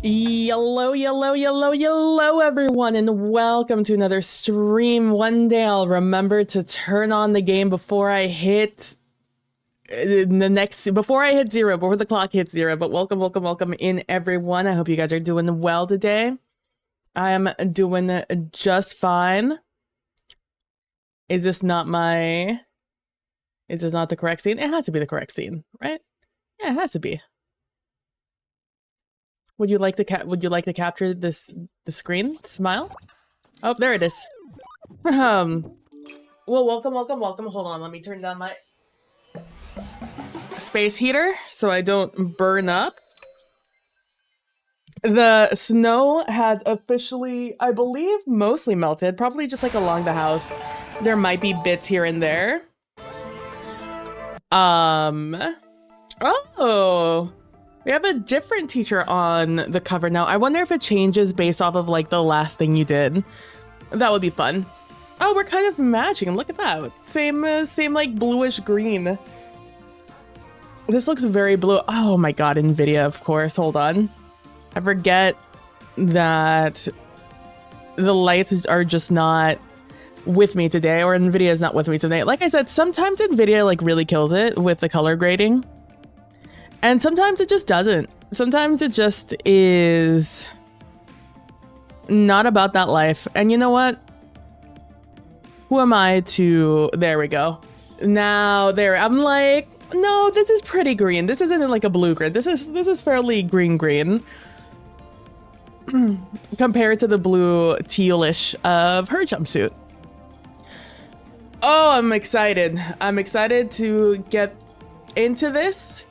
Yellow, everyone, and welcome to another stream. One day I'll remember to turn on the game before I hit before the clock hits zero. But welcome in, everyone. I hope you guys are doing well today. I am doing just fine. Is this not the correct scene? It has to be the correct scene, right? Yeah, it has to be. Would you like to capture the screen? Smile? Oh, there it is. Well, welcome. Hold on, let me turn down my space heater so I don't burn up. The snow has officially, I believe, mostly melted. Probably just like along the house. There might be bits here and there. Oh. We have a different teacher on the cover now. I wonder if it changes based off of like the last thing you did. That would be fun. Oh, we're kind of matching. Look at that. Same like bluish green. This looks very blue. Oh my god, NVIDIA, of course. Hold on. I forget that the lights are just not with me today, or NVIDIA is not with me today. Like I said, sometimes NVIDIA like really kills it with the color grading. And sometimes it just doesn't. Sometimes it just is not about that life. And you know what? Who am I to... There we go. Now, there. I'm like, no, this is pretty green. This isn't like a blue green. This is fairly green. Compared to the blue tealish of her jumpsuit. Oh, I'm excited. I'm excited to get into this.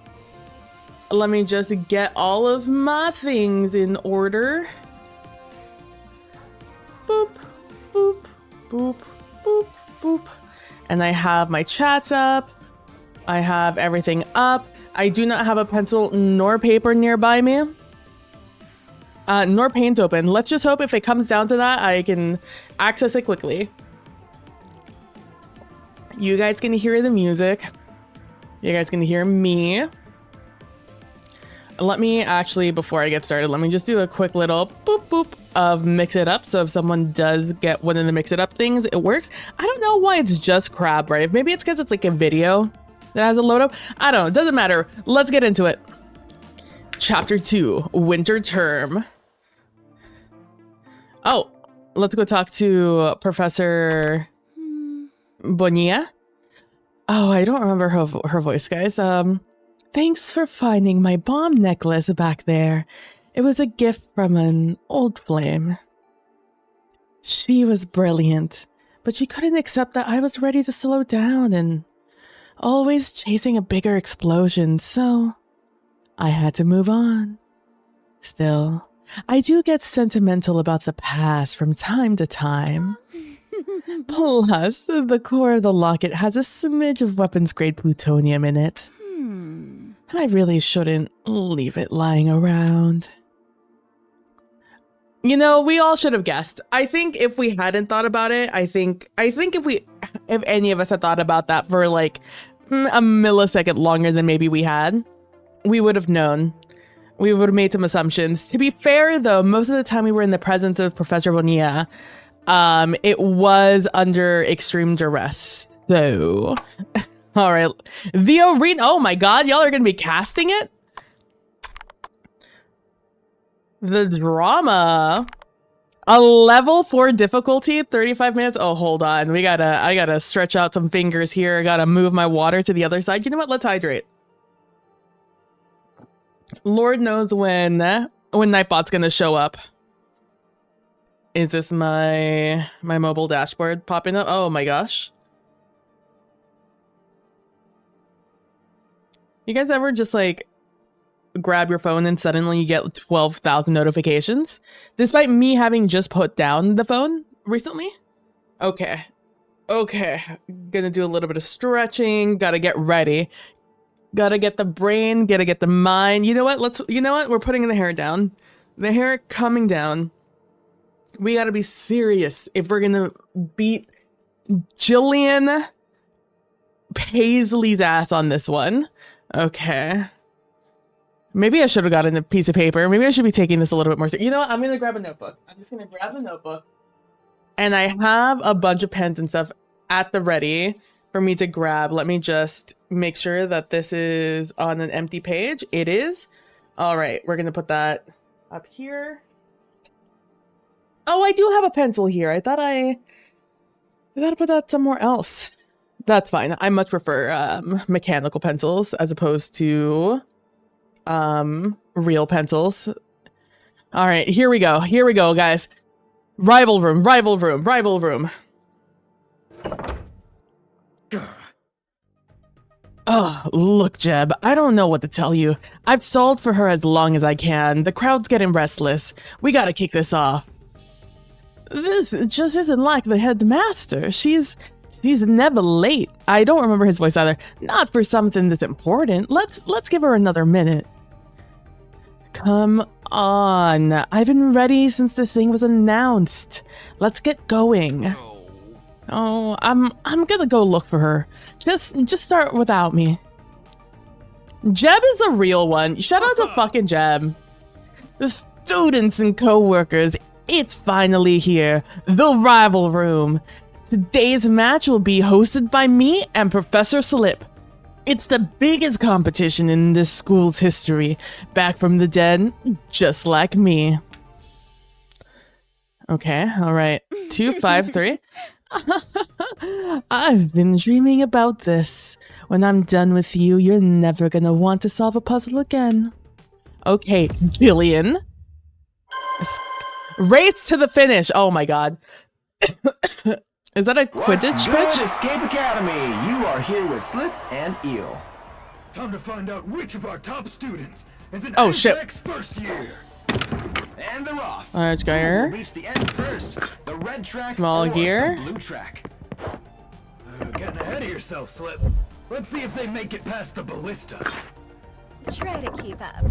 Let me just get all of my things in order. Boop, boop, boop, boop, boop. And I have my chats up. I have everything up. I do not have a pencil nor paper nearby me. Nor paint open. Let's just hope if it comes down to that, I can access it quickly. You guys can hear the music. You guys can hear me. Let me actually, before I get started, let me just do a quick little boop boop of mix it up. So if someone does get one of the mix it up things, it works. I don't know why it's just Crab Rave. Maybe it's because it's like a video that has a load up. I don't know. It doesn't matter. Let's get into it. Chapter 2, Winter Term. Oh, let's go talk to Professor Bonilla. Oh, I don't remember her voice, guys. Thanks for finding my bomb necklace back there. It was a gift from an old flame. She was brilliant, but she couldn't accept that I was ready to slow down and always chasing a bigger explosion, so I had to move on. Still, I do get sentimental about the past from time to time. Plus, the core of the locket has a smidge of weapons-grade plutonium in it. I really shouldn't leave it lying around. You know, we all should have guessed. I think if we hadn't thought about it, I think if any of us had thought about that for like a millisecond longer than maybe we had, we would have known. We would have made some assumptions. To be fair, though, most of the time we were in the presence of Professor Bonilla. It was under extreme duress, so... All right, the arena. Oh my god, y'all are gonna be casting it? The drama. A level 4 difficulty, 35 minutes. Oh, hold on. I gotta stretch out some fingers here. I gotta move my water to the other side. You know what? Let's hydrate. Lord knows when Nightbot's gonna show up. Is this my mobile dashboard popping up? Oh my gosh. You guys ever just like grab your phone and suddenly you get 12,000 notifications? Despite me having just put down the phone recently? Okay. Gonna do a little bit of stretching. Gotta get ready. Gotta get the brain. Gotta get the mind. You know what? We're putting the hair down. The hair coming down. We gotta be serious if we're gonna beat Jillian Paisley's ass on this one. Okay. Maybe I should have gotten a piece of paper. Maybe I should be taking this a little bit more serious. You know what? I'm going to grab a notebook. I'm just going to grab a notebook. And I have a bunch of pens and stuff at the ready for me to grab. Let me just make sure that this is on an empty page. It is. All right. We're going to put that up here. Oh, I do have a pencil here. I thought I gotta put that somewhere else. That's fine. I much prefer mechanical pencils as opposed to real pencils. All right, here we go. Here we go, guys. Rival room, rival room, rival room. Oh, look, Jeb, I don't know what to tell you. I've stalled for her as long as I can. The crowd's getting restless. We gotta kick this off. This just isn't like the headmaster. She's never late. I don't remember his voice either. Not for something that's important. Let's give her another minute. Come on. I've been ready since this thing was announced. Let's get going. Oh, I'm gonna go look for her. Just start without me. Jeb is the real one. Shout out to fucking Jeb. The students and co-workers, it's finally here. The rival room. Today's match will be hosted by me and Professor Slip. It's the biggest competition in this school's history. Back from the dead, just like me. Okay, all right. 253. I've been dreaming about this. When I'm done with you, you're never gonna want to solve a puzzle again. Okay, Jillian. Race to the finish. Oh my god. Is that a Quidditch pitch? Escape Academy. You are here with Slip and Eel. Time to find out which of our top students is an Oh shit. first year. And they're off. Large gear. Reach the end first. The red track Small or gear. the blue track. Getting ahead of yourself, Slip. Let's see if they make it past the ballista. Try to keep up.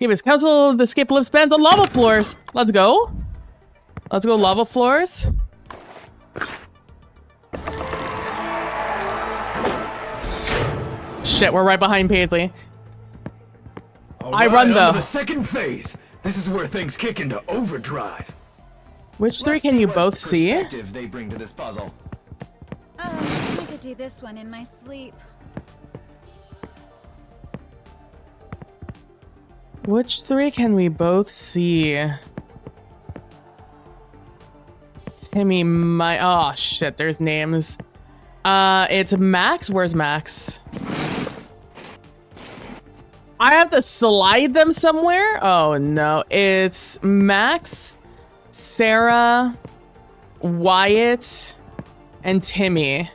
He was counsel the skip lift spans on lava floors. Let's go. Let's go lava floors. Shit, we're right behind Paisley. I run though. The second phase. This is where things kick into overdrive. Which three Let's can see you what both see? perspective they bring to this puzzle. Oh, I could do this one in my sleep. Which three can we both see? Timmy, oh shit, there's names. It's Max. Where's Max? I have to slide them somewhere? Oh no, it's Max, Sarah, Wyatt, and Timmy.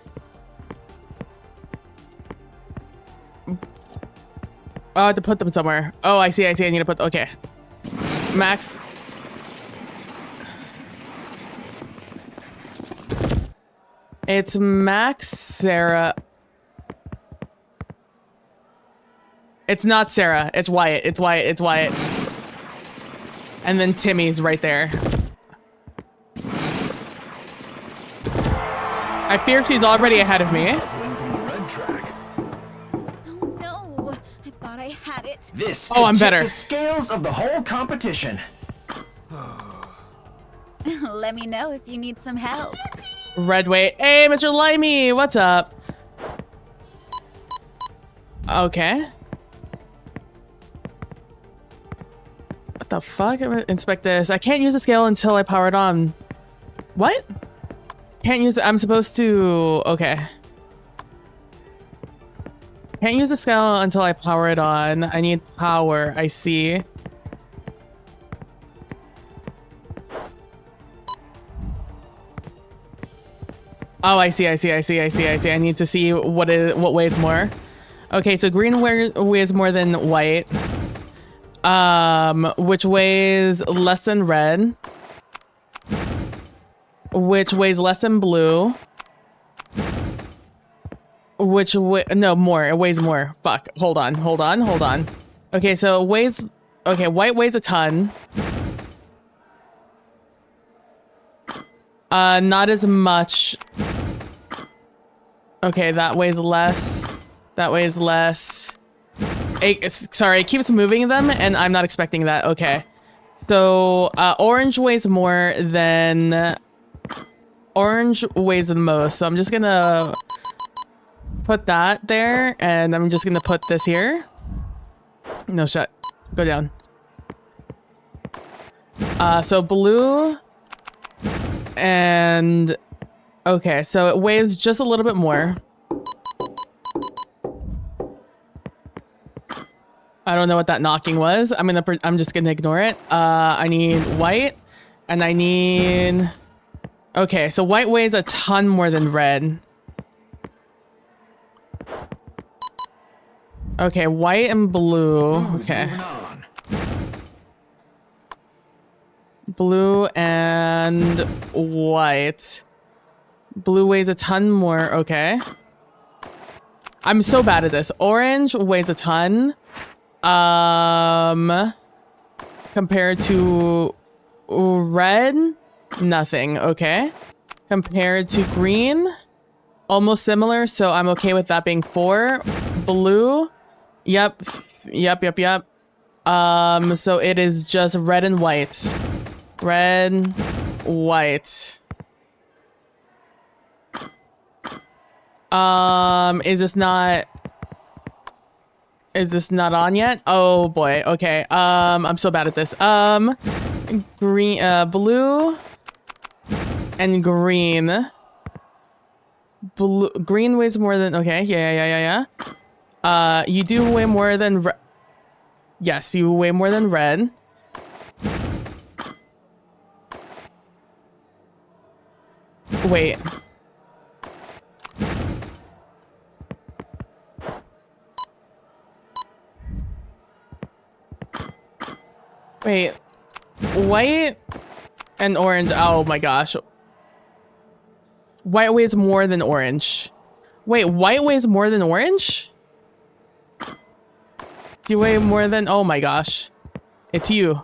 Oh, I have to put them somewhere. Oh, I see. I need to put, okay. Max. It's Max, Sarah. It's not Sarah. It's Wyatt. It's Wyatt. It's Wyatt. And then Timmy's right there. I fear she's already ahead of me. Puzzling from the red track. Oh no, I thought I had it. This Oh, I'm could tip better. the scales of the whole competition. Let me know if you need some help. Redway. Hey, Mr. Limey. What's up? Okay. What the fuck? I'm gonna inspect this. I can't use the scale until I power it on. What? Can't use it. I'm supposed to. Okay. Can't use the scale until I power it on. I need power. I see. Oh, I see. I need to see what weighs more. Okay, so green weighs more than white. Which weighs less than red. Which weighs less than blue. No, more. It weighs more. Fuck. Hold on. Okay, so it weighs Okay, white weighs a ton. Not as much. Okay, that weighs less. That weighs less. Sorry, it keeps moving them, and I'm not expecting that. Okay. So, orange weighs more than... Orange weighs the most, so I'm just gonna put that there, and I'm just gonna put this here. No, shut. Go down. So blue... And... Okay, so it weighs just a little bit more. I don't know what that knocking was. I'm just gonna ignore it. I need white, and I need... Okay, so white weighs a ton more than red. Okay, white and blue. Okay. Blue and white. Blue weighs a ton more. Okay. I'm so bad at this. Orange weighs a ton. Compared to red, nothing. Okay. Compared to green, almost similar. So I'm okay with that being 4. Blue. Yep. So it is just red and white. Red, white. Is this not on yet? Oh boy. Okay. I'm so bad at this. Green, blue and green. Green weighs more than, okay. Yeah. You do weigh more than yes, you weigh more than red. Wait. Wait. White and orange. Oh my gosh. White weighs more than orange. Wait, white weighs more than orange? Do you weigh more than... Oh my gosh. It's you.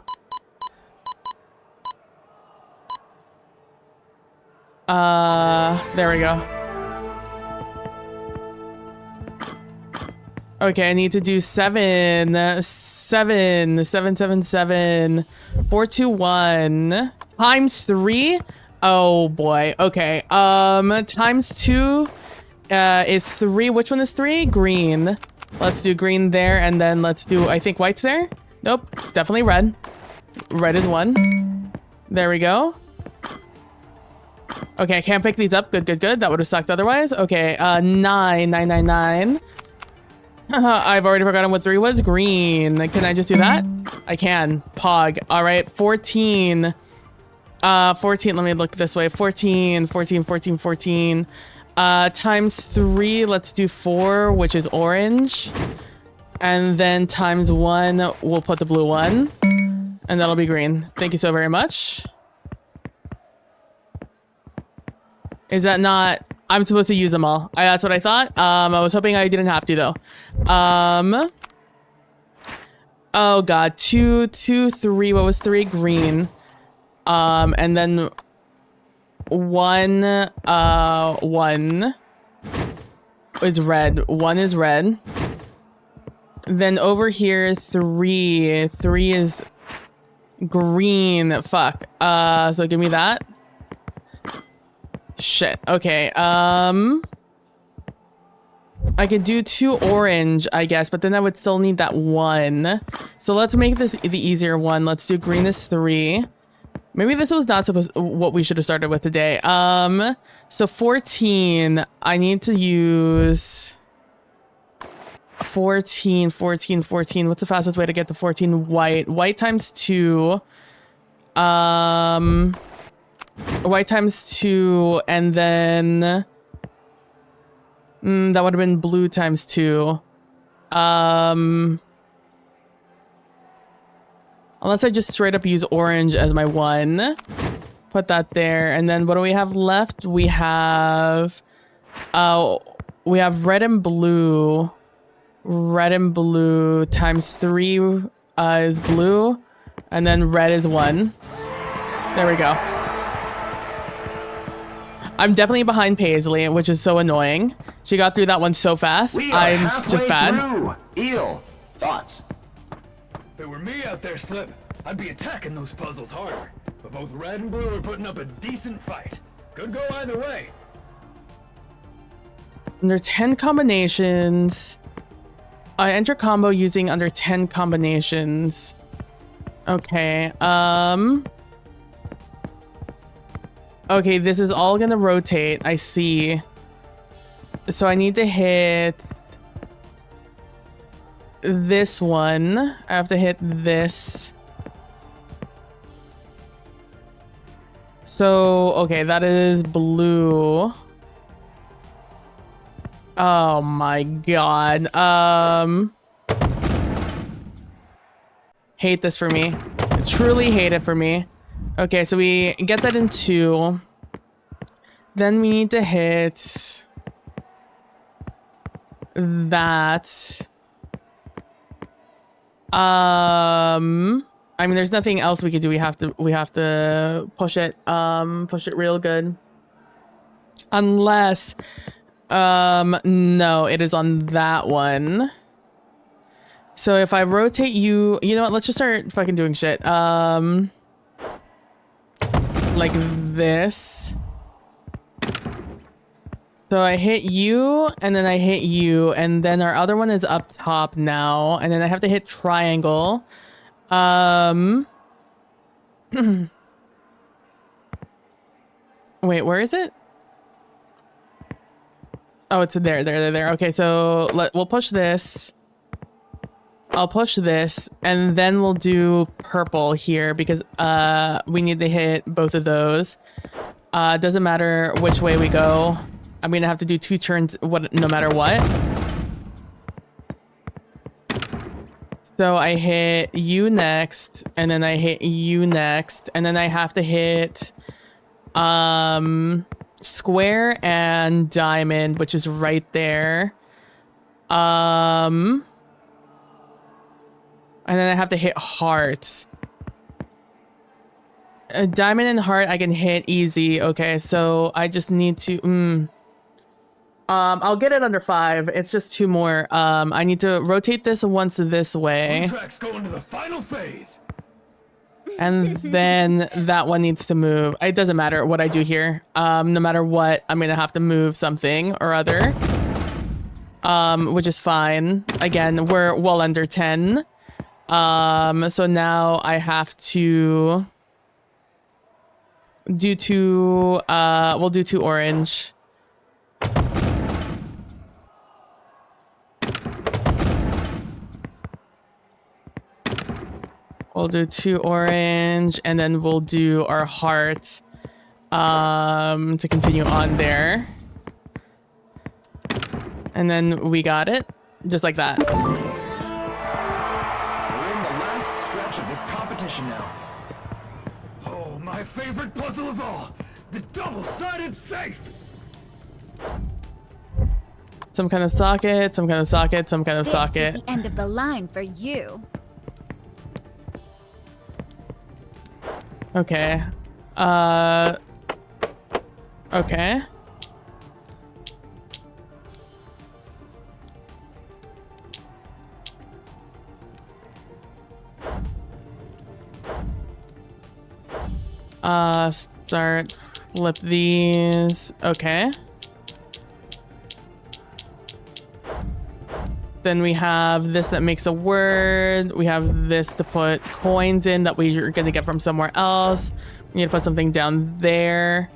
There we go. Okay, I need to do 7, 421 times 3. Oh boy. Okay. Times 2 is 3. Which one is 3? Green. Let's do green there, and then let's do, I think white's there. Nope, it's definitely red. Red is 1. There we go. Okay, I can't pick these up. Good. That would have sucked otherwise. Okay, 9. I've already forgotten what 3 was. Green. Can I just do that? I can. Pog. All right, 14. 14. Let me look this way. 14. Times 3. Let's do 4, which is orange. And then times 1, we'll put the blue one. And that'll be green. Thank you so very much. Is that not... I'm supposed to use them all. That's what I thought. I was hoping I didn't have to, though. Oh, God. 2, 3. What was 3? Green. And then 1 is red. 1 is red. Then over here, 3. 3 is green. Fuck. So give me that. Shit. Okay. I could do 2 orange, I guess, but then I would still need that 1. So let's make this the easier one. Let's do green is 3. Maybe this was not what we should have started with today. So 14. I need to use 14. What's the fastest way to get to 14? White. White times 2. White times 2, and then that would have been blue times 2. Unless I just straight up use orange as my 1. Put that there, and then what do we have left? We have red and blue. Red and blue times 3. is blue, and then red is 1. There we go. I'm definitely behind Paisley, which is so annoying. She got through that one so fast. We are I'm halfway just bad. through. Eel, thoughts? If it were me out there, Slip, I'd be attacking those puzzles harder. But both red and blue are putting up a decent fight. Could go either way. Under 10 combinations. Enter combo using under 10 combinations. Okay, okay, this is all gonna rotate. I see. So I need to hit this one. I have to hit this. So, okay, that is blue. Oh my god. Hate this for me. Truly hate it for me. Okay, so we get that in 2. Then we need to hit that. I mean, there's nothing else we could do. We have to push it real good. Unless, no, it is on that one. So if I rotate you, you know what? Let's just start fucking doing shit. Like this. So I hit you, and then I hit you, and then our other one is up top now, and then I have to hit triangle. Wait, where is it? Oh, it's there. Okay, so we'll push this. I'll push this, and then we'll do purple here because we need to hit both of those. Doesn't matter which way we go. I'm gonna have to do 2 turns no matter what. So I hit you next, and then I hit you next, and then I have to hit square and diamond, which is right there. And then I have to hit heart. Diamond and heart I can hit easy. Okay, so I just need to I'll get it under 5. It's just 2 more. I need to rotate this once this way. Track's going to the final phase. And then that one needs to move. It doesn't matter what I do here. No matter what, I'm gonna have to move something or other. Which is fine. Again, we're well under 10. So now I have to do 2, we'll do 2 orange. We'll do 2 orange, and then we'll do our heart, to continue on there. And then we got it, just like that. We're in the last stretch of this competition now. Oh, my favorite puzzle of all, the double-sided safe. Some kind of socket, some kind of socket, some kind of socket. This is the end of the line for you. Okay. Okay. Start, flip these. Okay. Then we have this that makes a word. We have this to put coins in that we're gonna get from somewhere else. We need to put something down there.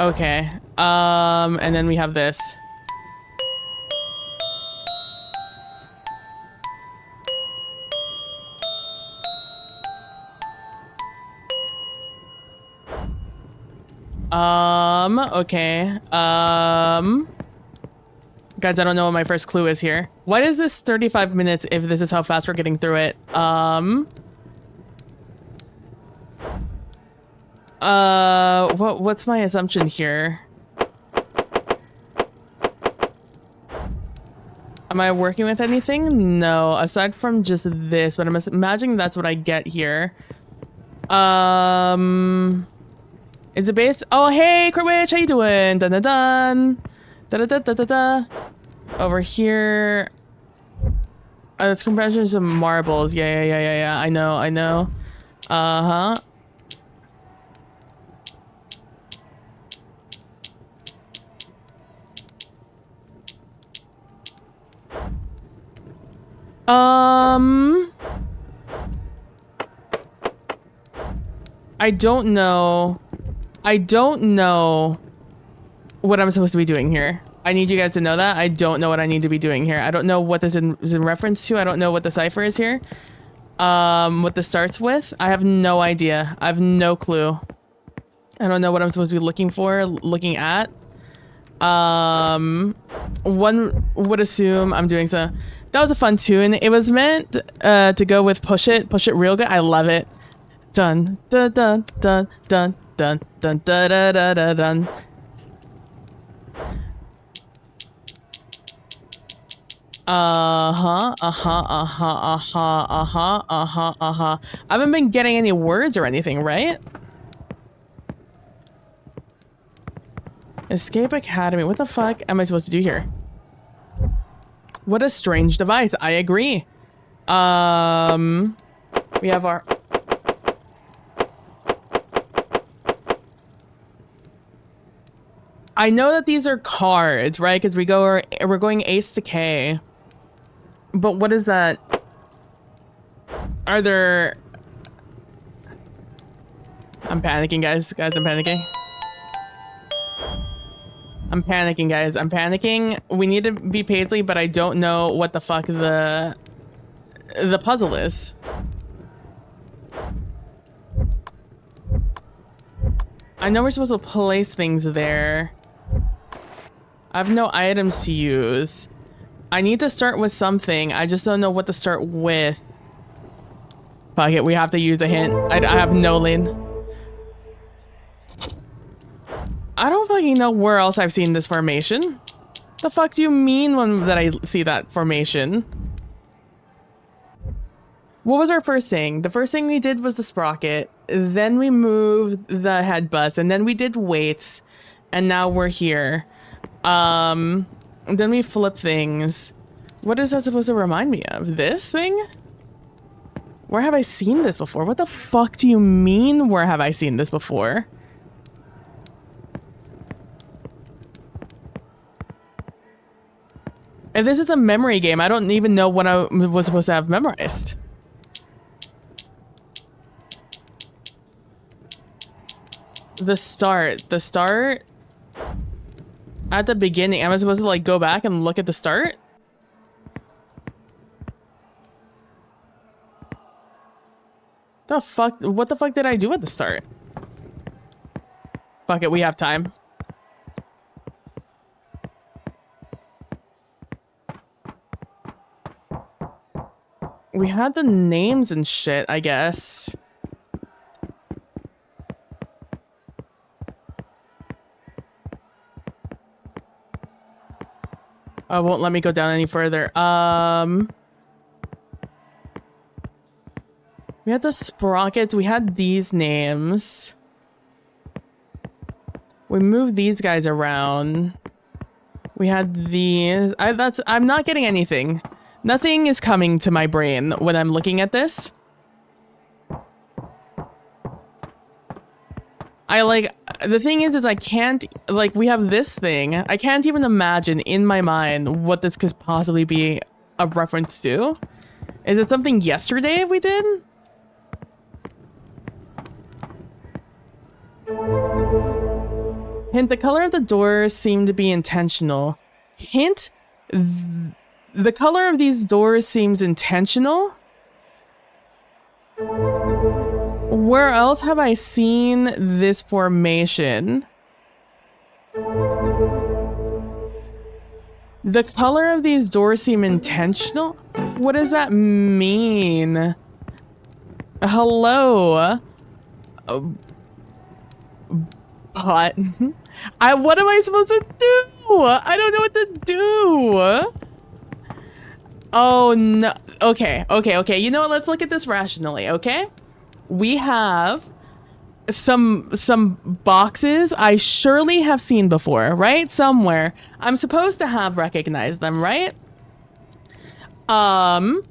Okay. And then we have this. Okay. Guys, I don't know what my first clue is here. Why is this 35 minutes if this is how fast we're getting through it? What's my assumption here? Am I working with anything? No, aside from just this, but I'm imagining that's what I get here. Is it based? Oh, hey, Critwitch, how you doing? Dun dun dun. Da da da da da da. Over here. It's compressions of marbles. Yeah. I know. Uh-huh. I don't know what I'm supposed to be doing here. I need you guys to know that. I don't know what I need to be doing here. I don't know what this is in reference to. I don't know what the cipher is here. What this starts with. I have no idea. I have no clue. I don't know what I'm supposed to be looking at. One would assume I'm doing so. That was a fun tune. It was meant to go with Push It real good. I love it. Dun dun dun dun dun dun dun dun dun dun dun dun. I haven't been getting any words or anything, right? Escape Academy. What the fuck am I supposed to do here? What a strange device. I agree. We have our... I know that these are cards, right? Because we're going ace to K. But what is that? Are there... I'm panicking, guys. I'm panicking. I'm panicking, guys. I'm panicking. We need to be Paisley, but I don't know what the fuck the puzzle is. I know we're supposed to place things there. I have no items to use. I need to start with something. I just don't know what to start with. Fuck it, we have to use a hint. I have no lead. I don't fucking know where else I've seen this formation. The fuck do you mean that I see that formation? What was our first thing? The first thing we did was the sprocket. Then we moved the head bus, and then we did weights, and now we're here. Then we flip things. What is that supposed to remind me of? This thing? Where have I seen this before? What the fuck do you mean, where have I seen this before? If this is a memory game, I don't even know what I was supposed to have memorized. The start. At the beginning, am I supposed to like go back and look at the start? The fuck? What the fuck did I do at the start? Fuck it, we have time. We had the names and shit, I guess. Oh, it won't let me go down any further. We had the sprockets. We had these names. We moved these guys around. We had these. I'm not getting anything. Nothing is coming to my brain when I'm looking at this. The thing is I can't, like, we have this thing. I can't even imagine in my mind what this could possibly be a reference to. Is it something yesterday we did? Hint, the color of the doors seemed to be intentional. Hint, the color of these doors seems intentional. Where else have I seen this formation? The color of these doors seem intentional? What does that mean? Hello? What? What am I supposed to do? I don't know what to do. Oh no. Okay. You know what? Let's look at this rationally, okay? We have some boxes I surely have seen before, right? Somewhere. I'm supposed to have recognized them, right? And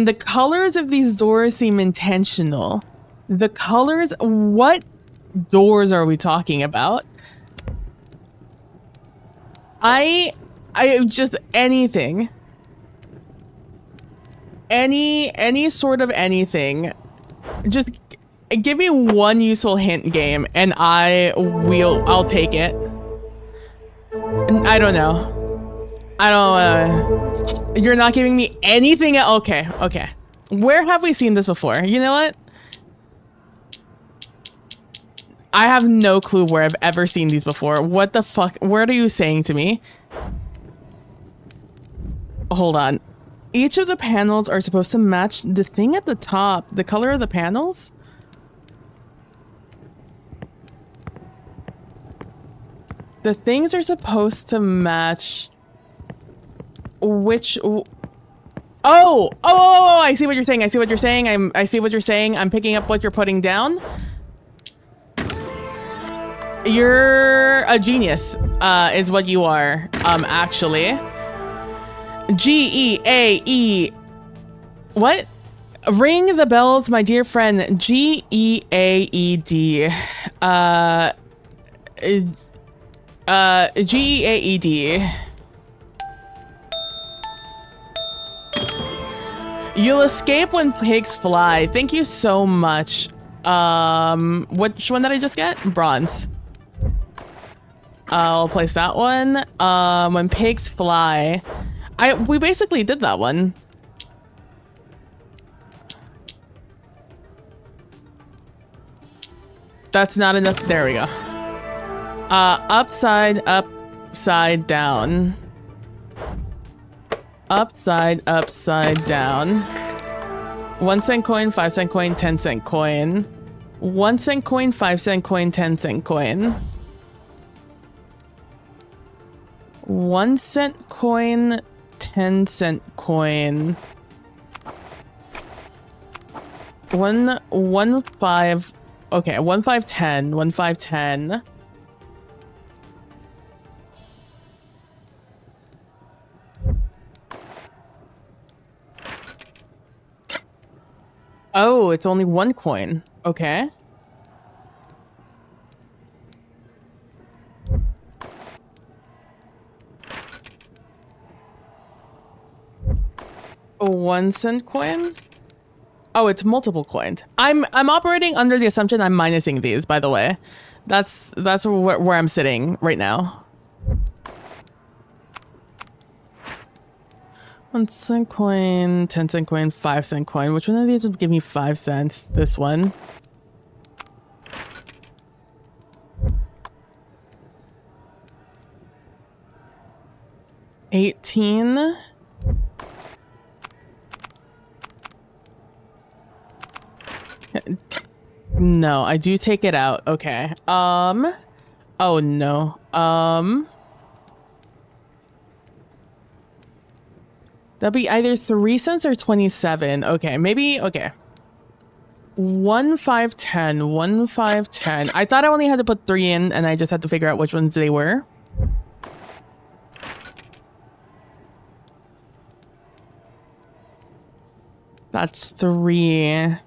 the colors of these doors seem intentional. The colors, what doors are we talking about? I just anything. Any sort of anything. Just give me one useful hint, game, and I'll take it. I don't know. You're not giving me anything. Okay. Where have we seen this before? You know what? I have no clue where I've ever seen these before. What the fuck? What are you saying to me? Hold on. Each of the panels are supposed to match the thing at the top. The color of the panels? The things are supposed to match... Which... Oh, I see what you're saying. I see what you're saying. I'm picking up what you're putting down. You're a genius, is what you are, actually. G-E-A-E. What? Ring the bells, my dear friend. G-E-A-E-D. G-E-A-E-D. You'll escape when pigs fly. Thank you so much. Which one did I just get? Bronze. I'll place that one. When pigs fly. We basically did that one. That's not enough. There we go. Upside down. Upside down. 1 cent coin, 5 cent coin, 10 cent coin. 1 cent coin, 5 cent coin, 10 cent coin. 1 cent coin, 10 cent coin. 1 5. Okay, 1 5 10. 1 5 10. Oh, it's only 1 coin. Okay. A 1 cent coin? Oh, it's multiple coins. I'm operating under the assumption I'm minusing these, by the way. That's where I'm sitting right now. 1 cent coin, 10 cent coin, 5 cent coin. Which one of these would give me 5 cents? This one. $18. No, I do take it out. Okay. Oh no. That'll be either 3 cents or 27. Okay, maybe, okay. 1 5 10. 1 5 10. I thought I only had to put 3 in and I just had to figure out which ones they were. That's 3.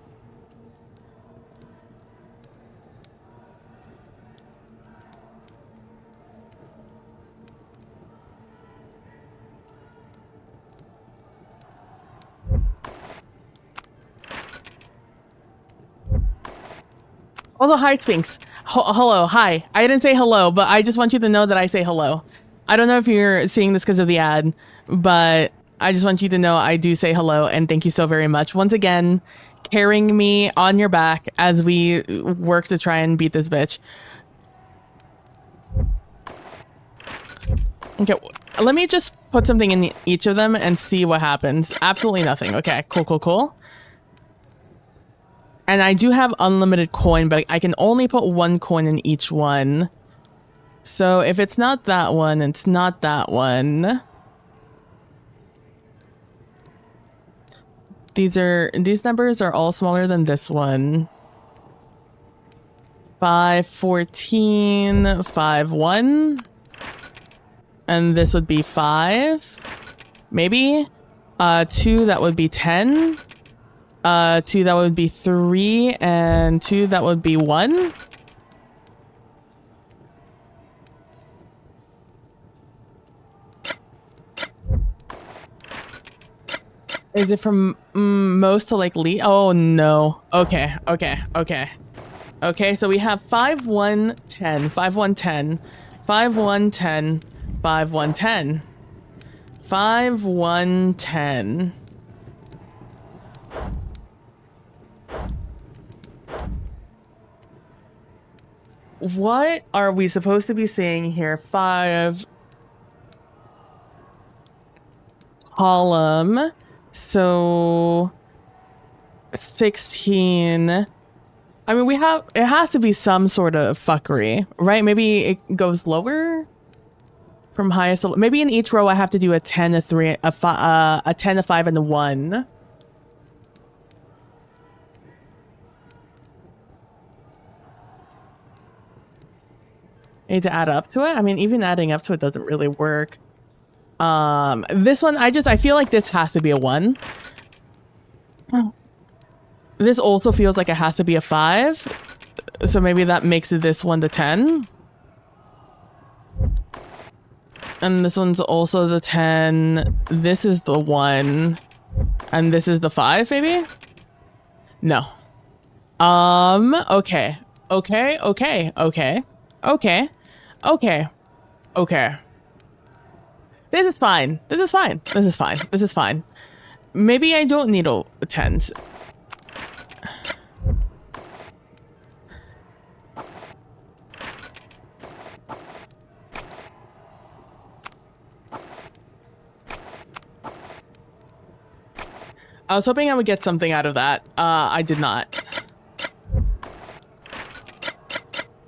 Hello, hi, Sphinx. Hello, hi. I didn't say hello, but I just want you to know that I say hello. I don't know if you're seeing this because of the ad, but I just want you to know I do say hello, and thank you so very much. Once again, carrying me on your back as we work to try and beat this bitch. Okay, let me just put something in each of them and see what happens. Absolutely nothing. Okay, cool. And I do have unlimited coin, but I can only put 1 coin in each one. So if it's not that one, it's not that one. These numbers are all smaller than this one. 5, 14, 5, 1. And this would be 5. Maybe. 2, that would be 10. 2, that would be 3. And 2, that would be 1. Is it from most to like least? Oh no. Okay, okay, okay. Okay, so we have 5, 1, 10, 5, 1, 10, 5, 1, 10, 5, 1, 10, 5, 1, 10. What are we supposed to be saying here? 5 column. So 16. I mean, it has to be some sort of fuckery, right? Maybe it goes lower from highest to, maybe in each row I have to do a 10, a 3, a 10, a 5, and a 1. I need to add up to it. I mean, even adding up to it doesn't really work. This one, I feel like this has to be a 1. This also feels like it has to be a 5. So maybe that makes this one the 10. And this one's also the 10. This is the 1. And this is the 5, maybe? No. Okay. Okay, okay, okay. Okay. Okay. Okay. This is fine. This is fine. This is fine. This is fine. Maybe I don't need a 10s. I was hoping I would get something out of that. I did not.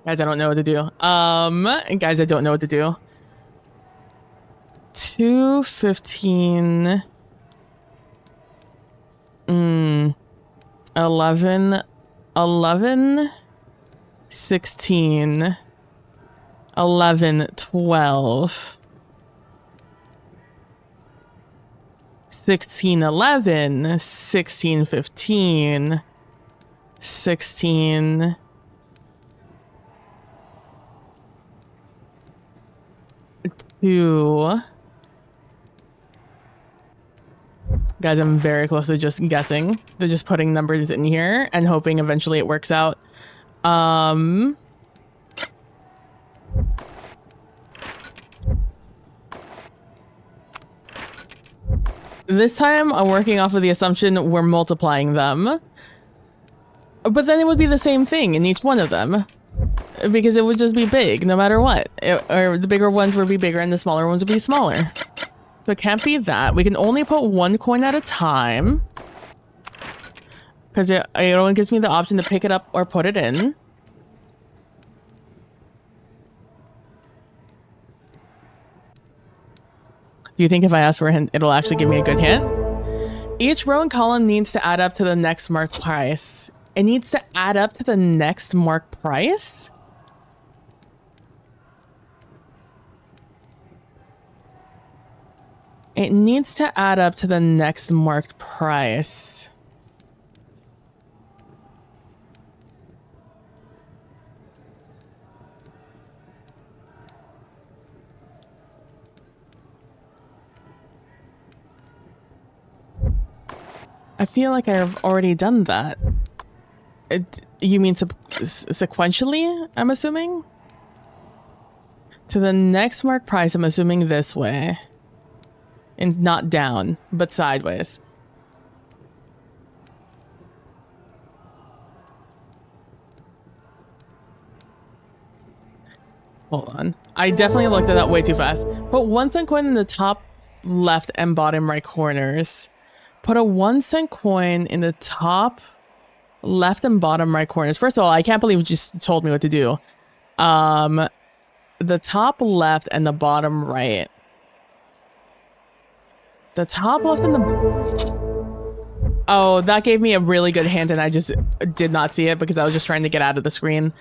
Guys, I don't know what to do. Guys, I don't know what to do. 2, 15. 11. 11. 16. 11, 12. 16, 11. 16, 15. 16. 2. Guys, I'm very close to just guessing. They're just putting numbers in here and hoping eventually it works out. This time I'm working off of the assumption we're multiplying them. But then it would be the same thing in each one of them. Because it would just be big no matter what. Or the bigger ones would be bigger and the smaller ones would be smaller. So it can't be that. We can only put one coin at a time. Because it only gives me the option to pick it up or put it in. Do you think if I ask for a hint, it'll actually give me a good hint? Each row and column needs to add up to the next marked price. It needs to add up to the next marked price? It needs to add up to the next marked price. I feel like I've already done that. You mean sequentially, I'm assuming? To the next marked price, I'm assuming this way. And not down, but sideways. Hold on. I definitely looked at that way too fast. Put 1 cent coin in the top left and bottom right corners. Put a 1 cent coin in the top left and bottom right corners. First of all, I can't believe you just told me what to do. the top left and the bottom right. The top left and the... Oh, that gave me a really good hint and I just did not see it because I was just trying to get out of the screen.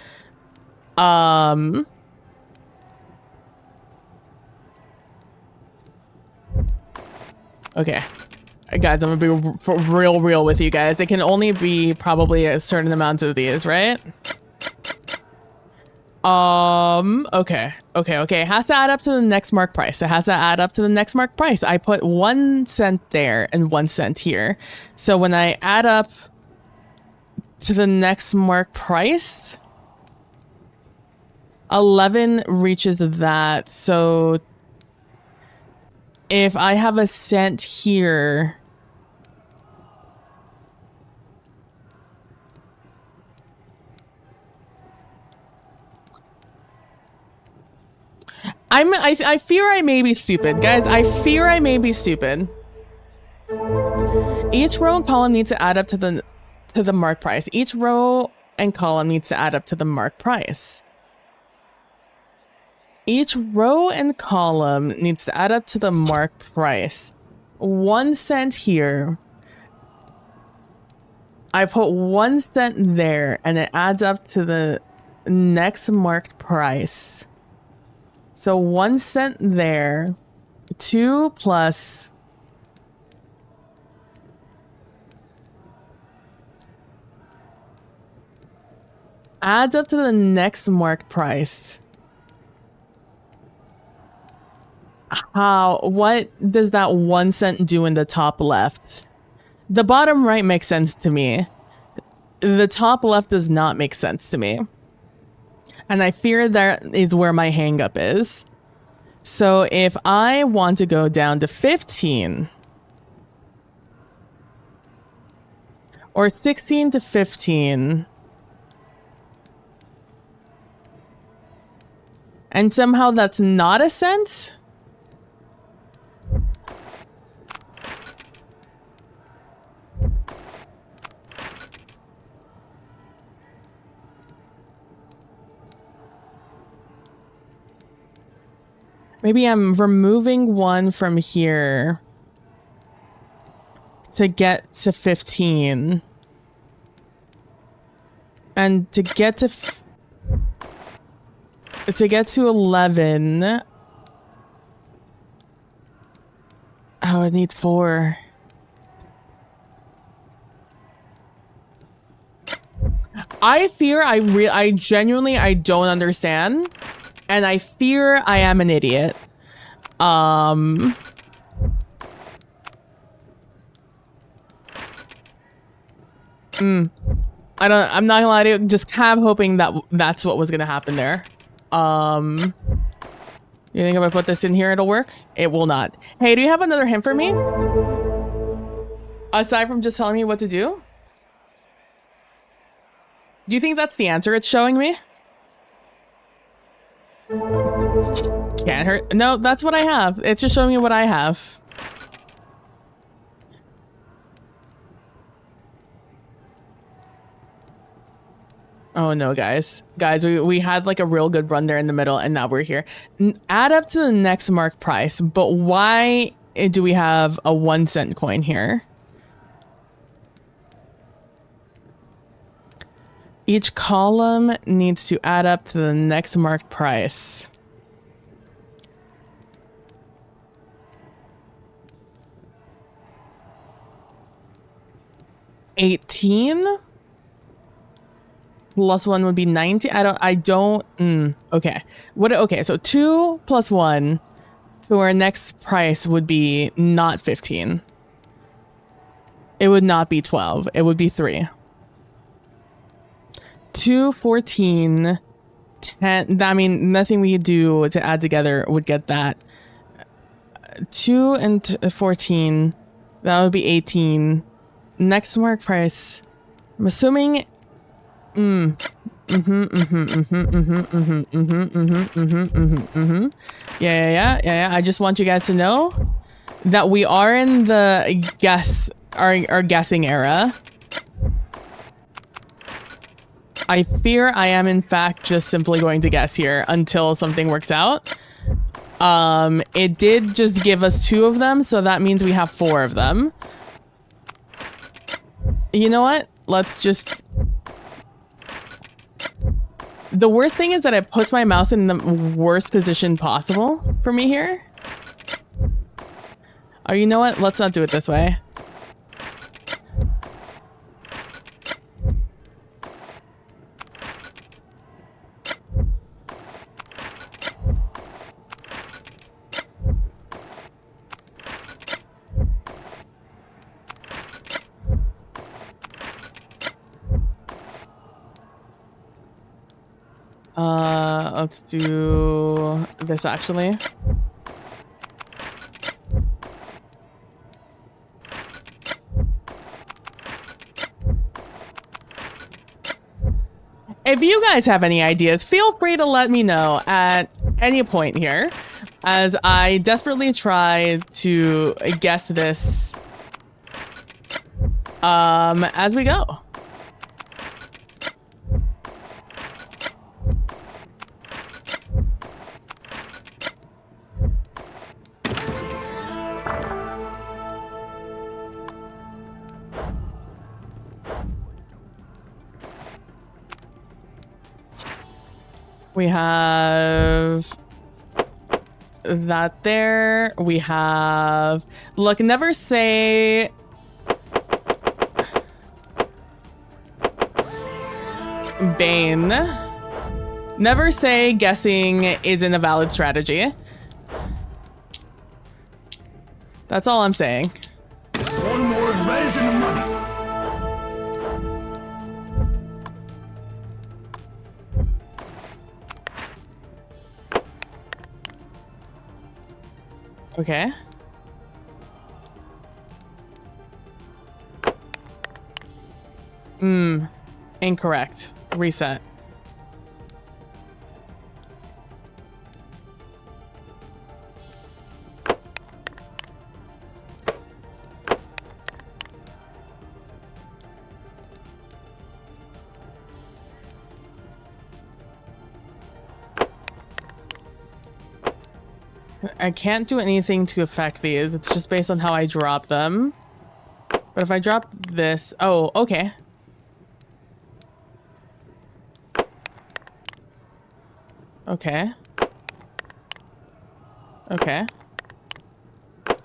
Okay. Guys, I'm gonna be real with you guys. It can only be probably a certain amount of these, right? Okay. It has to add up to the next mark price. It has to add up to the next mark price. I put 1 cent there and 1 cent here. So when I add up to the next mark price, 11 reaches that. So if I have a cent here, I fear I may be stupid, guys. I fear I may be stupid. Each row and column needs to add up to the mark price. Each row and column needs to add up to the mark price. Each row and column needs to add up to the mark price. 1 cent here. I put 1 cent there and it adds up to the next marked price. So 1 cent there, 2 plus adds up to the next marked price. What does that 1 cent do in the top left? The bottom right makes sense to me. The top left does not make sense to me. And I fear that is where my hang up is. So if I want to go down to 15 or 16 to 15 and somehow that's not a cent, maybe I'm removing 1 from here to get to 15. And to get to 11, oh, I need 4. I fear I genuinely don't understand. And I fear I am an idiot. I'm not gonna lie to you, just kind of hoping that that's what was gonna happen there. You think if I put this in here it'll work? It will not. Hey, do you have another hint for me? Aside from just telling me what to do? Do you think that's the answer it's showing me? Can't hurt. No, that's what I have. It's just showing me what I have. Oh no, guys. Guys, we had like a real good run there in the middle and now we're here. Add up to the next mark price, but why do we have a 1 cent coin here? Each column needs to add up to the next marked price. $18 plus 1 would be 90. Okay. Okay, so 2 plus 1 to our next price would be not 15. It would not be 12. It would be 3. 2, 14, 10. I mean, nothing we could do to add together would get that. 2 and 14. That would be 18. Next mark price. I'm assuming. Yeah. I just want you guys to know that we are in the our guessing era. I fear I am in fact just simply going to guess here until something works out. It did just give us 2 of them, so that means we have 4 of them. You know what? Let's just... The worst thing is that it puts my mouse in the worst position possible for me here. Oh, you know what? Let's not do it this way. Let's do this actually. If you guys have any ideas, feel free to let me know at any point here, as I desperately try to guess this as we go. We have that there. We have... Look, never say... Bane. Never say guessing isn't a valid strategy. That's all I'm saying. One more and Red is in the money. Okay. Incorrect. Reset. I can't do anything to affect these. It's just based on how I drop them. But if I drop this... Oh, okay. Okay. Okay. The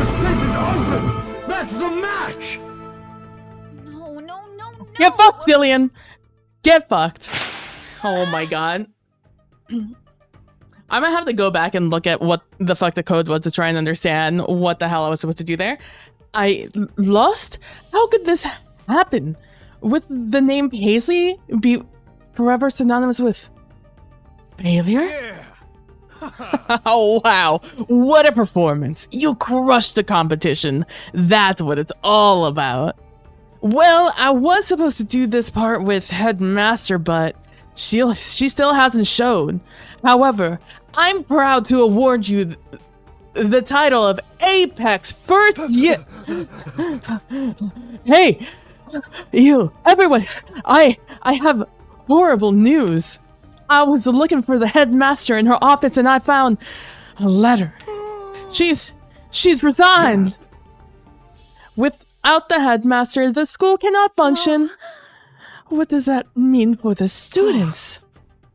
safe is open! That's the match! No. Get fucked, Jillian! Get fucked! Oh my god. I might have to go back and look at what the fuck the code was to try and understand what the hell I was supposed to do there. I lost? How could this happen? Would the name Paisley be forever synonymous with failure? Yeah. Oh, wow. What a performance. You crushed the competition. That's what it's all about. Well, I was supposed to do this part with Headmaster, but she still hasn't showed. However, I'm proud to award you the title of Apex First Year. Hey, you, everyone, I have horrible news. I was looking for the headmaster in her office and I found a letter. She's resigned. Without the headmaster, the school cannot function. What does that mean for the students?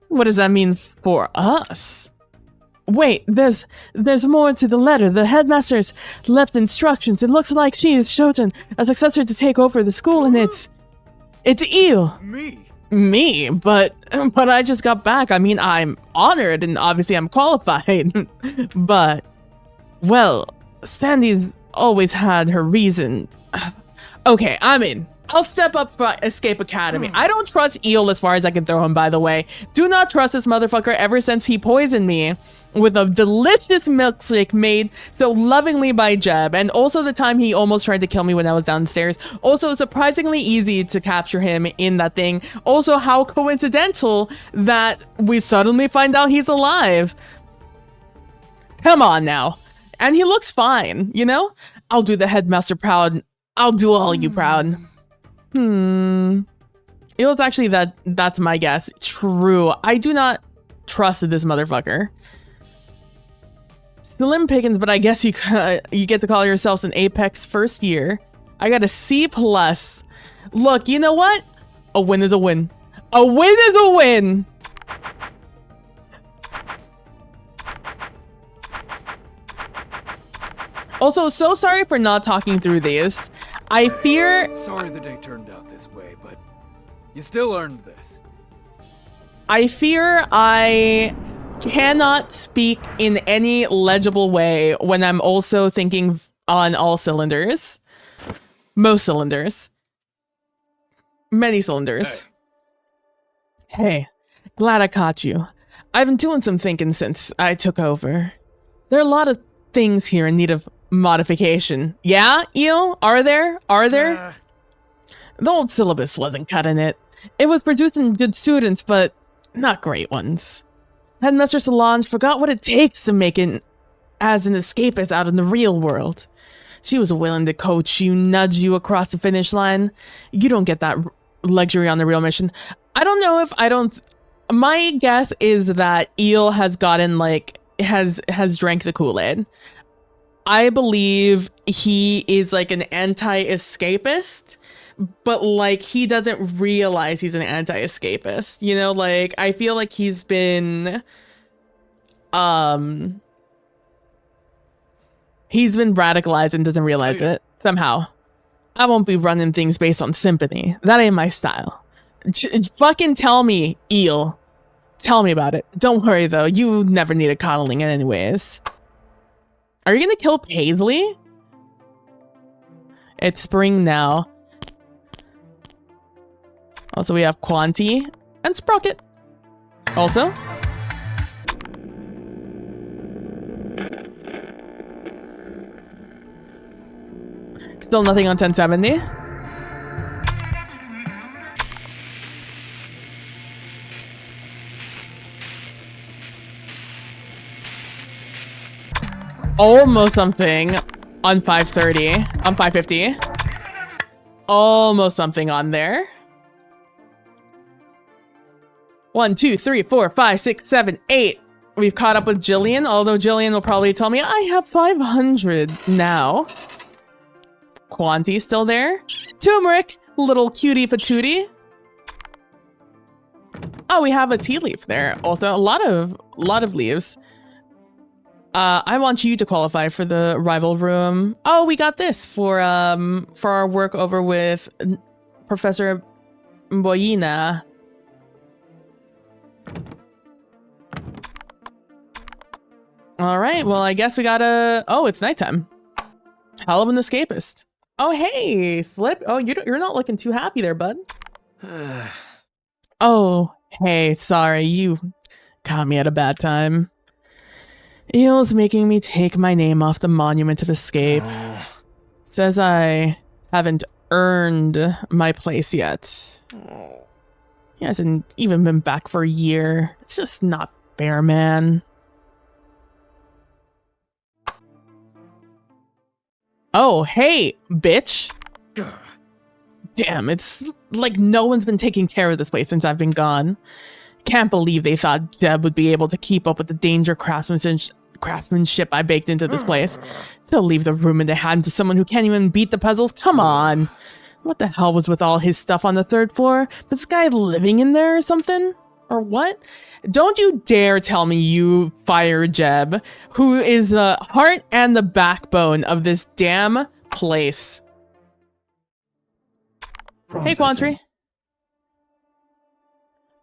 What does that mean for us? Wait, there's more to the letter. The headmaster's left instructions. It looks like she is chosen a successor to take over the school, and it's Eel. Me, but I just got back. I mean, I'm honored, and obviously I'm qualified. But, well, Sandy's always had her reasons. Okay, I'm in. I'll step up for Escape Academy. I don't trust Eel as far as I can throw him, by the way. Do not trust this motherfucker ever since he poisoned me with a delicious milkshake made so lovingly by Jeb. And also the time he almost tried to kill me when I was downstairs. Also surprisingly easy to capture him in that thing. Also how coincidental that we suddenly find out he's alive. Come on now. And he looks fine, you know? I'll do the headmaster proud. I'll do all you proud. It was actually that's my guess. True. I do not trust this motherfucker. Slim pickings, but I guess you get to call yourselves an Apex first year. I got a C+. Look, you know what? A win is a win. A win is a win. Also, so sorry for not talking through these. I fear... Sorry the day turned out this way, but you still earned this. I fear I cannot speak in any legible way when I'm also thinking on all cylinders. Most cylinders. Many cylinders. Hey, glad I caught you. I've been doing some thinking since I took over. There are a lot of things here in need of modification. Yeah, Eel? Are there? Are there? The old syllabus wasn't cutting it. It was producing good students, but not great ones. Headmaster Solange forgot what it takes to make it as an escapist out in the real world. She was willing to coach you, nudge you across the finish line. You don't get that luxury on the real mission. I don't know if I don't... My guess is that Eel has gotten, like, has drank the Kool-Aid. I believe he is, like, an anti-escapist, but, like, he doesn't realize he's an anti-escapist. You know, like, I feel like he's been... He's been radicalized and doesn't realize it, somehow. I won't be running things based on sympathy. That ain't my style. Fucking tell me, Eel. Tell me about it. Don't worry, though. You never needed coddling anyways. Are you gonna kill Paisley? It's spring now. Also, we have Quanti and Sprocket. Also. Still nothing on 1070. Almost something on 530. On 550. Almost something on there. 1, 2, 3, 4, 5, 6, 7, 8. We've caught up with Jillian, although Jillian will probably tell me I have 500 now. Quanti still there. Turmeric, little cutie patootie. Oh, we have a tea leaf there. Also, a lot of leaves. I want you to qualify for the rival room. Oh, we got this for our work over with Professor Mboyina. All right, well, I guess we gotta... Oh, it's nighttime. Hell of an escapist. Oh, hey, Slip. Oh, you're not looking too happy there, bud. Oh, hey, sorry, you caught me at a bad time. Eel's making me take my name off the Monument of Escape. Says I haven't earned my place yet. He hasn't even been back for a year. It's just not fair, man. Oh, hey, bitch. Damn, it's like no one's been taking care of this place since I've been gone. Can't believe they thought Jeb would be able to keep up with the danger craftsmanship I baked into this place. To leave the room in the hands of someone who can't even beat the puzzles? Come on. What the hell was with all his stuff on the 3rd floor? Was this guy living in there or something? Or what? Don't you dare tell me you fired Jeb, who is the heart and the backbone of this damn place. Hey, Quantry.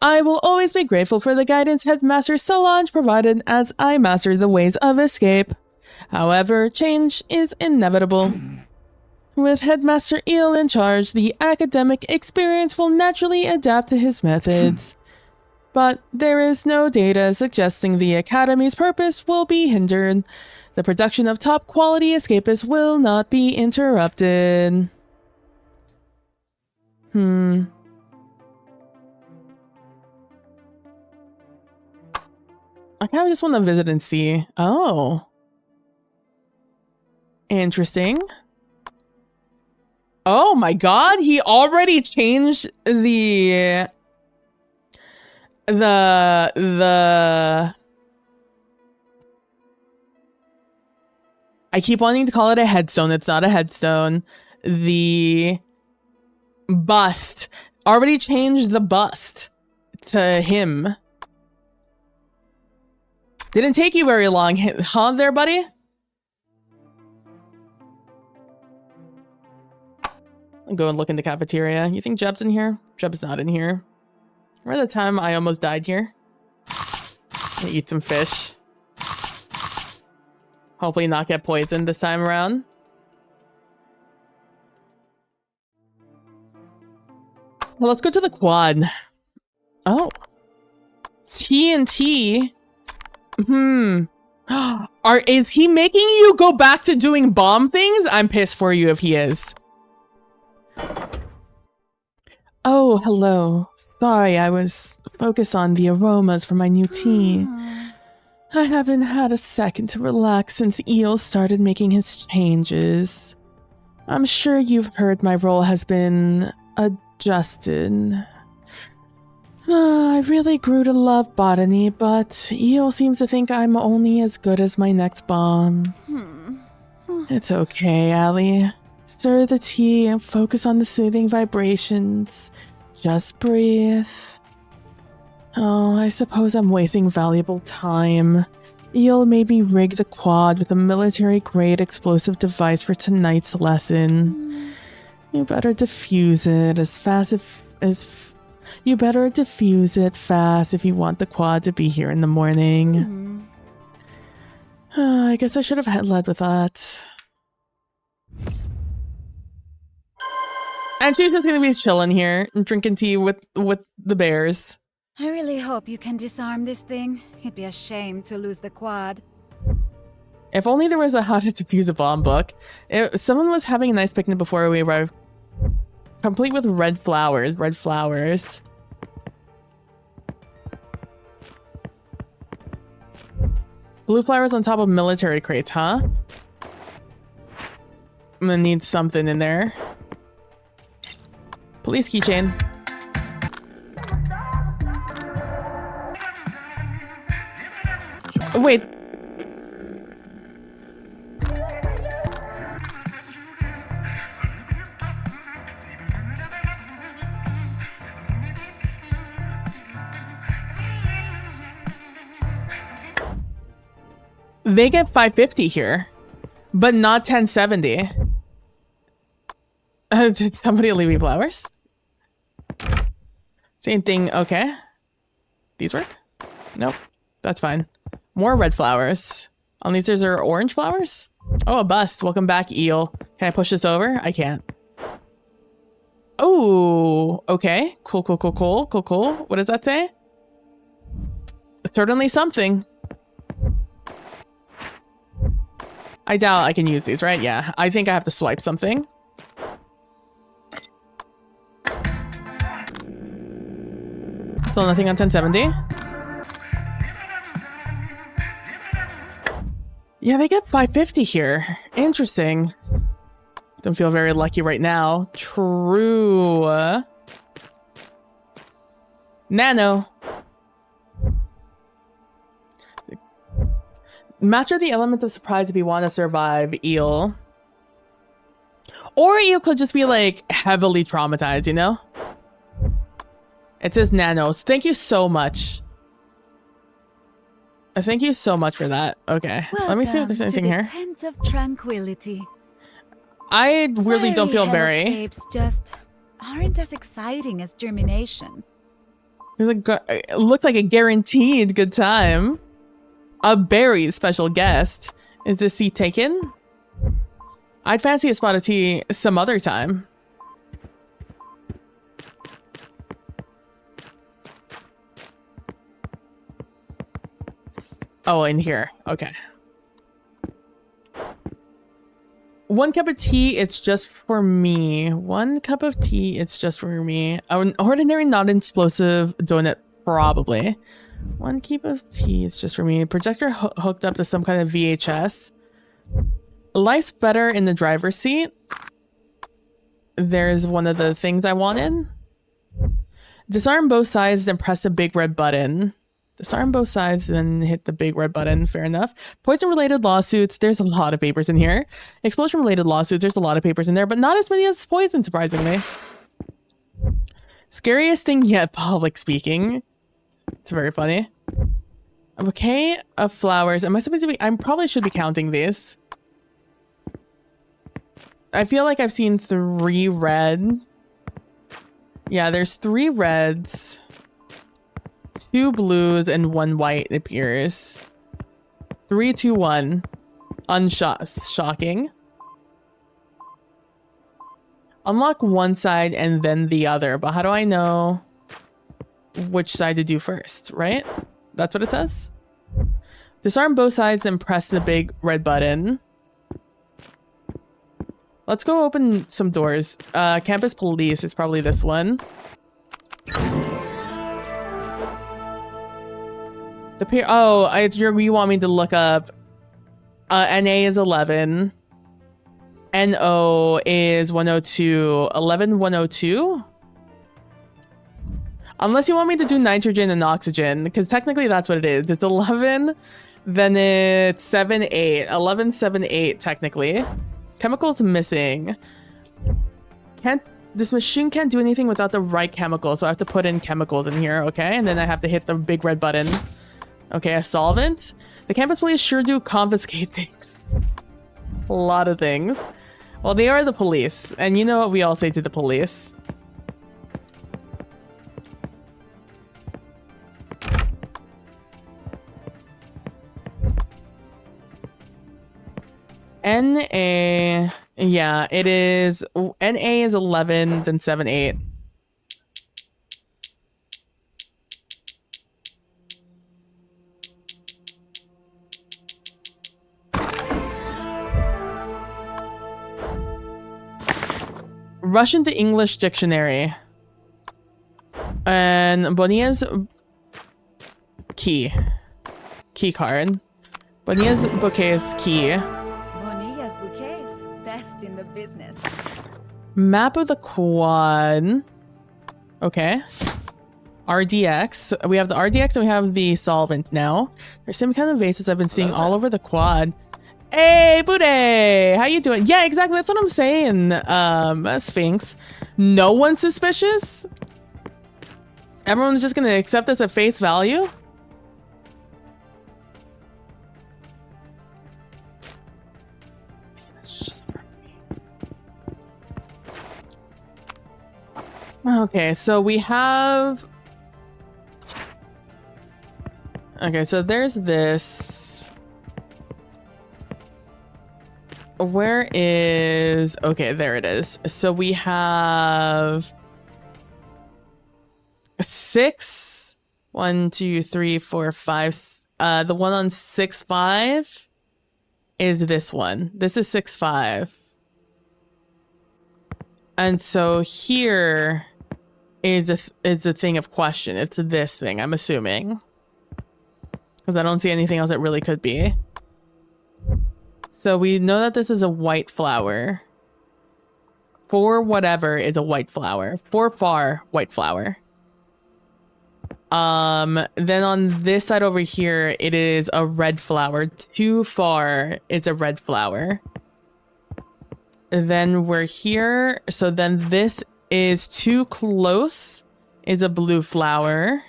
I will always be grateful for the guidance Headmaster Solange provided as I master the ways of escape. However, change is inevitable. With Headmaster Eel in charge, the academic experience will naturally adapt to his methods. But there is no data suggesting the Academy's purpose will be hindered. The production of top-quality escapists will not be interrupted. I kind of just want to visit and see. Oh. Interesting. Oh my god, he already changed the I keep wanting to call it a headstone. It's not a headstone. The bust. Already changed the bust to him. Didn't take you very long, huh there, buddy? I'll go and look in the cafeteria. You think Jeb's in here? Jeb's not in here. Remember the time I almost died here? I'm gonna eat some fish. Hopefully not get poisoned this time around. Well, let's go to the quad. Oh. TNT. Is he making you go back to doing bomb things? I'm pissed for you if he is. Oh, hello. Sorry, I was focused on the aromas from my new tea. I haven't had a second to relax since Eel started making his changes. I'm sure you've heard my role has been adjusted. I really grew to love botany, but Eel seems to think I'm only as good as my next bomb. It's okay, Allie. Stir the tea and focus on the soothing vibrations. Just breathe. Oh, I suppose I'm wasting valuable time. Eel made me rig the quad with a military-grade explosive device for tonight's lesson. You better defuse it you better defuse it fast if you want the quad to be here in the morning. I guess I should have led with that. And she's just gonna be chilling here and drinking tea with the bears. I really hope you can disarm this thing. It'd be a shame to lose the quad. If only there was a how to defuse a bomb book. Someone was having a nice picnic before we arrived. Complete with red flowers. Red flowers. Blue flowers on top of military crates, huh? I'm gonna need something in there. Police keychain. Wait. They get 550 here, but not 1070. Did somebody leave me flowers? Same thing. Okay. These work? Nope. That's fine. More red flowers. On these, there's orange flowers? Oh, a bust. Welcome back, Eel. Can I push this over? I can't. Oh, okay. Cool. What does that say? Certainly something. I doubt I can use these, right? Yeah, I think I have to swipe something. So nothing on 1070. Yeah, they get 550 here. Interesting. Don't feel very lucky right now. True. Nano. Master the element of surprise if you want to survive, Eel. Or Eel could just be like heavily traumatized, you know? It says nanos. Thank you so much. Thank you so much for that. Okay, let me see if there's anything here. Tent of tranquility. I really don't feel very. Hellscapes just aren't as exciting as germination. It looks like a guaranteed good time. A very special guest. Is this seat taken? I'd fancy a spot of tea some other time. Oh, in here. Okay. 1 cup of tea, it's just for me. 1 cup of tea, it's just for me. An ordinary non-explosive donut, probably. 1 cup of tea, it's just for me. Projector hooked up to some kind of VHS. Life's better in the driver's seat. There's one of the things I wanted. Disarm both sides and press the big red button. Disarm both sides and hit the big red button. Fair enough. Poison-related lawsuits. There's a lot of papers in here. Explosion-related lawsuits. There's a lot of papers in there, but not as many as poison, surprisingly. Scariest thing yet, public speaking. It's very funny. A bouquet of flowers. Am I supposed to be... I probably should be counting these. I feel like I've seen 3 red. Yeah, there's 3 reds. 2 blues and 1 white, it appears. 3, 2, 1. Shocking. Unlock one side and then the other, but how do I know which side to do first, right? That's what it says? Disarm both sides and press the big red button. Let's go open some doors. Campus police is probably this one. You want me to look up. NA is 11. NO is 102. 11102? Unless you want me to do nitrogen and oxygen, because technically that's what it is. It's 11, then it's 7, 8. 11, 7, 8, technically. Chemicals missing. This machine can't do anything without the right chemical, so I have to put in chemicals in here, okay? And then I have to hit the big red button. Okay, a solvent. The campus police sure do confiscate things. A lot of things. Well, they are the police, and you know what we all say to the police. NA, yeah, it is. NA is 11, then 7, 8. Russian to English dictionary. And Bonilla's key card. Bonilla's bouquet's key. Bonilla's bouquets, best in the business. Map of the quad. Okay. RDX. We have the RDX and we have the solvent now. There's some kind of vases I've been seeing all over the quad. Hey, Bude! How you doing? Yeah, exactly. That's what I'm saying, Sphinx. No one's suspicious? Everyone's just gonna accept this at face value? Okay, so we have... Okay, so there's this... Where is... Okay, there it is. So we have... 6. 1, 2, 3, 4, 5. The one on 6, 5 is this one. This is 6, 5. And so here is a thing of question. It's this thing, I'm assuming. Because I don't see anything else it really could be. So we know that this is a white flower. For whatever is a white flower. For far, white flower. Then on this side over here, it is a red flower. Too far is a red flower. Then we're here. So then this is too close is a blue flower.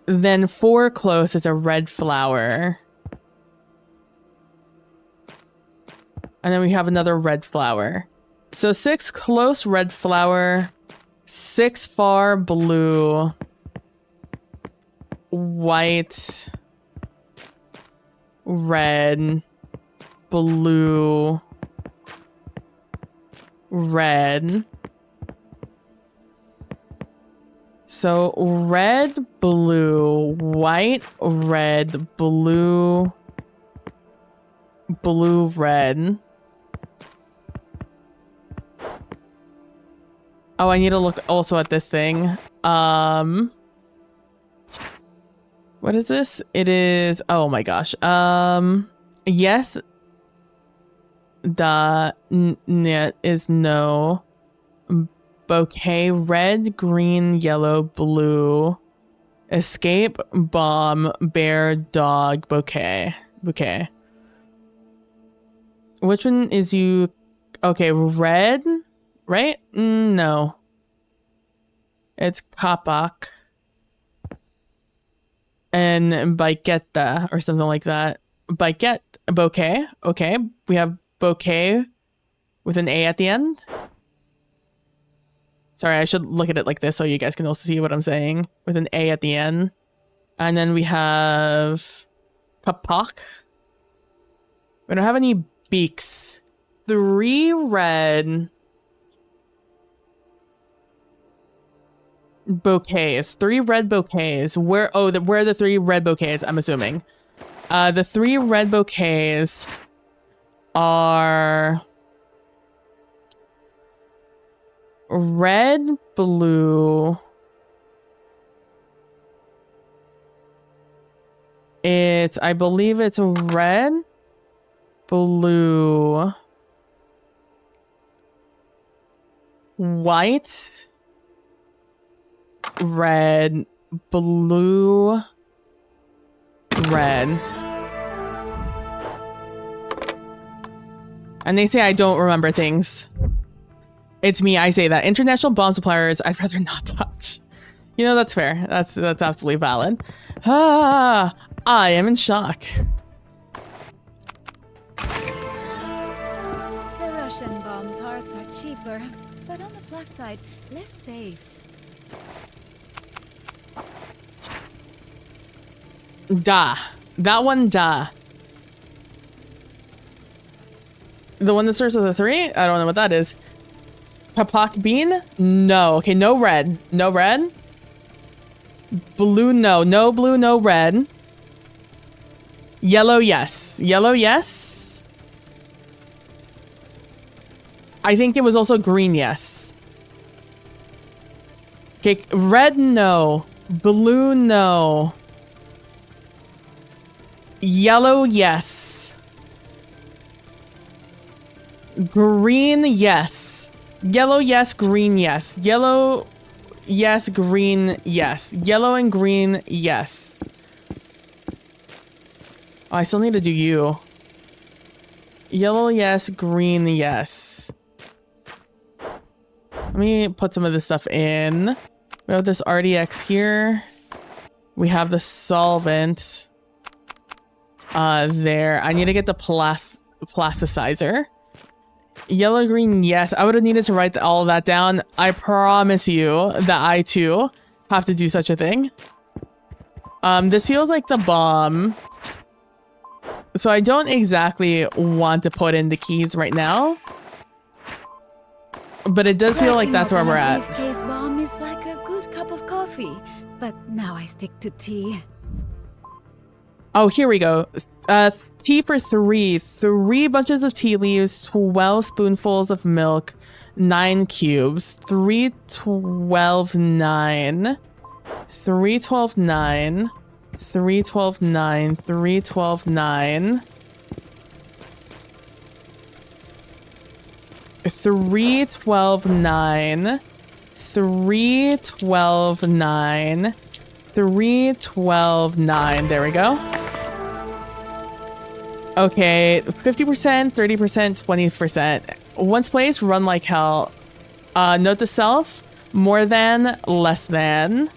Then 4 close is a red flower. And then we have another red flower. So 6 close red flower, 6 far blue, white, red, blue, red. So red, blue, white, red, blue, blue, red. Oh, I need to look also at this thing. What is this? It is, oh my gosh. Yes. Is no. Bouquet, red, green, yellow, blue. Escape, bomb, bear, dog, bouquet. Bouquet. Which one is you? Okay, red, right? No. It's kapak. And baiketta or something like that. Baiket, bouquet. Okay, we have bouquet with an A at the end. Sorry, I should look at it like this so you guys can also see what I'm saying. With an A at the end. And then we have kapak. We don't have any beaks. 3 red bouquets. 3 red bouquets. Where are the 3 red bouquets, I'm assuming. The 3 red bouquets are red, blue. I believe it's red, blue, white, red, blue, red. And they say I don't remember things. It's me, I say that. International bomb suppliers, I'd rather not touch. You know, that's fair. That's absolutely valid. Ah, I am in shock. The Russian bomb parts are cheaper, but on the plus side, less safe. Da. That one, da. The one that starts with a 3? I don't know what that is. Kapak bean? No. Okay, no red. No red. Blue, no. No blue, no red. Yellow, yes. Yellow, yes. I think it was also green, yes. Okay, red, no. Blue, no. Yellow, yes. Green, yes. Yellow, yes. Green, yes. Yellow, yes. Green, yes. Yellow and green, yes. Oh, I still need to do you. Yellow, yes. Green, yes. Let me put some of this stuff in. We have this RDX here. We have the solvent there. I need to get the plasticizer. Yellow, green, yes. I would have needed to write all of that down. I promise you that I too have to do such a thing. This feels like the bomb. So I don't exactly want to put in the keys right now. But it does feel like that's where we're at. Briefcase bomb is like a good cup of coffee, but now I stick to tea. Oh, here we go. Tea for 3. 3 bunches of tea leaves, 12 spoonfuls of milk, 9 cubes. 3, 12, 9. 3, 12, 9. 3, 12, 9. 3, 12, 9. 3, 12, 9. 3, 12, 9. 3, 12, 9. There we go. Okay, 50%, 30%, 20%. Once placed, run like hell. Note to self, more than, less than.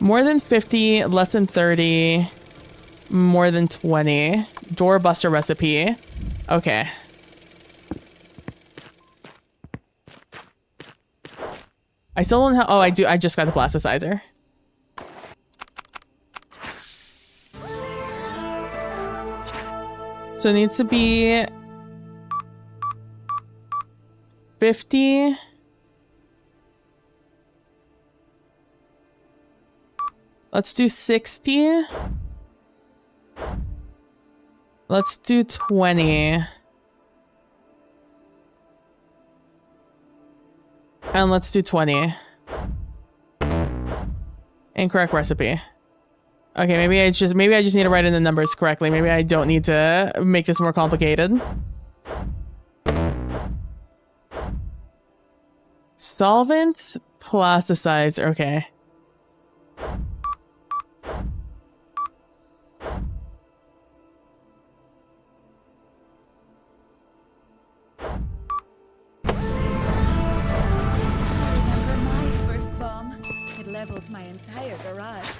More than 50, less than 30, more than 20. Doorbuster recipe. Okay. I still don't have, oh, I do, I just got a plasticizer. So it needs to be 50. Let's do 60. Let's do 20. And let's do 20. Incorrect recipe. Okay, maybe I just need to write in the numbers correctly. Maybe I don't need to make this more complicated. Solvent, plasticizer. Okay. Remember my first bomb? It leveled my entire garage.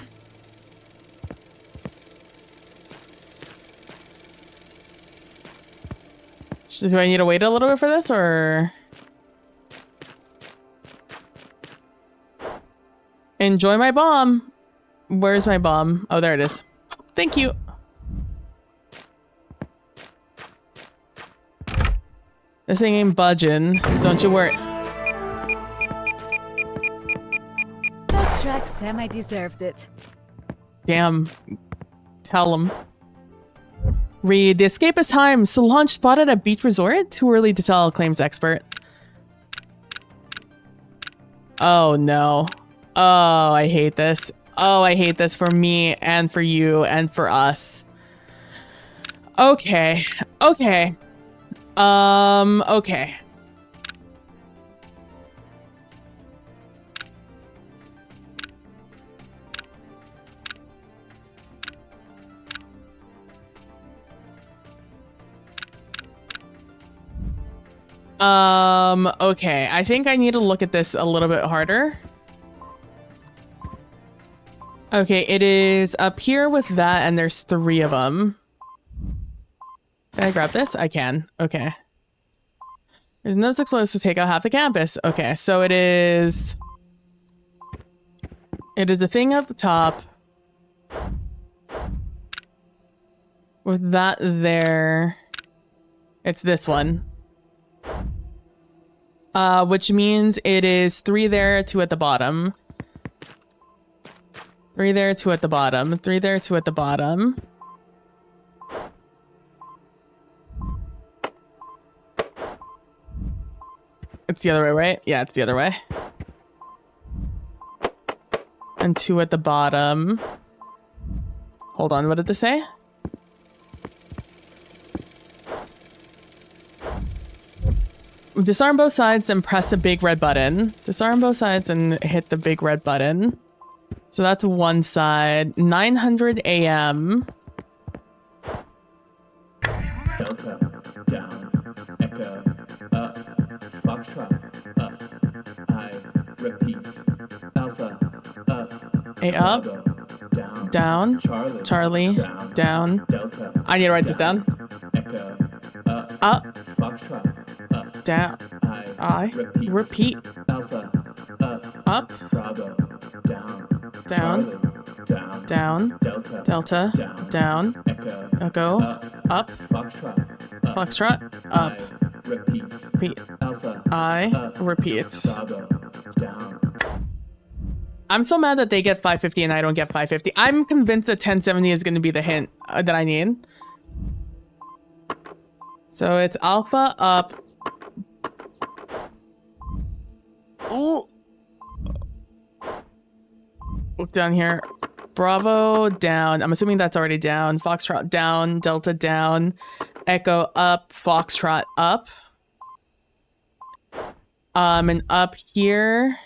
Do I need to wait a little bit for this, or? Enjoy my bomb. Where's my bomb? Oh, there it is. Thank you. This thing ain't budging. Don't you worry. That track semi deserved it. Damn. Tell him. Read, the escape is time. Solange spotted at beach resort? Too early to tell, claims expert. Oh no. Oh, I hate this. Oh, I hate this for me and for you and for us. Okay. Okay. Okay. Okay. I think I need to look at this a little bit harder. Okay, it is up here with that, and there's 3 of them. Can I grab this? I can. Okay. There's no explosives to take out half the campus. Okay, so it is the thing at the top. With that there. It's this one. Which means it is 3 there, 2 at the bottom. 3 there, 2 at the bottom. 3 there, 2 at the bottom. It's the other way, right? Yeah, it's the other way. And 2 at the bottom. Hold on, what did this say? Disarm both sides, then press the big red button. Disarm both sides and hit the big red button. So that's one side. 900 AM. Delta, down, echo, up, foxtrot, up, I repeat, alpha, up, A up, Bravo, down, Charlie, down. Delta, I need to write this down. echo, Up, foxtrot, up, down, I repeat, alpha, up, Bravo, down, down, Delta, down, echo, up, foxtrot, up, repeat, I repeat. I'm so mad that they get 550 and I don't get 550. I'm convinced that 1070 is going to be the hint that I need. So it's alpha up. Ooh. Look down here. Bravo down. I'm assuming that's already down. Foxtrot down. Delta down. Echo up. Foxtrot up. And up here.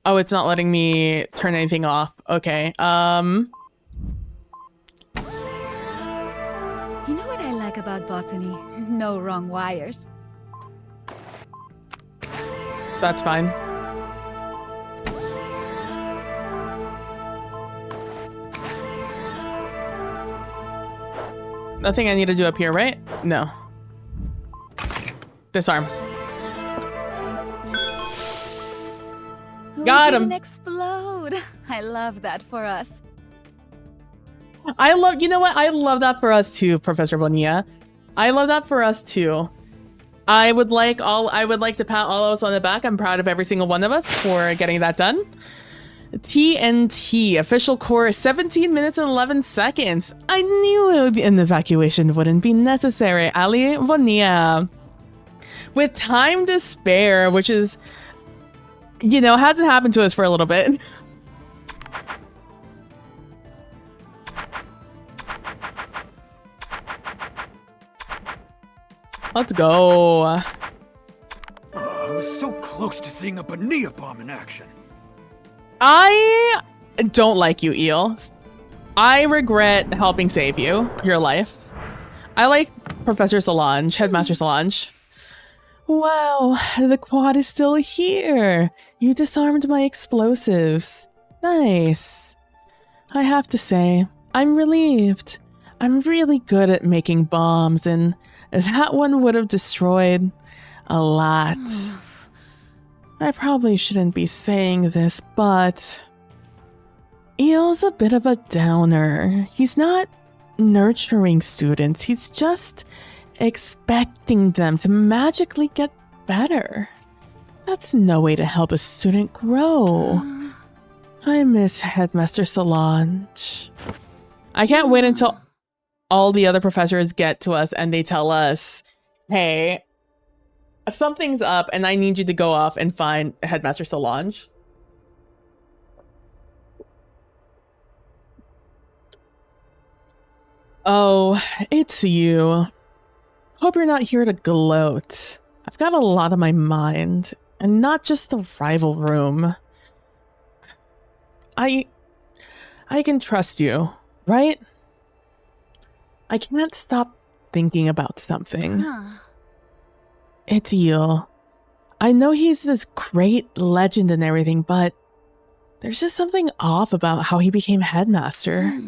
Oh, it's not letting me turn anything off. Okay. You know what I like about botany? No wrong wires. That's fine. Nothing I need to do up here, right? No. Disarm. Got him. Didn't explode. I love that for us. I love, you know what? I love that for us too, Professor Bonilla. I love that for us too. I would like to pat all of us on the back. I'm proud of every single one of us for getting that done. TNT, official course, 17 minutes and 11 seconds. I knew an evacuation wouldn't be necessary. Ali Bonilla. With time to spare, which is, you know, hasn't happened to us for a little bit. Let's go. Oh, I was so close to seeing a Bonilla bomb in action. I don't like you, Eel. I regret helping save your life. I like Professor Solange, Headmaster Solange. Wow, the quad is still here. You disarmed my explosives. Nice. I have to say, I'm relieved. I'm really good at making bombs, and that one would have destroyed a lot. I probably shouldn't be saying this, but Eel's a bit of a downer. He's not nurturing students. He's just expecting them to magically get better. That's no way to help a student grow. I miss Headmaster Solange. I can't wait until all the other professors get to us and they tell us, hey, something's up and I need you to go off and find Headmaster Solange. Oh, it's you. Hope you're not here to gloat. I've got a lot on my mind, and not just the rival room. I can trust you, right? I can't stop thinking about something. It's Eel. I know he's this great legend and everything, but there's just something off about how he became headmaster.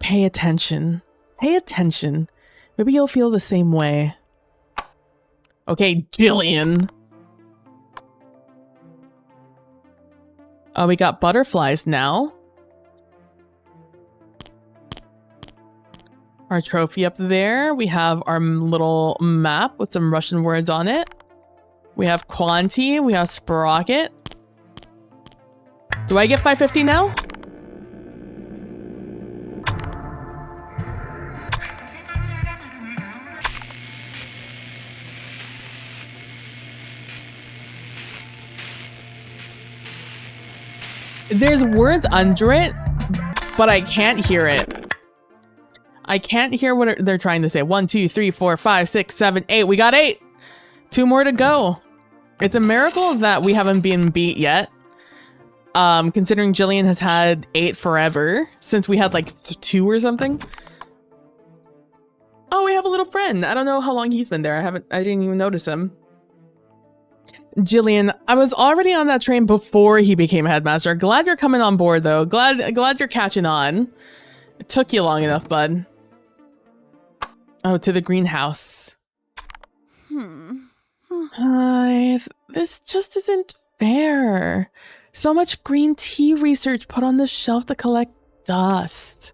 Pay attention. Pay attention. Maybe you'll feel the same way. Okay, Jillian. Oh, we got butterflies now. Our trophy up there. We have our little map with some Russian words on it. We have Quanti. We have Sprocket. Do I get 550 now? There's words under it, but I can't hear it. I can't hear what they're trying to say. 1, 2, 3, 4, 5, 6, 7, 8. We got 8. 2 more to go. It's a miracle that we haven't been beat yet. Considering Jillian has had 8 forever since we had like 2 or something. Oh, we have a little friend. I don't know how long he's been there. I didn't even notice him. Jillian, I was already on that train before he became headmaster. Glad you're coming on board though. Glad you're catching on. It took you long enough, bud. Oh, to the greenhouse. This just isn't fair. So much green tea research put on the shelf to collect dust.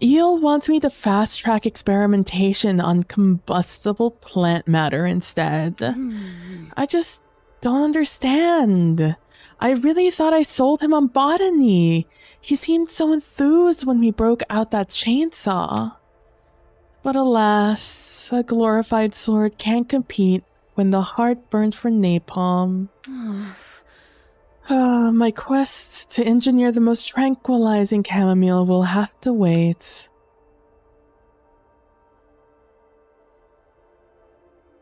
Eel wants me to fast track experimentation on combustible plant matter instead. I just don't understand. I really thought I sold him on botany. He seemed so enthused when we broke out that chainsaw. But alas, a glorified sword can't compete when the heart burns for napalm. My quest to engineer the most tranquilizing chamomile will have to wait.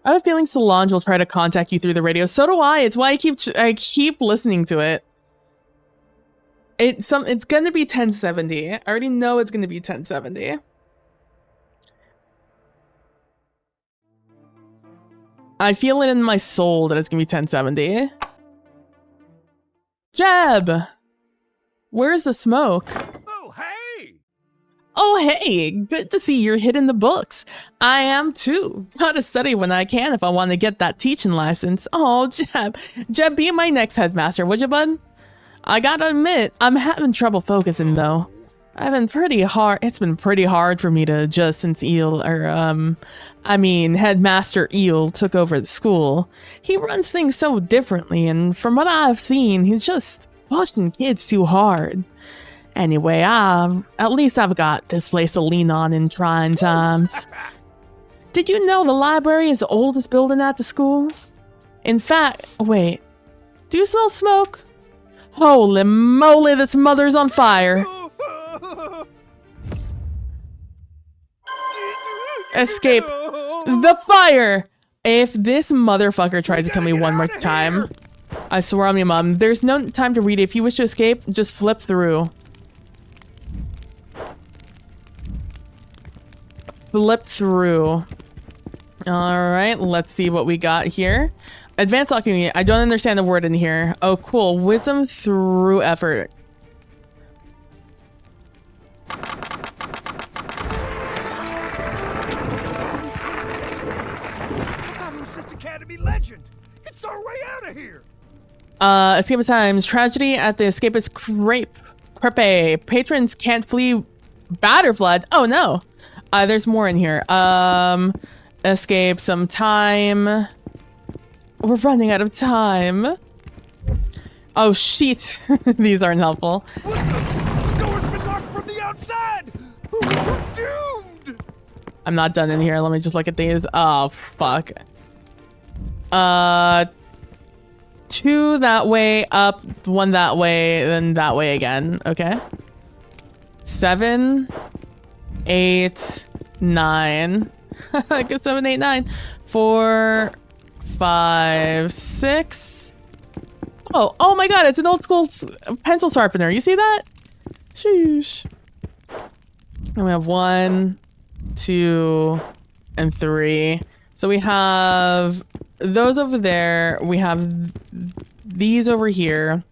I have a feeling Solange will try to contact you through the radio. So do I. It's why I keep listening to it. It's gonna be 1070. I already know it's gonna be 1070. I feel it in my soul that it's gonna be 1070. Jeb! Where's the smoke? Oh, hey! Oh, hey! Good to see you're hitting the books. I am too. Gotta study when I can if I want to get that teaching license. Oh, Jeb. Jeb, be my next headmaster, would you, bud? I gotta admit, I'm having trouble focusing, though. It's been pretty hard for me to adjust since Headmaster Eel took over the school. He runs things so differently, and from what I've seen, he's just pushing kids too hard. Anyway, at least I've got this place to lean on in trying times. Did you know the library is the oldest building at the school? In fact, wait, do you smell smoke? Holy moly, this mother's on fire. Escape. The fire! If this motherfucker tries to kill me one more time, I swear on me, Mom, there's no time to read it. If you wish to escape, just flip through. Flip through. Alright, let's see what we got here. Advanced alchemy. I don't understand the word in here. Oh, cool. Wisdom through effort. I thought it was just Academy legend. It's our way out of here. Escape times. Tragedy at the escapist crepe. Patrons can't flee batter flood. Oh no. There's more in here. Escape some time. We're running out of time. Oh shit. These aren't helpful. What the door's been locked from the outside. We're doomed. I'm not done in here. Let me just look at these. Oh fuck. 2 that way, up, 1 that way, then that way again. Okay. 7, 8, 9. I guess 7, 8, 9. 4, 5, 6. Oh my god, it's an old school pencil sharpener. You see that? Sheesh. And we have 1, 2, and 3. So we have those over there. We have these over here.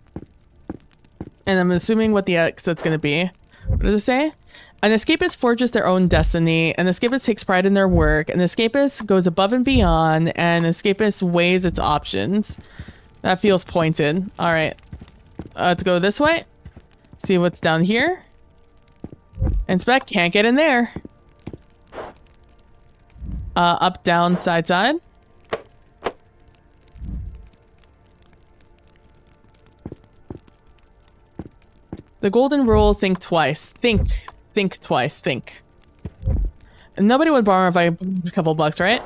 And I'm assuming what the exit's gonna be. What does it say? An escapist forges their own destiny. An escapist takes pride in their work. An escapist goes above and beyond. And an escapist weighs its options. That feels pointed. All right. Let's go this way. See what's down here. Inspect. Can't get in there. Up, down, side, side. The golden rule, think twice. Think twice, think. And nobody would borrow if I had a couple bucks, right?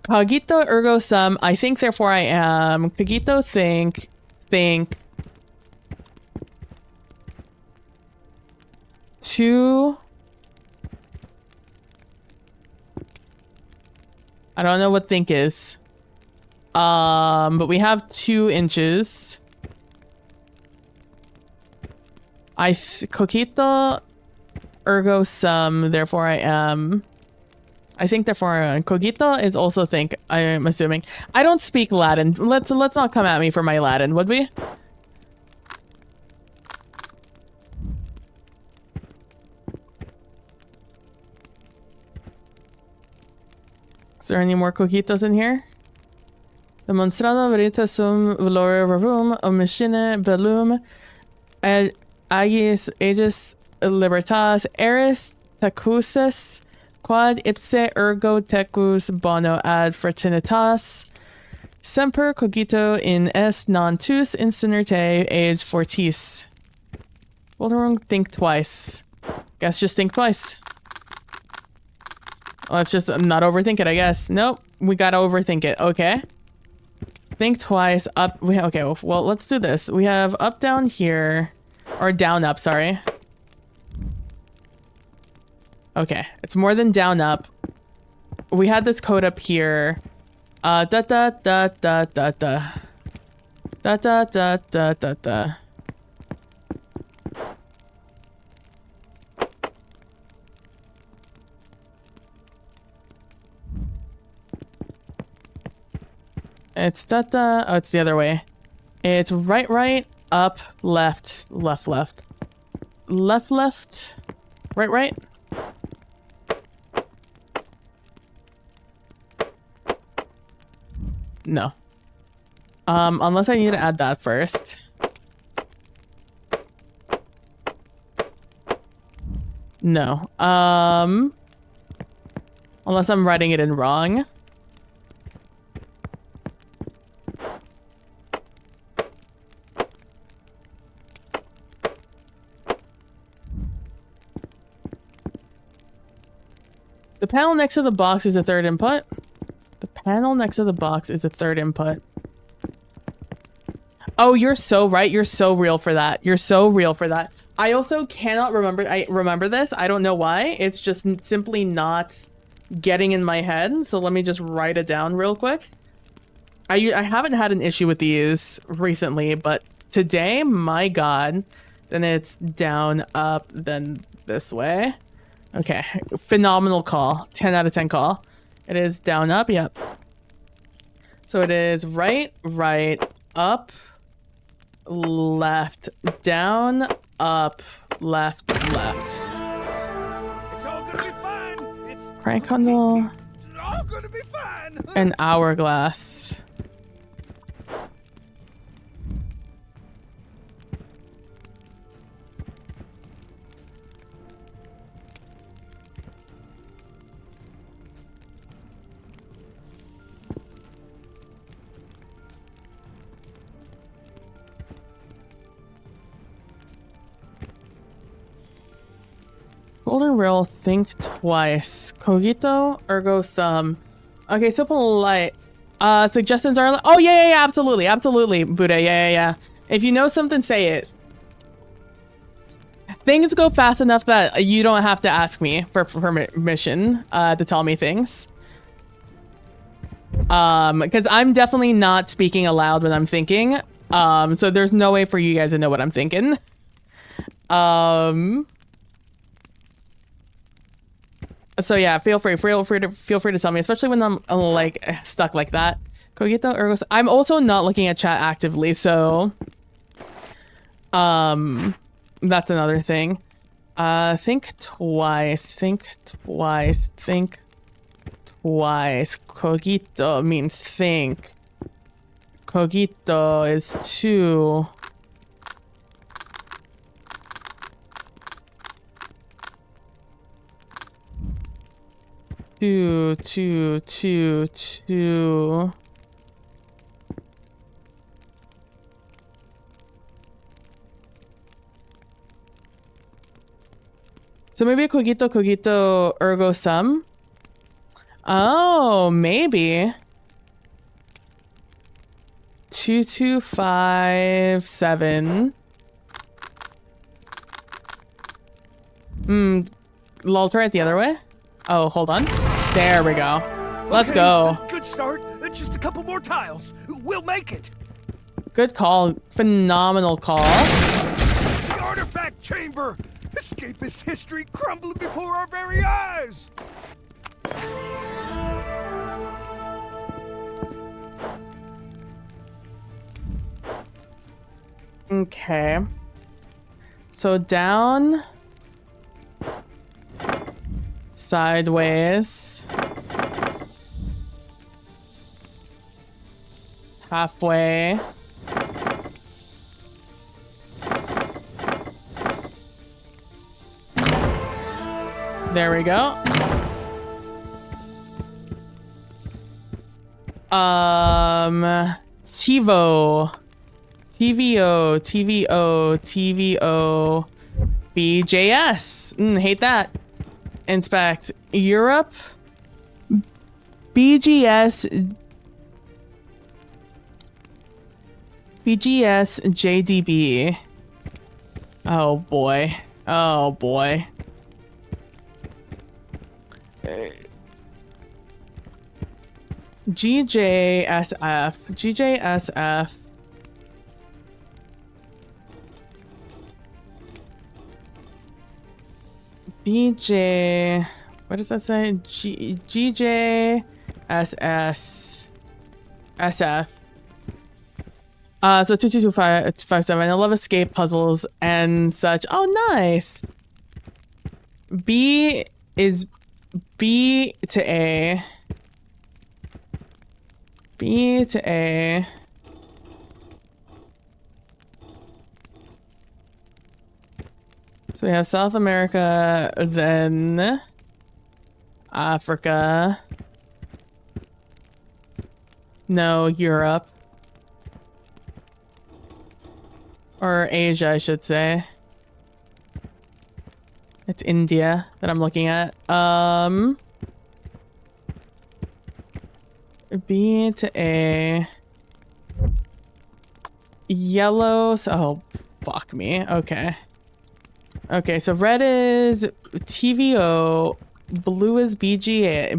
Cogito ergo sum, I think therefore I am. Cogito think. Two. I don't know what think is. But we have 2 inches. Cogito ergo sum, therefore I am. I think therefore I am. Cogito is also think, I'm assuming. I don't speak Latin. Let's not come at me for my Latin, would we? Is there any more coquitos in here? Demonstrando verita sum valore rerum omissine bellum agis aegis libertas eris tacusis quad ipse ergo tecus bono ad fraternitas semper cogito in est non tuus incinerte age fortis. Well, think twice. Guess just think twice. Let's just not overthink it, I guess. Nope, we gotta overthink it. Okay. Think twice. Up. Okay, well, let's do this. We have up, down here. Or down, up, sorry. Okay, it's more than down, up. We had this code up here. Da da da da da da. Da da da da da da. It's da-da. Oh, it's the other way. It's right, right, up, left, left, left. Left, left, right, right. No. Unless I need to add that first. No. Unless I'm writing it in wrong. The panel next to the box is the third input. The panel next to the box is the third input. Oh, you're so right. You're so real for that. You're so real for that. I also cannot remember. I remember this. I don't know why. It's just simply not getting in my head. So let me just write it down real quick. I haven't had an issue with these recently, but today, my God, then it's down, up, then this way. Okay, phenomenal call. 10 out of 10 call. It is down, up, yep. So it is right, up, left, down, up, left. It's all gonna be fine. It's Crank handle all gonna be fine. and hourglass. Golden Rule, think twice. Cogito, ergo sum. Okay, so polite. Suggestions are... Oh, yeah, absolutely, Buddha, yeah. If you know something, say it. Things go fast enough that you don't have to ask me for permission to tell me things. Because I'm definitely not speaking aloud when I'm thinking. So there's no way for you guys to know what I'm thinking. So yeah, feel free to tell me, especially when I'm like stuck like that. Cogito, ergo. I'm also not looking at chat actively, so that's another thing. Think twice. Cogito means think. Cogito is to. Two. So maybe cogito, ergo sum. Oh, maybe. 2257. Lol, try it the other way. Oh, hold on. There we go. Let's go. Good start. Just a couple more tiles. We'll make it. Good call. Phenomenal call. The artifact chamber. Escapist history crumbling before our very eyes. Okay. So down. Sideways. Halfway. There we go. TiVo. TVO. BJS. Hate that. Inspect. Europe. BGS JDB. Oh boy. GJSF. BJ, what does that say? GJSS SF. So 222557. I love escape puzzles and such. Oh, nice. B is B to A. B to A. So we have South America, then Africa. No, Europe. Or Asia, I should say. It's India that I'm looking at. B to A. Yellow. Oh, fuck me. Okay. Okay, so red is TVO, blue is BJS,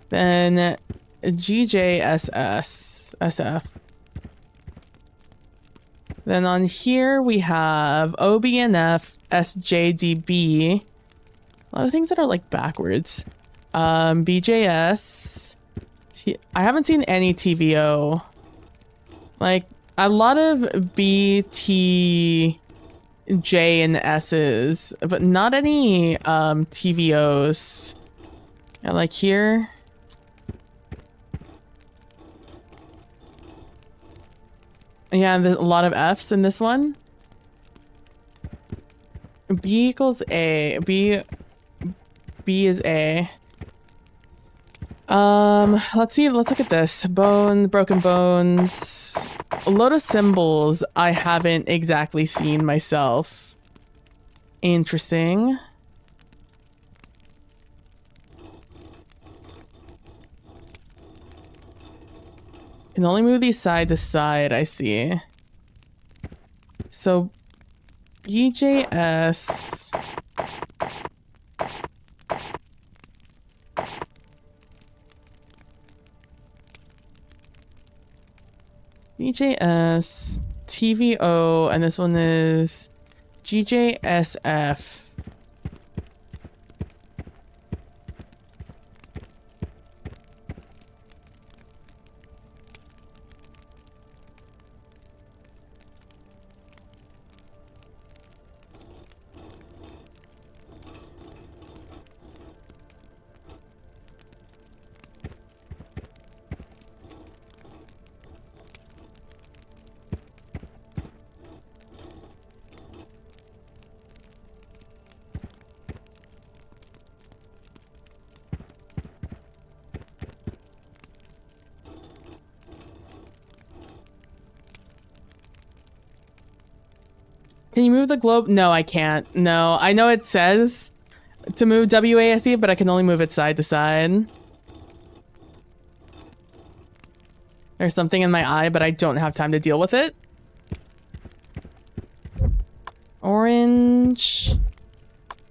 then GJSS, SF. Then on here we have OBNF, SJDB. A lot of things that are like backwards. BJS. I haven't seen any TVO. Like a lot of BT. J and S's, but not any TVOs. And like here. Yeah, there's a lot of F's in this one. B equals A. B is A. Let's see, let's look at this. Broken bones. A load of symbols I haven't exactly seen myself. Interesting. Can only move these side to side, I see. So BJS. BJS, TVO, and this one is GJSF. Can you move the globe? No, I can't. No, I know it says to move WASD, but I can only move it side to side. There's something in my eye, but I don't have time to deal with it. Orange,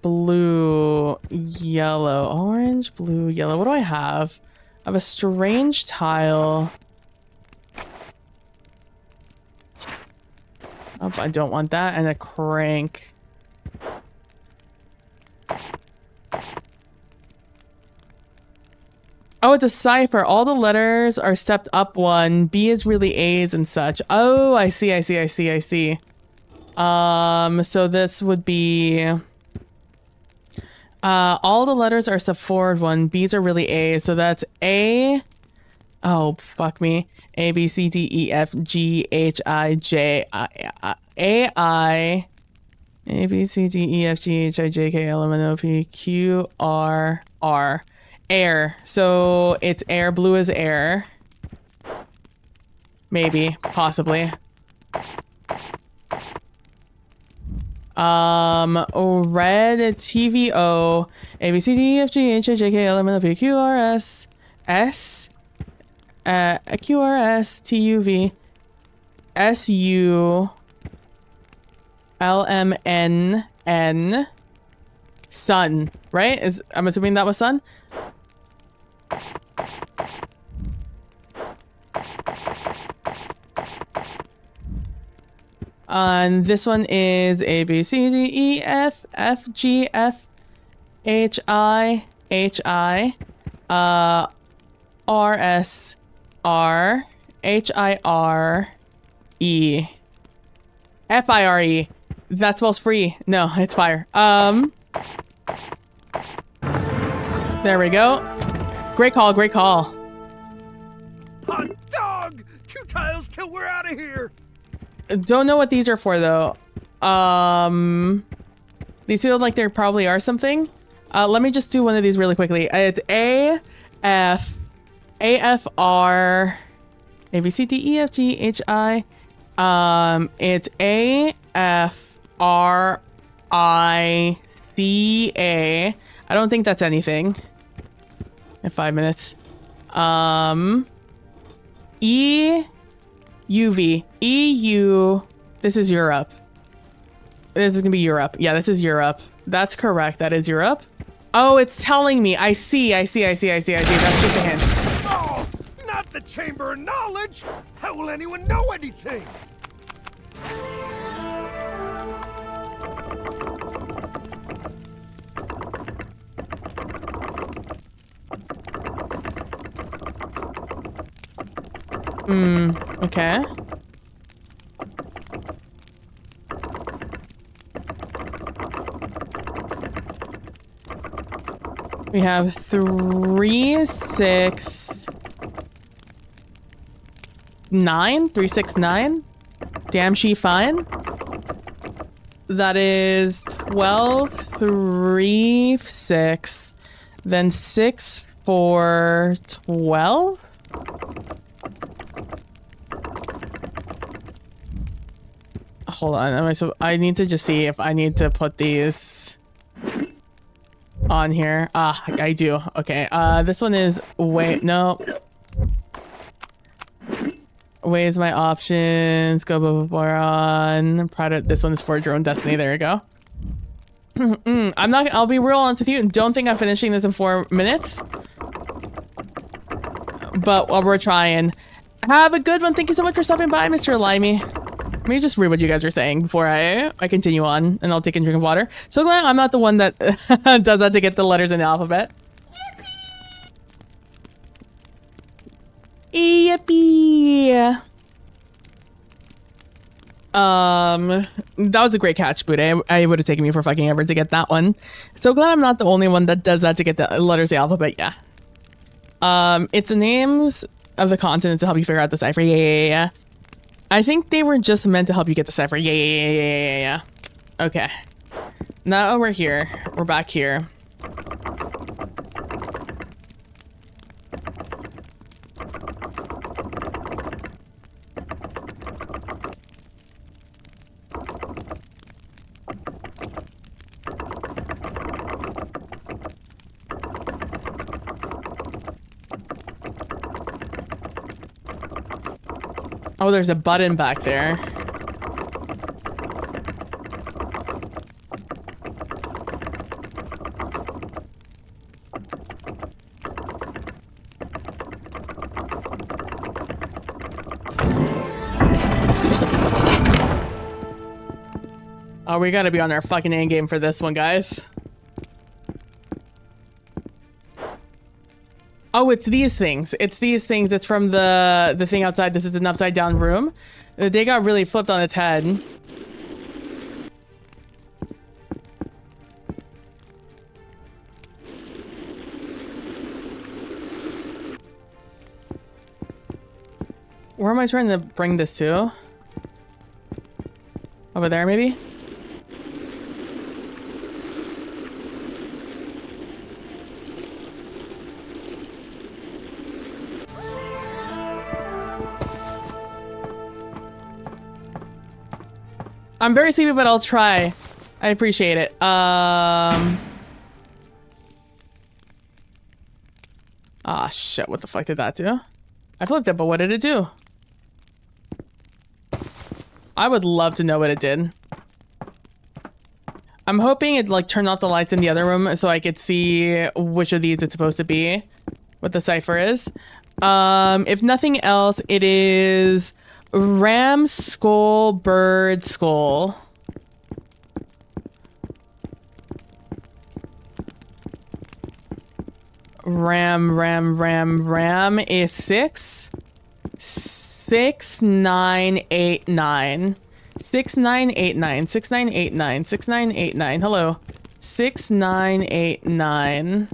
blue, yellow. Orange, blue, yellow. What do I have? I have a strange tile. Oh, I don't want that. And a crank. Oh, it's a cipher. All the letters are stepped up one. B is really A's and such. Oh, I see. So this would be... all the letters are stepped forward one. B's are really A's. So that's A... Oh, fuck me. A, B, C, D, E, F, G, H, I, J, A, I, A, B, C, D, E, F, G, H, I, J, K, L, M, N, O, P, Q, R, R. Air. So it's air. Blue is air. Maybe. Possibly. Red, TVO, A, B, C, D, E, F, G, H, I, J, K, L, M, N, O, P, Q, R, S, S, QRS, TUV, SU, LMNN, sun, right? I'm assuming that was sun? And this one is A, B, C, D, E, F, F, G, F, H, I, H, I, R, S, R, H, I, R, E, F, I, R, E. That spells free. No, it's fire. There we go. Great call, great call. Hot dog! 2 tiles till we're out of here! Don't know what these are for though. These feel like there probably are something. Let me just do one of these really quickly. It's A, F, AFR, A, B, C, D, E, F, G, H, I. It's A, F, R, I, C, A. I don't think that's anything. In 5 minutes. E, UV. EU. This is Europe. This is gonna be Europe. Yeah, this is Europe. That's correct. That is Europe. Oh, it's telling me. I see. That's just a hint. Oh, not the Chamber of Knowledge! How will anyone know anything? Okay. We have 3, 6, 9. 3, 6, 9. Damn, she fine. That is 12, 3, 6. Then 6, 4, 12. Hold on. I need to just see if I need to put these on here. Ah, I do. Okay. This one is no. Weighs my options. Go on. Product. This one is for Drone Destiny. There you go. I'll be real honest with you. Don't think I'm finishing this in 4 minutes. But we're trying. Have a good one. Thank you so much for stopping by, Mr. Limey. Let me just read what you guys are saying before I continue on, and I'll take a drink of water. So glad I'm not the one that does that to get the letters in the alphabet. Yippee! That was a great catch, Bude. I would have taken me for fucking ever to get that one. So glad I'm not the only one that does that to get the letters of the alphabet. Yeah. It's the names of the continents to help you figure out the cipher. Yeah. I think they were just meant to help you get the cipher. Yeah. Okay. Now we're here. We're back here. Oh, there's a button back there. Oh, we gotta be on our fucking A game for this one, guys. Oh, it's these things. It's these things. It's from the thing outside. This is an upside down room. They got really flipped on its head. Where am I trying to bring this to? Over there, maybe? I'm very sleepy, but I'll try. I appreciate it. Ah, shit. What the fuck did that do? I flipped it, but what did it do? I would love to know what it did. I'm hoping it like turned off the lights in the other room so I could see which of these it's supposed to be. What the cipher is. If nothing else, it is ram skull bird skull. Ram is 6 6 9 8 9 6 9 8 9 6 9 8 9 6 9 8 9. Hello. 6 9 8 9.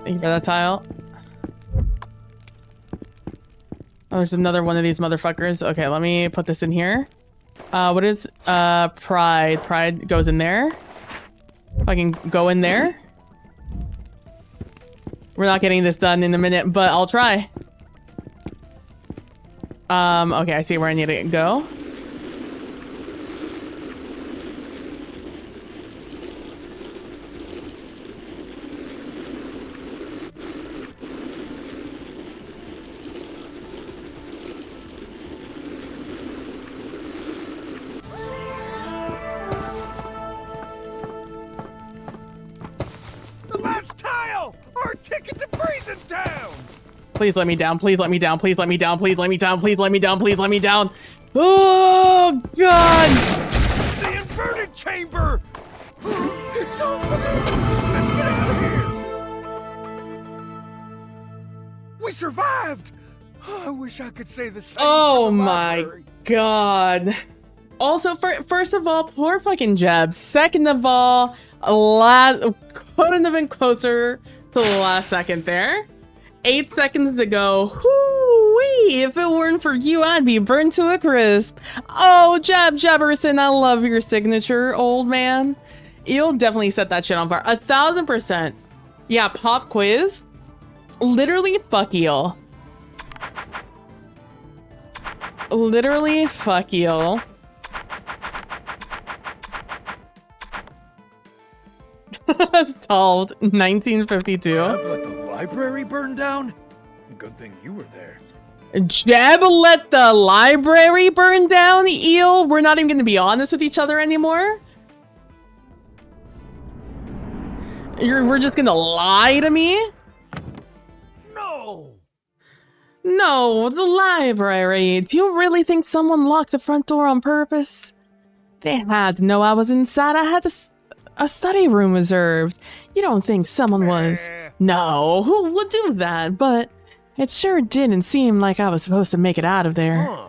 Thank you for that tile. Oh, there's another one of these motherfuckers. Okay, let me put this in here. What is pride? Pride goes in there. If I can go in there. We're not getting this done in a minute, but I'll try. Okay, I see where I need to go. Please let me down. Please let me down. Please let me down. Please let me down. Please let me down. Please let me down. Oh, God. The inverted chamber! It's over! Let's get out of here! We survived! I wish I could say the same. Oh for the my library. God. Also, first of all, poor fucking Jeb. Second of all, couldn't have been closer to the last second there. 8 seconds to go. Whoo-wee! If it weren't for you, I'd be burned to a crisp. Oh, Jebberson, I love your signature, old man. You'll definitely set that shit on fire. 1000%. Yeah, pop quiz. Literally, fuck Eel. Literally, fuck Eel. Solved. 1952. Let the library burn down? Good thing you were there. Jeb let the library burn down, Eel? We're not even going to be honest with each other anymore? We're just going to lie to me? No! No, the library. Do you really think someone locked the front door on purpose? They had to know I was inside. I had a study room reserved. You don't think someone was... No, who would do that? But it sure didn't seem like I was supposed to make it out of there. Huh.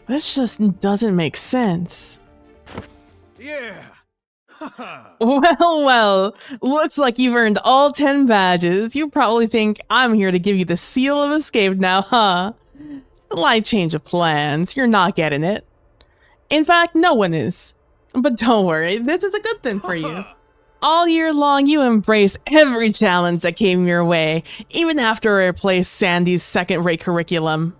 This just doesn't make sense. Yeah. Well, looks like you've earned all 10 badges. You probably think I'm here to give you the seal of escape now, huh? Slight change of plans. You're not getting it. In fact, no one is. But don't worry, this is a good thing for you. All year long, you embrace every challenge that came your way, even after I replaced Sandy's second-rate curriculum.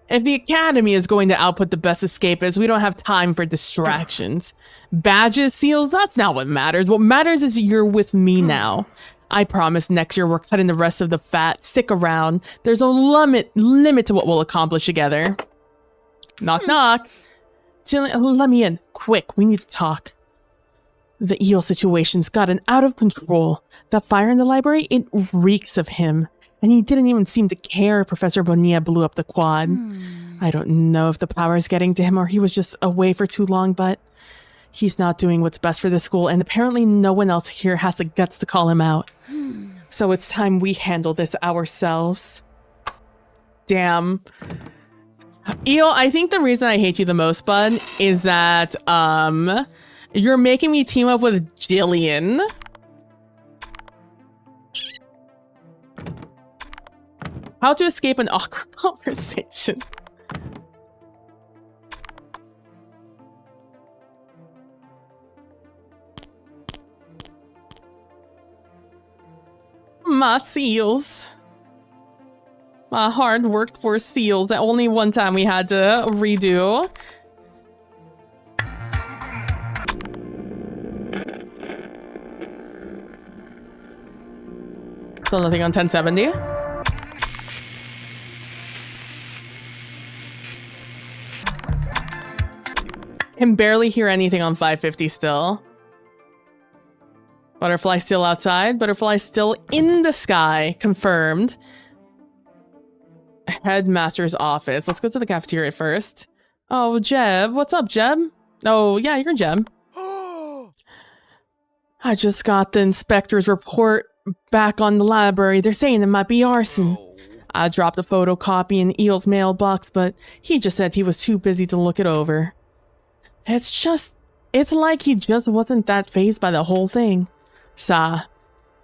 If the Academy is going to output the best escapists, we don't have time for distractions. Badges, seals, that's not what matters. What matters is you're with me now. I promise next year we're cutting the rest of the fat. Stick around. There's a limit to what we'll accomplish together. Knock, knock. Jillian, let me in. Quick, we need to talk. The Eel situation's gotten out of control. That fire in the library, it reeks of him. And he didn't even seem to care Professor Bonilla blew up the quad. I don't know if the power is getting to him or he was just away for too long, but he's not doing what's best for the school, and apparently no one else here has the guts to call him out. So it's time we handle this ourselves. Damn. Eel, I think the reason I hate you the most, bud, is that, you're making me team up with Jillian. How to escape an awkward conversation. My seals. My hard worked for seals that only one time we had to redo. Still nothing on 1070. Can barely hear anything on 550 still. Butterfly still outside. Butterfly still in the sky. Confirmed. Headmaster's office. Let's go to the cafeteria first. Oh, Jeb. What's up, Jeb? Oh, yeah, you're Jeb. I just got the inspector's report back on the library. They're saying it might be arson. I dropped a photocopy in Eel's mailbox, but he just said he was too busy to look it over. It's like he just wasn't that fazed by the whole thing.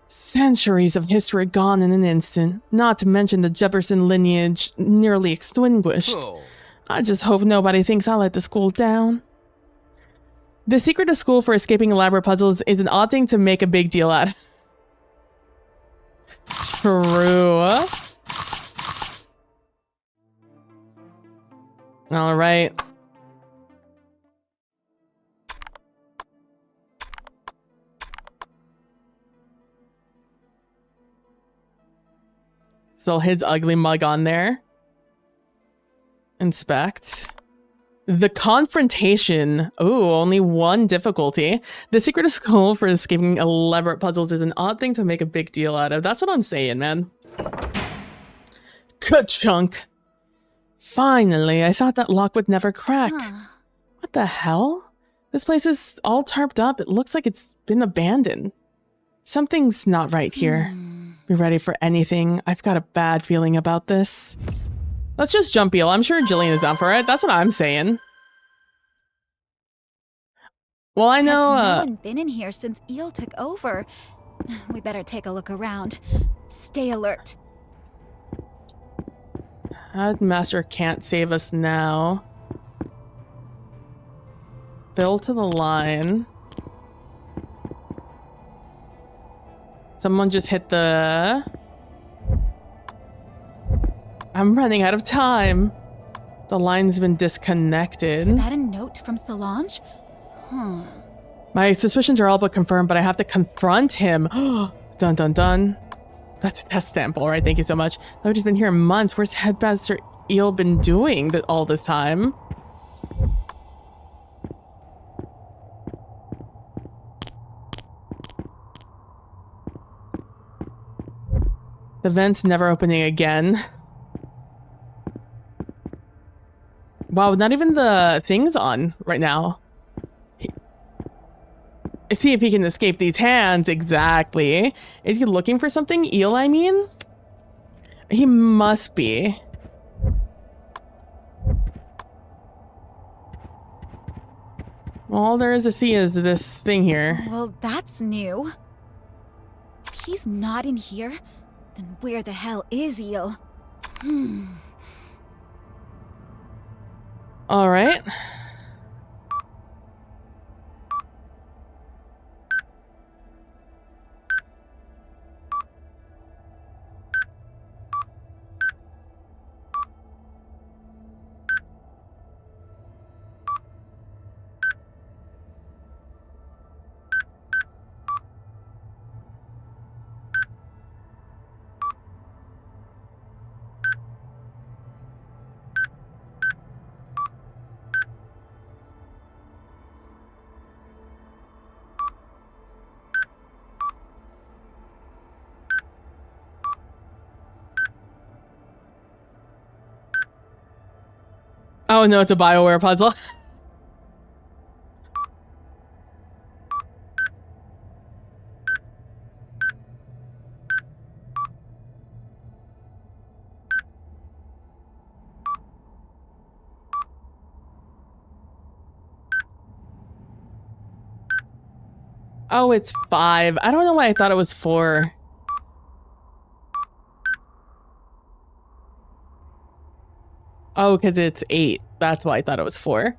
Centuries of history gone in an instant, not to mention the Jefferson lineage nearly extinguished. I just hope nobody thinks I let the school down. The secret of school for escaping elaborate puzzles is an odd thing to make a big deal out of. True. All right. Still his ugly mug on there. Inspect. The confrontation. Oh, only one difficulty. The secret of school for escaping elaborate puzzles is an odd thing to make a big deal out of. That's what I'm saying, man. Ka-chunk. Finally, I thought that lock would never crack. What the hell? This place is all tarped up. It looks like it's been abandoned. Something's not right here. Be ready for anything. I've got a bad feeling about this. Let's just jump Eel. I'm sure Jillian is up for it. That's what I'm saying. Well, I know, Has no one been in here since Eel took over? We better take a look around. Stay alert. Headmaster can't save us now. Bill to the line. Someone just hit the... I'm running out of time. The line's been disconnected. Is that a note from Solange? My suspicions are all but confirmed, but I have to confront him. Dun dun dun. That's a test stamp, all right. Thank you so much. I've just been here months. Where's Headmaster Eel been doing all this time? The vent's never opening again. Wow, not even the thing's on right now. See if he can escape these hands. Exactly. Is he looking for something? Eel, I mean? He must be. All there is to see is this thing here. Well, that's new. If he's not in here, then where the hell is Eel? All right. Oh no, it's a BioWare puzzle. Oh, it's 5. I don't know why I thought it was 4. Oh, because it's 8. That's why I thought it was 4.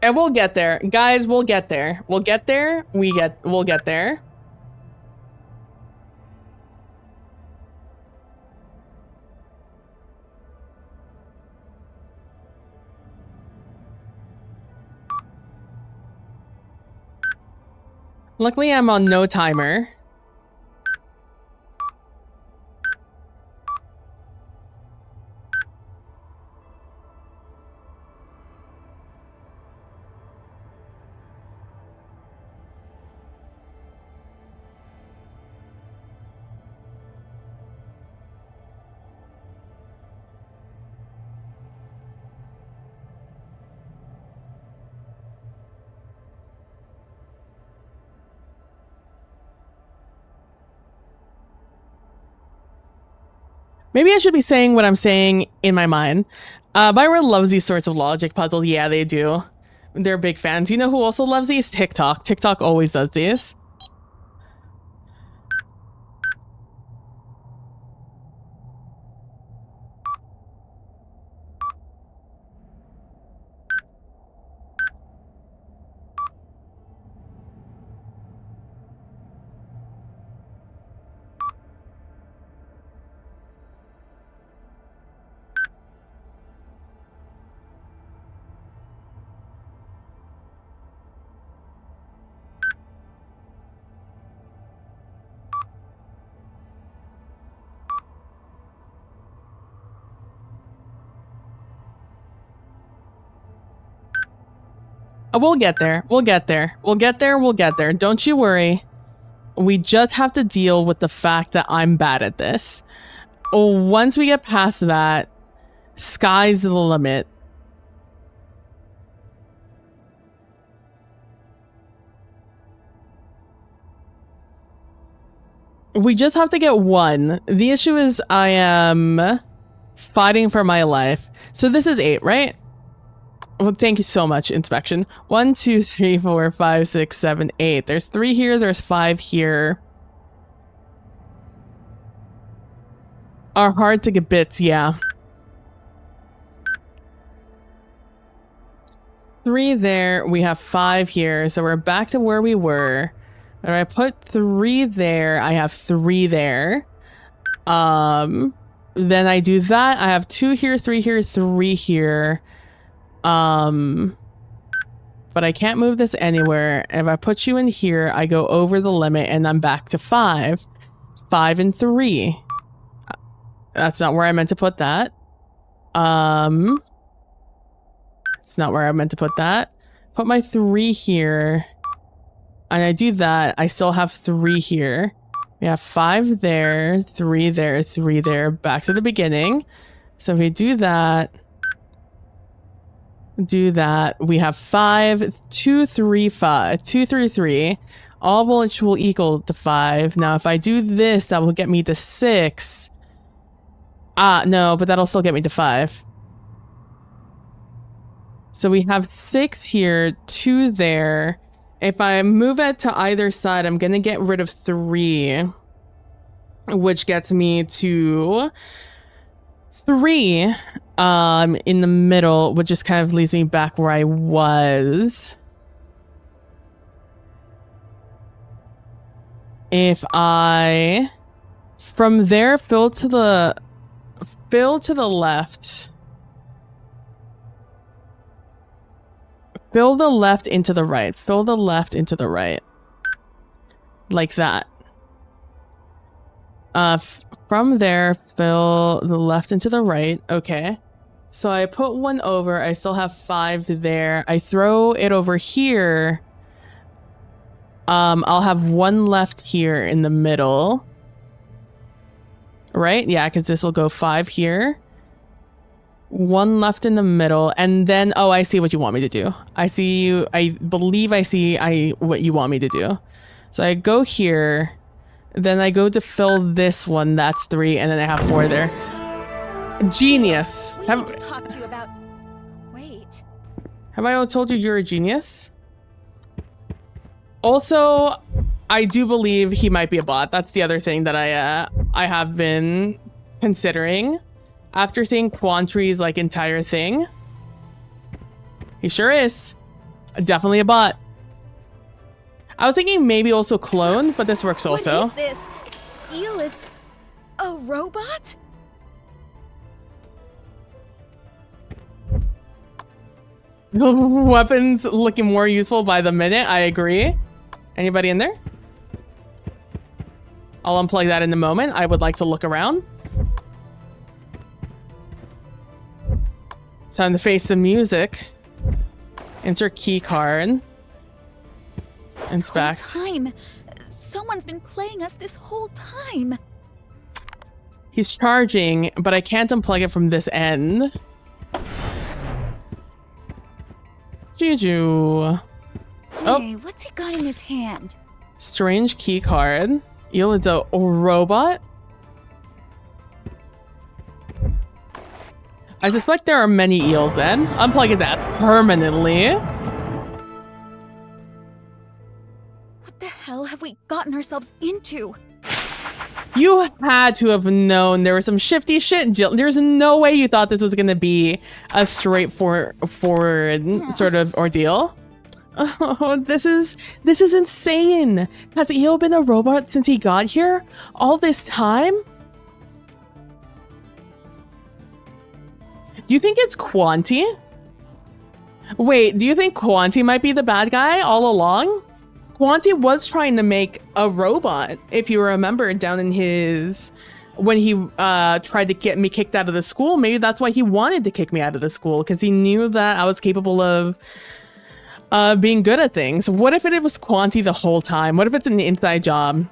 And we'll get there. Guys, we'll get there. We'll get there. We'll get there. Luckily, I'm on no timer. Maybe I should be saying what I'm saying in my mind. Byron loves these sorts of logic puzzles. Yeah, they do. They're big fans. You know who also loves these? TikTok. TikTok always does these. We'll get there. We'll get there. We'll get there. We'll get there. Don't you worry. We just have to deal with the fact that I'm bad at this. Once we get past that, sky's the limit. We just have to get one. The issue is I am fighting for my life. So this is 8, right? Well, thank you so much, inspection. 1, 2, 3, 4, 5, 6, 7, 8. There's 3 here. There's 5 here. Are hard to get bits, yeah. 3 there. We have 5 here. So we're back to where we were. And I put 3 there. I have 3 there. Then I do that. I have 2 here, 3 here, 3 here. But I can't move this anywhere. If I put you in here, I go over the limit and I'm back to 5. 5 and 3. That's not where I meant to put that. It's not where I meant to put that. Put my 3 here. And I do that. I still have 3 here. We have 5 there, 3 there, 3 there. Back to the beginning. So if we do that, we have 5, 2, 3, 5, 2, 3, 3, all which will equal to 5. Now, if I do this, that will get me to 6. No, but that'll still get me to 5. So we have 6 here, 2 there. If I move it to either side, I'm going to get rid of 3, which gets me to 3 in the middle, which just kind of leaves me back where I was. If I, from there, fill to the left. Fill the left into the right. Fill the left into the right. Like that. From there, fill the left into the right. Okay. So I put 1 over. I still have 5 there. I throw it over here. I'll have 1 left here in the middle. Right? Yeah, because this will go 5 here. 1 left in the middle, and then, oh, I see what you want me to do. I see you. I believe I see what you want me to do. So I go here, then I go to fill this one. That's 3, and then I have 4 there. Genius. We need to talk to you about... Wait. Have I told you you're a genius? Also, I do believe he might be a bot. That's the other thing that I have been considering. After seeing Quantree's like entire thing, he sure is. Definitely a bot. I was thinking maybe also clone, but this works also. What is this? Eel is a robot? Weapons looking more useful by the minute. I agree. Anybody in there? I'll unplug that in a moment. I would like to look around. It's time to face the music. Insert key card. Inspect. This whole time, someone's been playing us this whole time. He's charging, but I can't unplug it from this end. Juju. Hey, what's he got in his hand? Strange key card. Eel is a robot. I suspect there are many eels then. Unplug it that permanently. What the hell have we gotten ourselves into? You had to have known there was some shifty shit. There's no way you thought this was going to be a straightforward sort of ordeal. Oh, this is insane. Has Eel been a robot since he got here? All this time? Do you think it's Quanti? Wait, do you think Quanti might be the bad guy all along? Quanti was trying to make a robot, if you remember, down in his... when he tried to get me kicked out of the school. Maybe that's why he wanted to kick me out of the school, because he knew that I was capable of being good at things. What if it was Quanti the whole time? What if it's an inside job?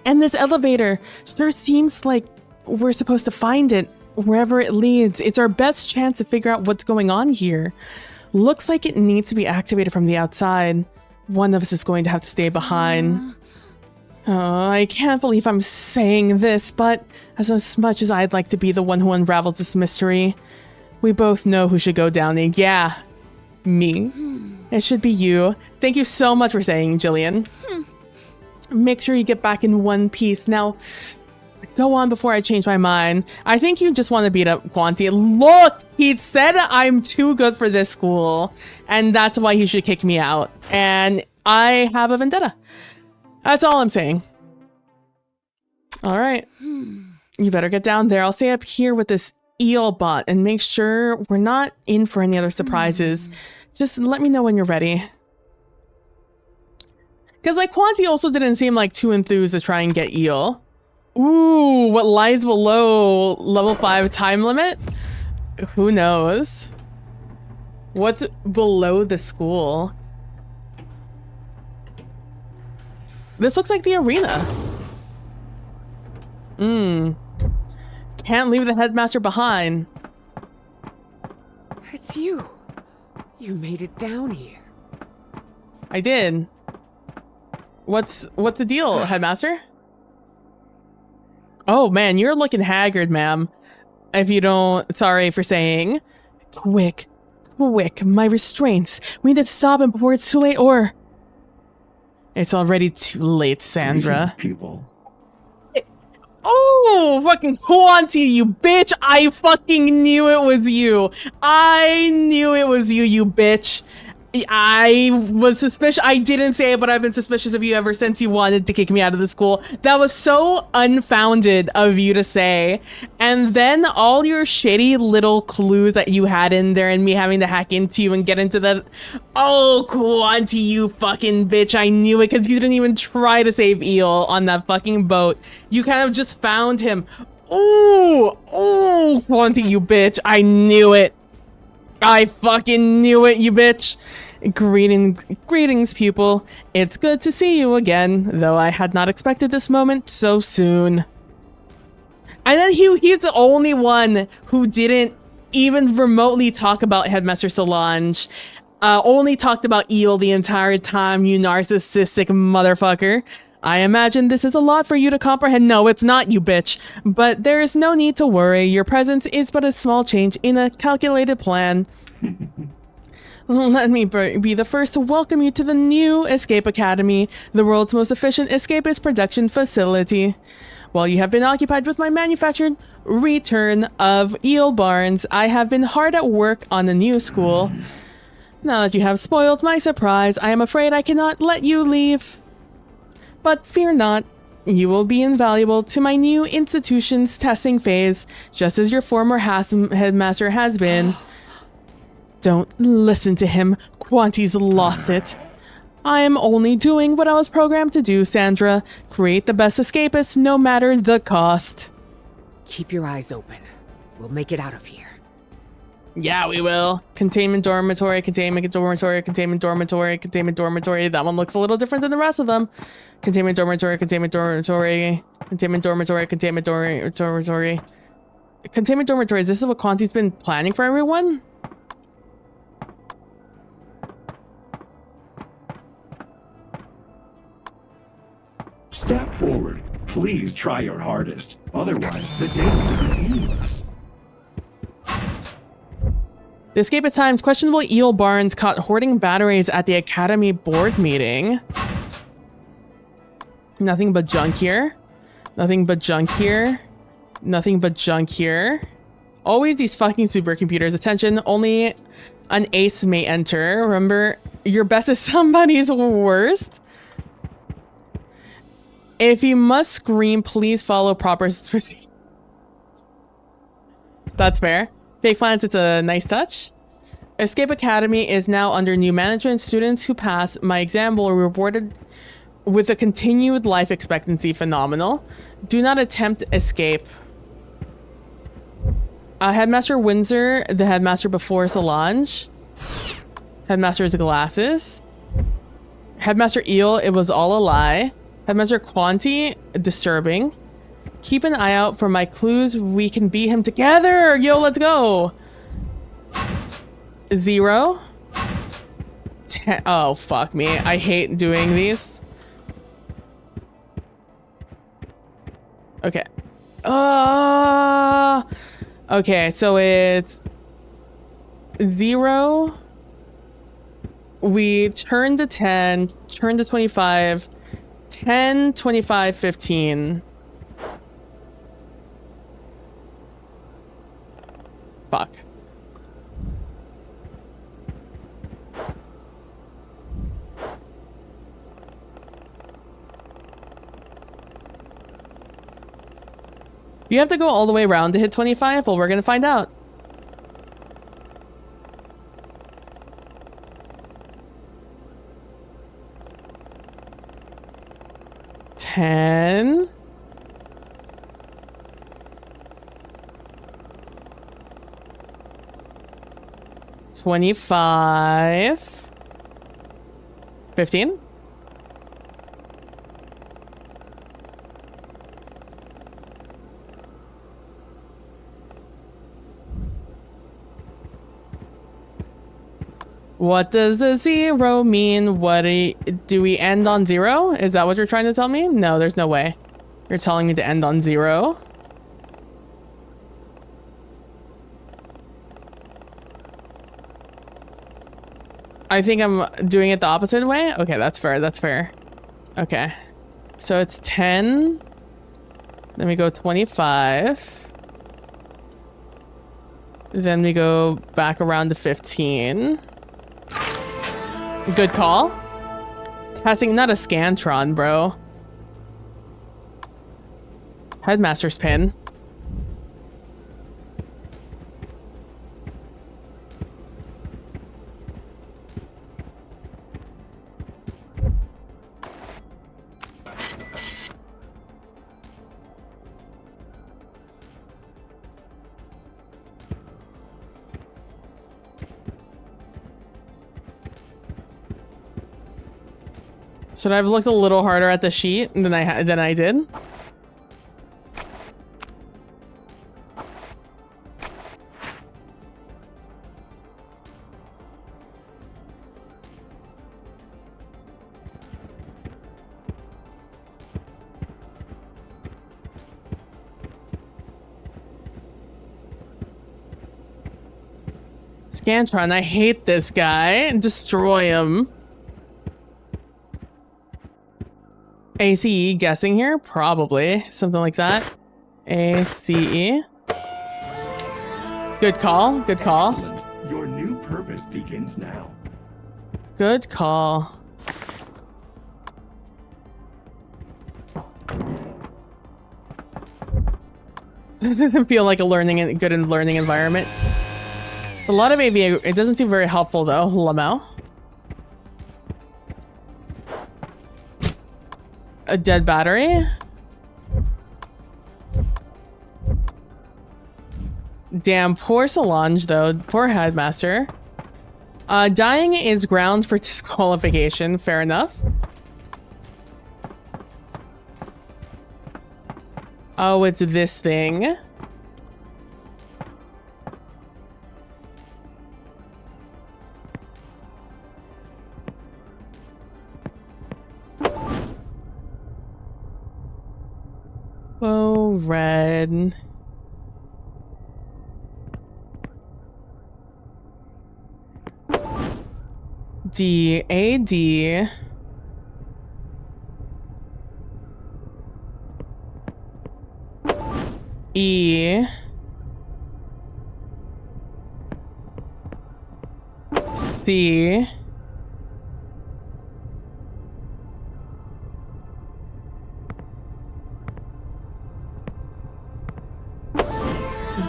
And this elevator sure seems like we're supposed to find it wherever it leads. It's our best chance to figure out what's going on here. Looks like it needs to be activated from the outside. One of us is going to have to stay behind. Oh, I can't believe I'm saying this, but as much as I'd like to be the one who unravels this mystery, we both know who should go down. And yeah, me. It should be you. Thank you so much for saying, Jillian. Make sure you get back in one piece. Now, go on before I change my mind. I think you just want to beat up Quanti. Look, he said I'm too good for this school, and that's why he should kick me out. And I have a vendetta. That's all I'm saying. All right. You better get down there. I'll stay up here with this eel bot and make sure we're not in for any other surprises. Just let me know when you're ready. Because like Quanti also didn't seem like too enthused to try and get eel. Ooh, what lies below level 5 time limit? Who knows? What's below the school? This looks like the arena. Can't leave the headmaster behind. It's you. You made it down here. I did. What's the deal, headmaster? Oh man, you're looking haggard, ma'am. If you don't, sorry for saying. Quick, my restraints. We need to stop him before it's too late, or... It's already too late, Sandra. People. Oh, fucking Quanti, you bitch! I fucking knew it was you. I knew it was you, you bitch. I was suspicious. I didn't say it, but I've been suspicious of you ever since you wanted to kick me out of the school. That was so unfounded of you to say. And then all your shitty little clues that you had in there and me having to hack into you and get into the... Oh, Quanti, you fucking bitch. I knew it because you didn't even try to save Eel on that fucking boat. You kind of just found him. Ooh, Quanti, you bitch. I knew it. I fucking knew it, you bitch. Greetings, pupil. It's good to see you again, though I had not expected this moment so soon. And then he's the only one who didn't even remotely talk about Headmaster Solange. Only talked about Eel the entire time, you narcissistic motherfucker. I imagine this is a lot for you to comprehend. No, it's not, you bitch. But there is no need to worry. Your presence is but a small change in a calculated plan. Let me be the first to welcome you to the new Escape Academy, the world's most efficient escapist production facility. While you have been occupied with my manufactured return of Eel Barnes, I have been hard at work on the new school. Now that you have spoiled my surprise, I am afraid I cannot let you leave. But fear not, you will be invaluable to my new institution's testing phase, just as your former headmaster has been. Don't listen to him. Quanti's lost it. I am only doing what I was programmed to do, Sandra. Create the best escapist, no matter the cost. Keep your eyes open. We'll make it out of here. Yeah, we will. Containment dormitory, containment dormitory, containment dormitory, containment dormitory. That one looks a little different than the rest of them. Containment dormitory, containment dormitory, containment dormitory, containment dormitory. Containment dormitories, this is what Quanti's been planning for everyone? Step forward. Please try your hardest. Otherwise, the day will be meaningless. The escape at times, questionable Eel Barnes caught hoarding batteries at the Academy board meeting. Nothing but junk here. Nothing but junk here. Nothing but junk here. Always these fucking supercomputers. Attention, only an ace may enter. Remember, your best is somebody's worst. If you must scream, please follow proper procedure. That's fair. Fake Finance, it's a nice touch. Escape Academy is now under new management. Students who pass my exam will be rewarded with a continued life expectancy. Phenomenal. Do not attempt escape. Headmaster Windsor, the headmaster before Solange. Headmaster's glasses. Headmaster Eel, it was all a lie. Headmaster Quanti, disturbing. Keep an eye out for my clues. We can beat him together. Yo, let's go. 0. 10. Oh, fuck me. I hate doing these. Okay. Okay, so it's 0. We turn to 10, turn to 25, 10, 25, 15. Fuck. You have to go all the way around to hit 25? Well, we're gonna find out. $10. $25. $15. What does the 0 mean? What do we end on 0? Is that what you're trying to tell me? No, there's no way. You're telling me to end on 0? I think I'm doing it the opposite way? Okay, that's fair, that's fair. Okay. So it's 10. Then we go 25. Then we go back around to 15. Good call. Testing, not a Scantron, bro. Headmaster's pin. Should I have looked a little harder at the sheet than I did? Scantron, I hate this guy. Destroy him. ACE, guessing here? Probably. Something like that. ACE. Good call. Good call. Excellent. Your new purpose begins now. Good call. Doesn't feel like a good learning environment. It's a lot of ABA. It doesn't seem very helpful though, Lamau. A dead battery? Damn, poor Solange though. Poor Headmaster. Dying is ground for disqualification. Fair enough. Oh, it's this thing. Oh, red. D, A, D. E. C.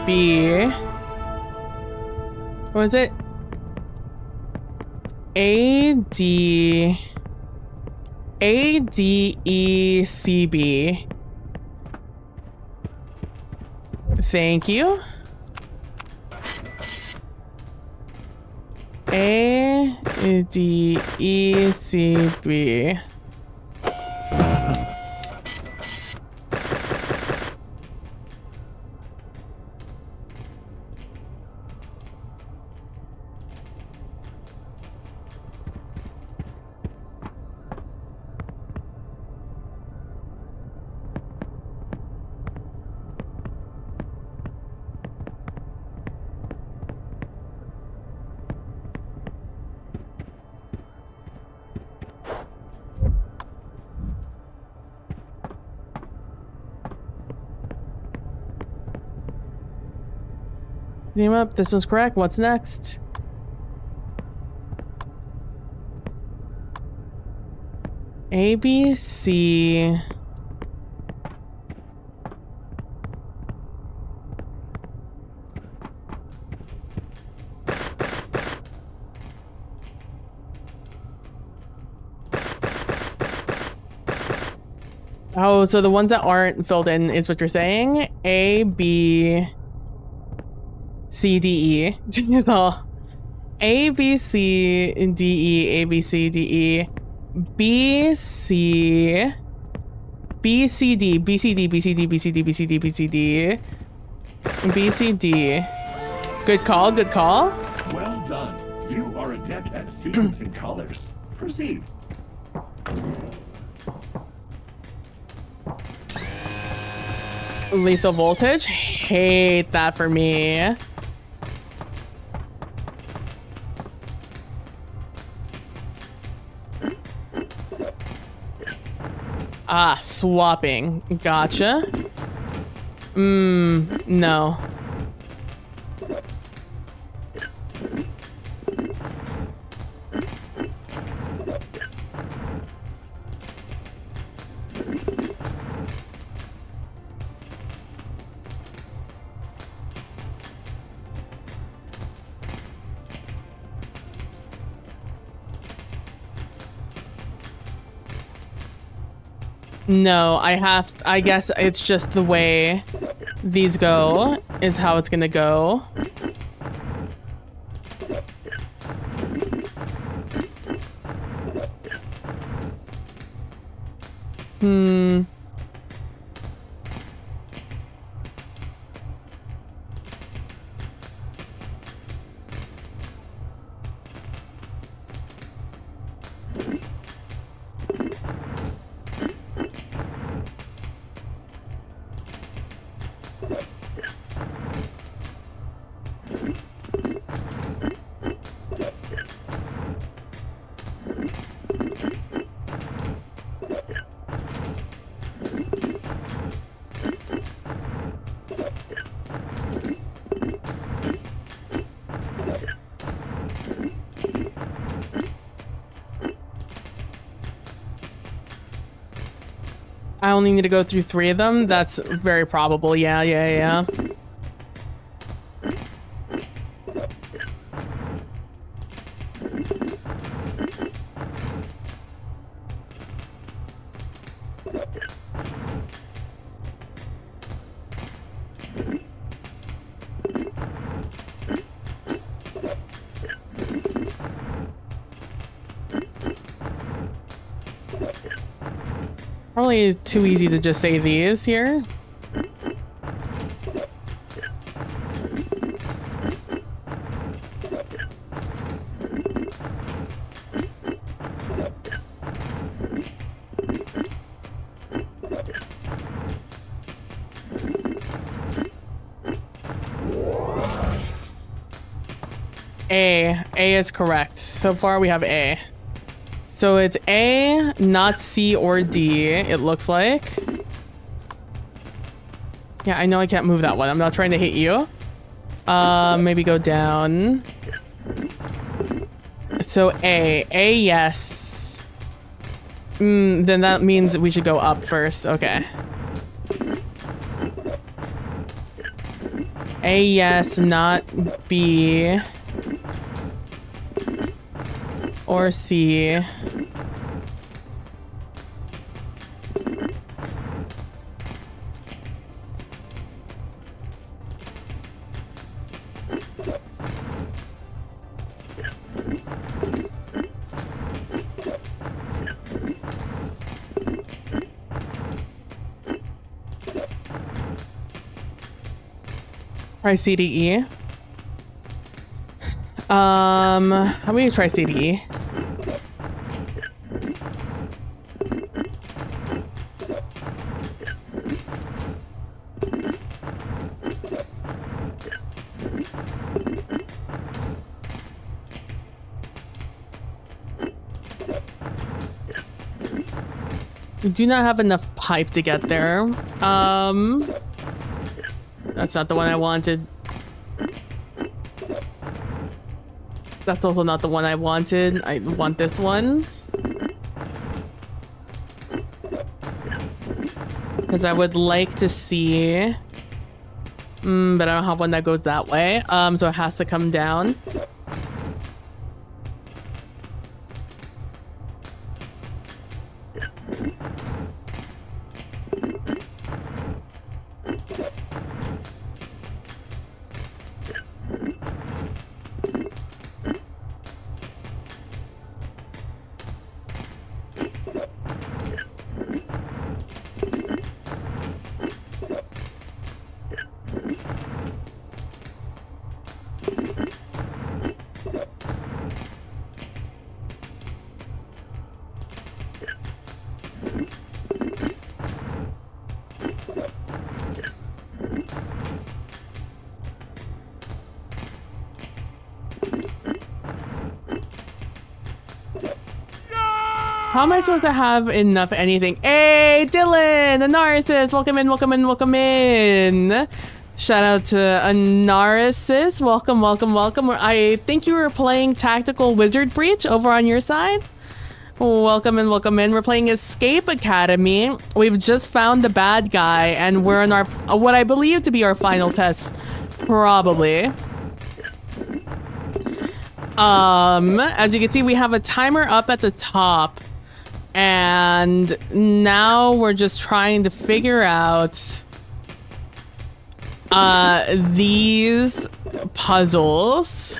B. What was it? A, D. A, D, E, C, B. Thank you. A, D, E, C, B. Name up. This one's correct. What's next? A, B, C. Oh, so the ones that aren't filled in is what you're saying? A, B, C, D, E. So, A, B, C, D, E, A, B, C, D, E, B, C, B, C, D, B, C, D, B, C, D, B, C, D, B, C, D, B, C, D, B, C, D. Good call, good call. Well done. You are adept at sequencing colors. Proceed. Lethal voltage. Hate that for me. Ah, swapping. Gotcha. No. No, I guess it's just the way these go is how it's gonna go. I only need to go through 3 of them. That's very probable. Yeah. Probably too easy to just say these here. A is correct. So far we have A. So it's A, not C or D, it looks like. Yeah, I know I can't move that one. I'm not trying to hit you. Maybe go down. So A, yes. Then that means we should go up first. Okay. A, yes, not B. Or C. Try CDE. How about you try CDE? We do not have enough pipe to get there. That's not the one I wanted. That's also not the one I wanted. I want this one. Because I would like to see... but I don't have one that goes that way. So it has to come down. How am I supposed to have enough anything? Hey, Dylan, Anarisis, welcome in, welcome in, welcome in. Shout out to Anarisis, welcome, welcome, welcome. I think you were playing Tactical Wizard Breach over on your side. Welcome in, welcome in. We're playing Escape Academy. We've just found the bad guy and we're in our, what I believe to be our final test, probably. As you can see, we have a timer up at the top. And now we're just trying to figure out these puzzles.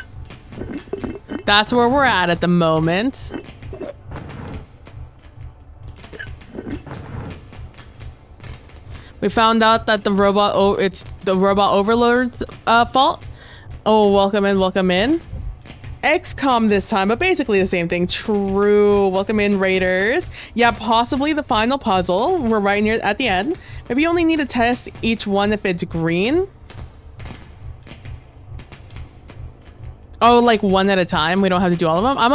That's where we're at the moment. We found out that the robot, it's the robot overlord's fault. Oh, welcome in, welcome in. XCOM this time, but basically the same thing. True. Welcome in, Raiders. Yeah, possibly the final puzzle. We're right near at the end. Maybe you only need to test each one if it's green. Oh, like one at a time. We don't have to do all of them. I'm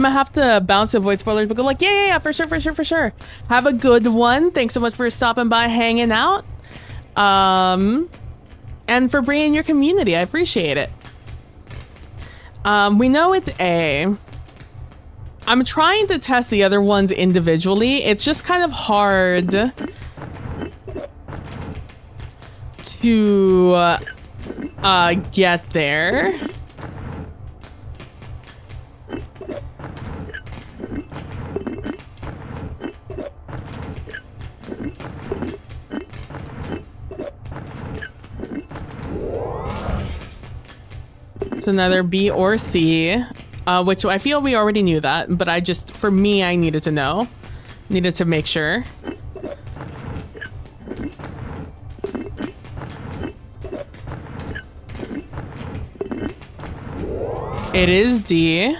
gonna have to bounce to avoid spoilers, but go like, yeah, for sure, for sure, for sure. Have a good one. Thanks so much for stopping by, hanging out. And for bringing your community. I appreciate it. We know it's A. I'm trying to test the other ones individually. It's just kind of hard to get there. It's another B or C, which I feel we already knew that, but for me, I needed to know. Needed to make sure. It is D.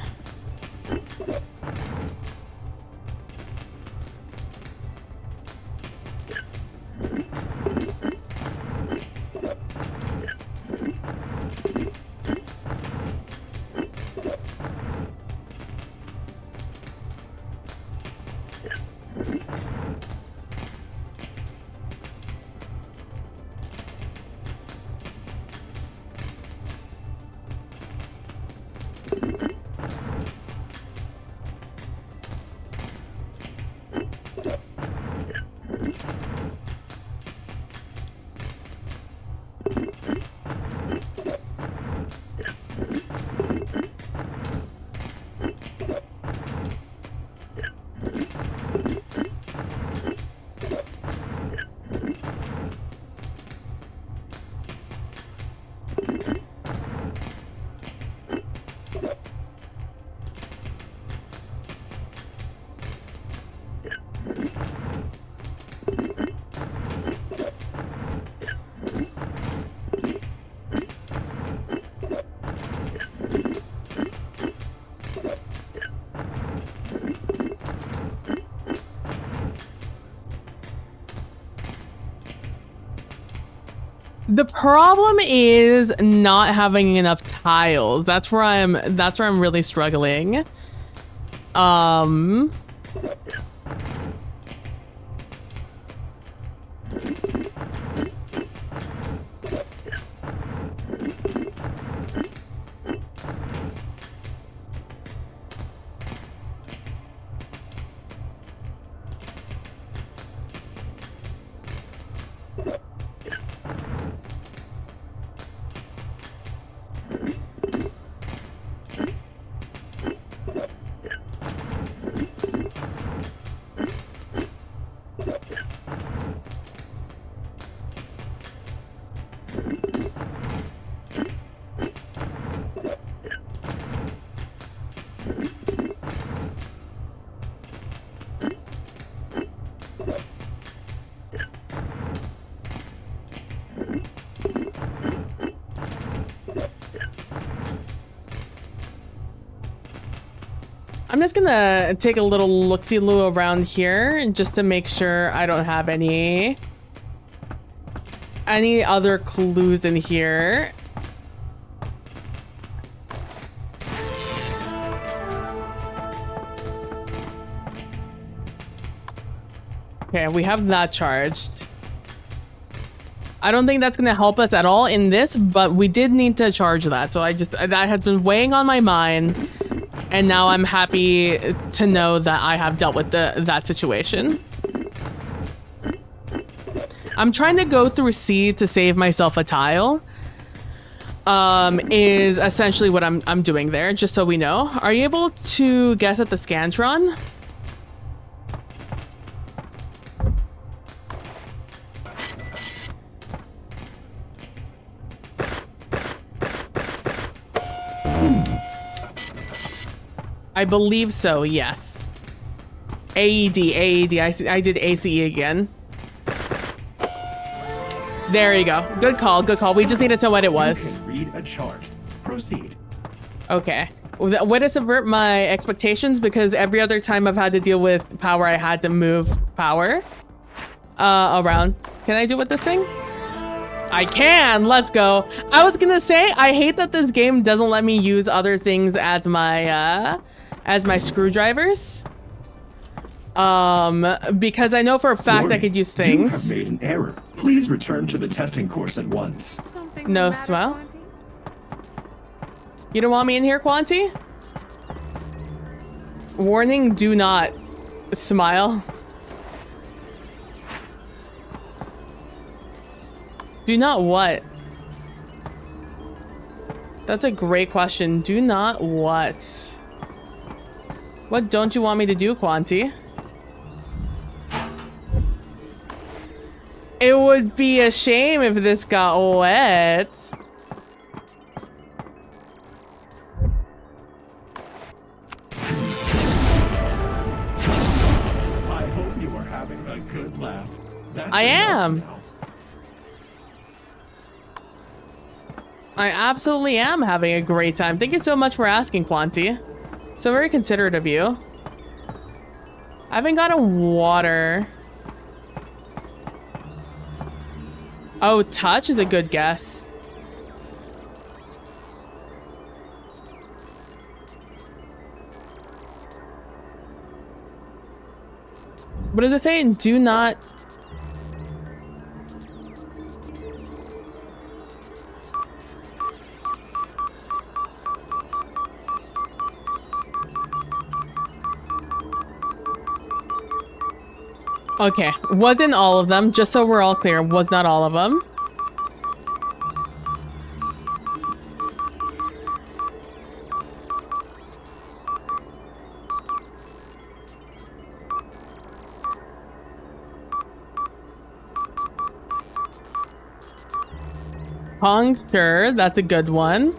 The problem is not having enough tiles. That's where I'm really struggling. I'm just gonna take a little look-see-loo around here just to make sure I don't have any other clues in here. Okay, we have that charged. I don't think that's gonna help us at all in this, but we did need to charge that. So that has been weighing on my mind. And now I'm happy to know that I have dealt with that situation. I'm trying to go through C to save myself a tile. Is essentially what I'm doing there, just so we know. Are you able to guess at the Scantron? I believe so, yes. AED. I did ACE again. There you go. Good call. We just needed to know what it was. You can read a chart. Proceed. Okay. Way to subvert my expectations, because every other time I've had to deal with power, I had to move power around. Can I do it with this thing? I can. Let's go. I was gonna say, I hate that this game doesn't let me use other things as my screwdrivers. Because I know for a fact I could use things. You have made an error. Please return to the testing course at once. No smile. You don't want me in here, Quanti? Warning, do not smile. Do not what? That's a great question. Do not what? What don't you want me to do, Quanti? It would be a shame if this got wet. I hope you are having a good laugh. That's I am. now. I absolutely am having a great time. Thank you so much for asking, Quanti. So very considerate of you. I haven't gotten water. Oh, touch is a good guess. What does it say? Do not... Okay, wasn't all of them, just so we're all clear, was not all of them. Puncture, that's a good one.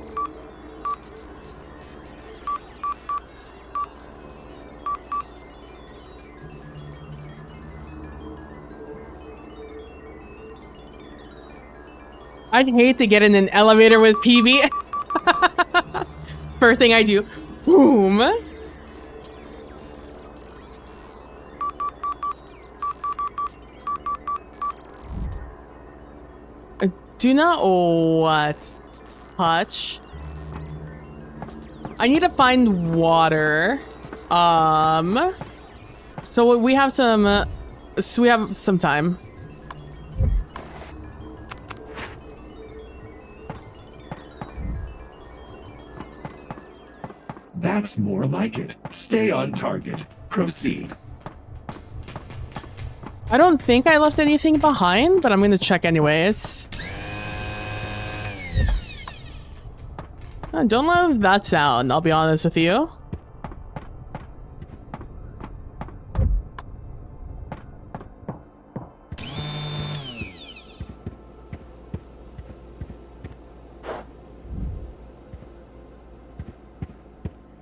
I'd hate to get in an elevator with PB. First thing I do, boom. Do not what? Touch. I need to find water. So we have some time. That's more like it. Stay on target. Proceed. I don't think I left anything behind, but I'm gonna check anyways. I don't love that sound, I'll be honest with you.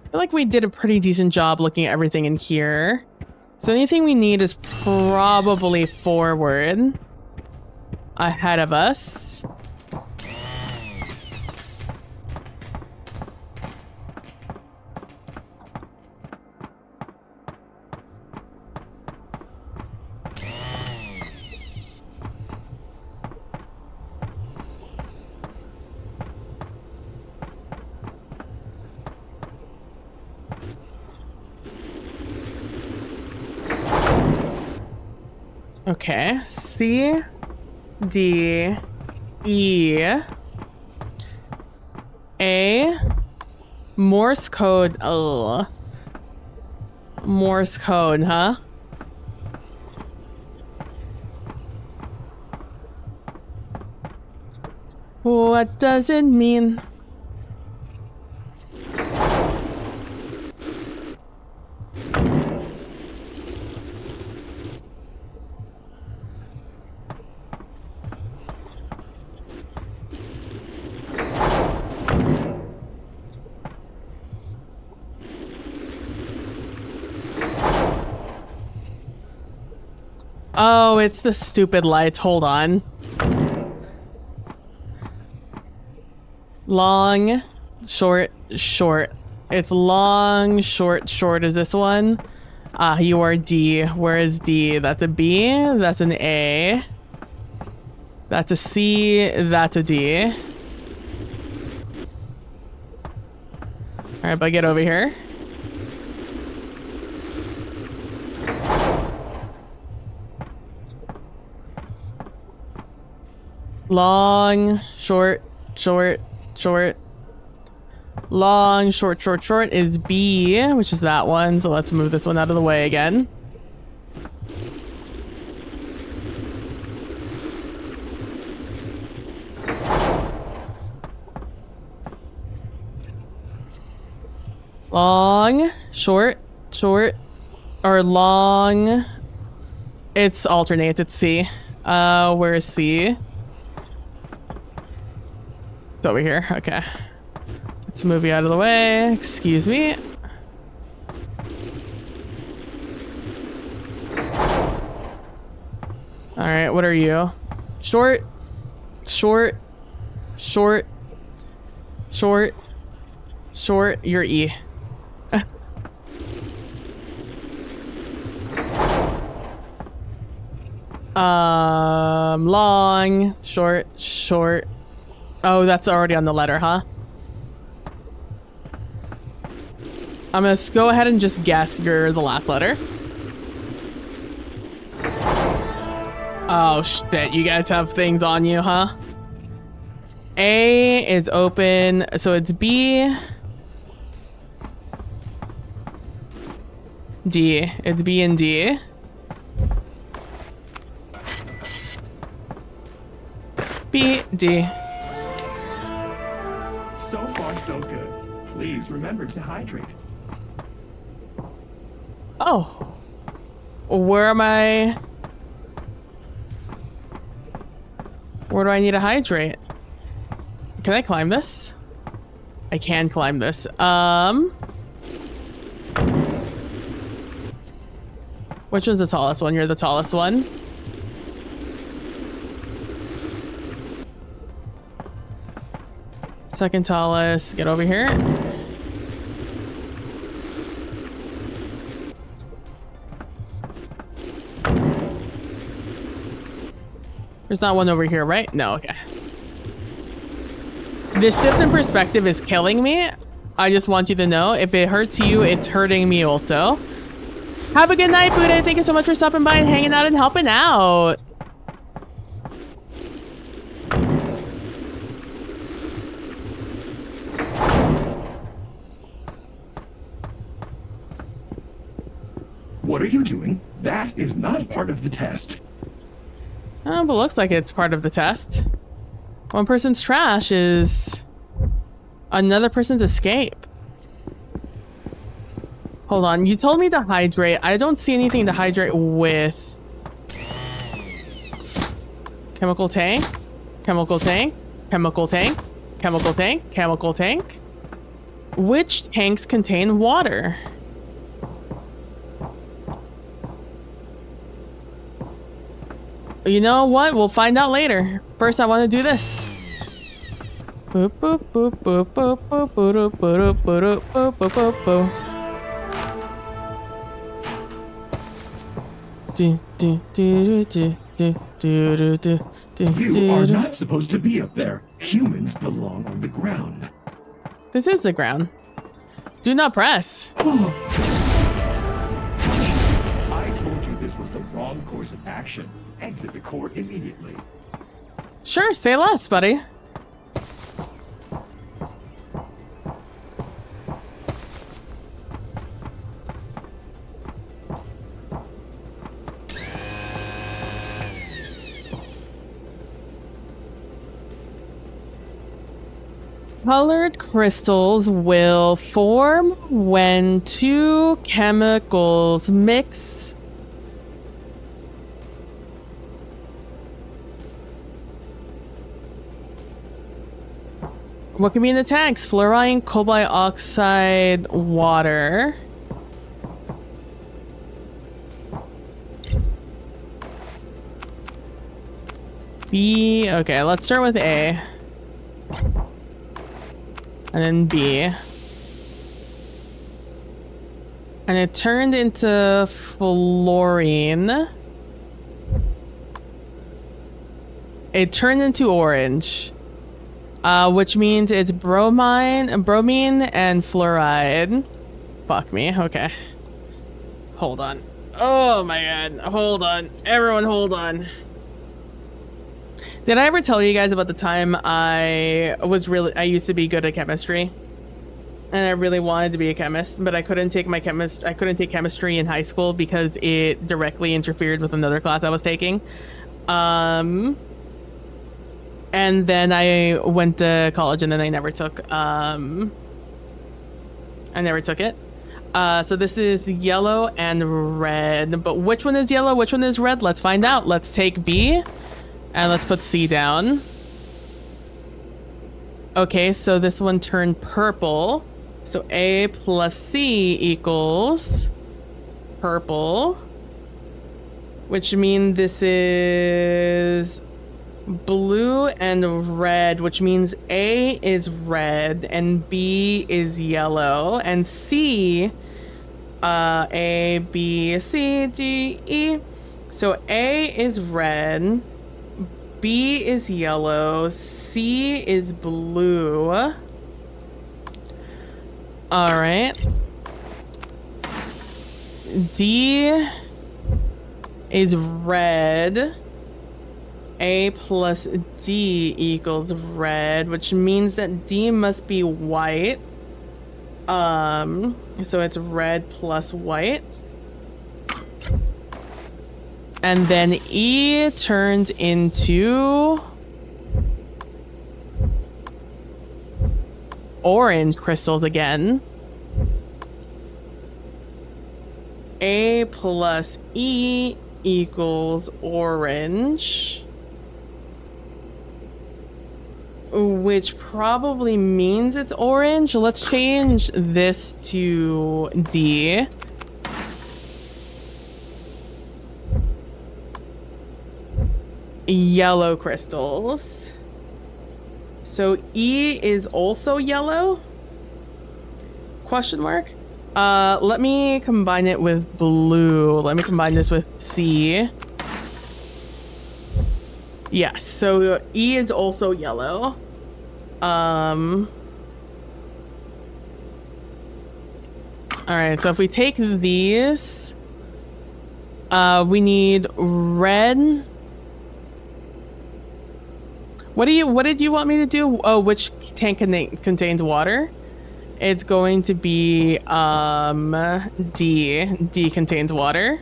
I feel like we did a pretty decent job looking at everything in here. So anything we need is probably forward ahead of us. Okay, C, D, E, A, Morse code, Morse code, huh? What does it mean? Oh, it's the stupid lights. Hold on. Long, short, short. It's long, short, short is this one. You are D. Where is D? That's a B. That's an A. That's a C. That's a D. All right, but get over here. Long, short, short, short. Long, short, short, short is B, which is that one. So let's move this one out of the way again. Long, short, short, or long. It's alternates. It's C. Where is C? It's over here. Okay. Let's move you out of the way. Excuse me. All right, what are you? Short, short, short, short, short. You're E. Long, short, short. Oh, that's already on the letter, huh? I'm gonna go ahead and just guess you're the last letter. Oh shit, you guys have things on you, huh? A is open, so it's B. D, it's B and D. B, D. So far, so good. Please remember to hydrate. Oh. Where am I? Where do I need to hydrate? Can I climb this? I can climb this. Which one's the tallest one? You're the tallest one. Second tallest. Get over here. There's not one over here, right? No, okay. This shift in perspective is killing me. I just want you to know, if it hurts you, it's hurting me also. Have a good night, Buddha. Thank you so much for stopping by and hanging out and helping out. What are you doing? That is not part of the test. But looks like it's part of the test. One person's trash is another person's escape. Hold on, you told me to hydrate. I don't see anything to hydrate with. Chemical tank, chemical tank, chemical tank, chemical tank, chemical tank. Which tanks contain water? You know what? We'll find out later. First, I want to do this. Boop, boop, boop, boop, boop, boop, boop, boop, boop, boop, boop, boop, boop. You are not supposed to be up there. Humans belong on the ground. This is the ground. Do not press. I told you this was the wrong course of action. Exit the court immediately. Sure, say less, buddy. Colored crystals will form when two chemicals mix. What can be in the tanks? Fluorine, cobalt oxide, water. B. Okay, let's start with A. And then B. And it turned into fluorine. It turned into orange. Which means it's bromine and fluoride. Fuck me. Okay. Hold on. Oh my god. Hold on. Everyone hold on. Did I ever tell you guys about the time I used to be good at chemistry? And I really wanted to be a chemist, but I couldn't take chemistry in high school because it directly interfered with another class I was taking. And then I went to college and then I never took it. So this is yellow and red, but which one is yellow? Which one is red? Let's find out. Let's take B and let's put C down. Okay, so this one turned purple. So A plus C equals purple, which means this is blue and red, which means A is red and B is yellow, and C, A, B, C, D, E. So A is red, B is yellow, C is blue. All right. D is red. A plus D equals red, which means that D must be white. So it's red plus white. And then E turns into orange crystals again. A plus E equals orange, which probably means it's orange. Let's change this to D. Yellow crystals. So E is also yellow? Question mark? Let me combine it with blue. Let me combine this with C. Yes, so E is also yellow. Alright, so if we take these, we need red. What did you want me to do? Oh, which tank contains water? It's going to be D. D contains water.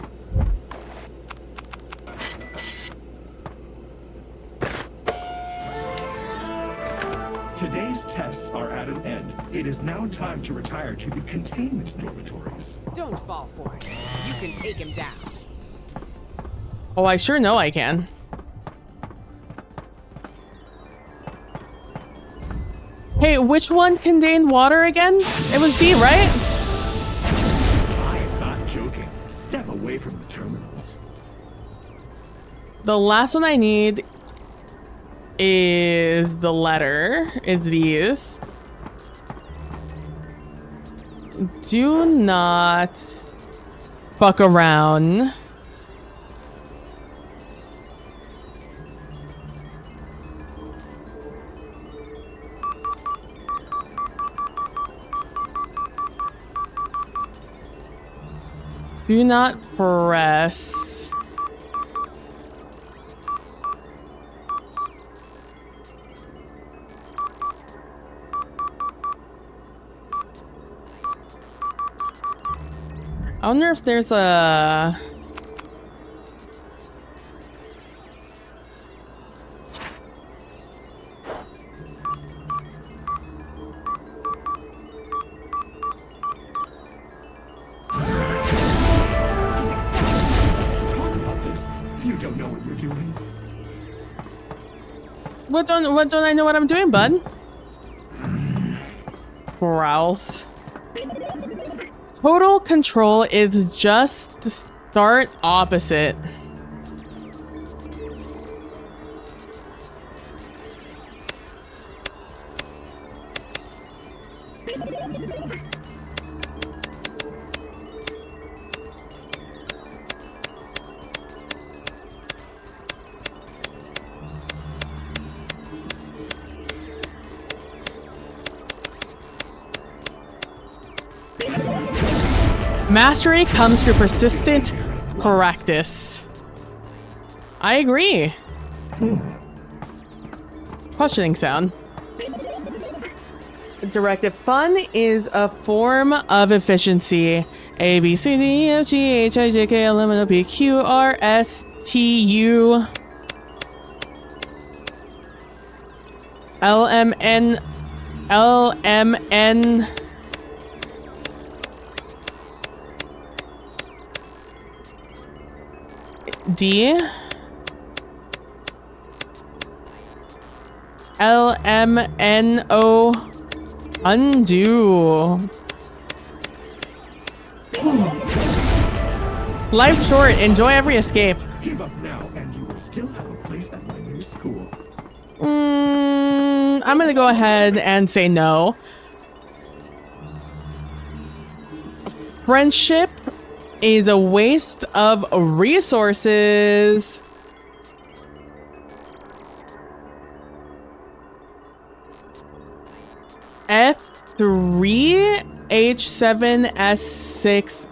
Today's tests are at an end. It is now time to retire to the containment dormitories. Don't fall for it. You can take him down. Oh, I sure know I can. Hey, which one contained water again? It was D, right? I am not joking. Step away from the terminals. The last one I need is the letter, is these. Do not fuck around. Do not press. I wonder if there's a... What don't I know what I'm doing, bud? Growls. Total control is just the start opposite. Mastery comes through persistent practice. I agree. Questioning sound. Directive fun is a form of efficiency. A, B, C, D, E, F, G, H, I, J, K, L, M, N, O, P, Q, R, S, T, U, L, M, N, L, M, N, D, L, M, N, O, undo. Life short, enjoy every escape. Give up now and you will still have a place at my new school. I'm gonna go ahead and say no. Friendship is a waste of resources. F3 H7 S6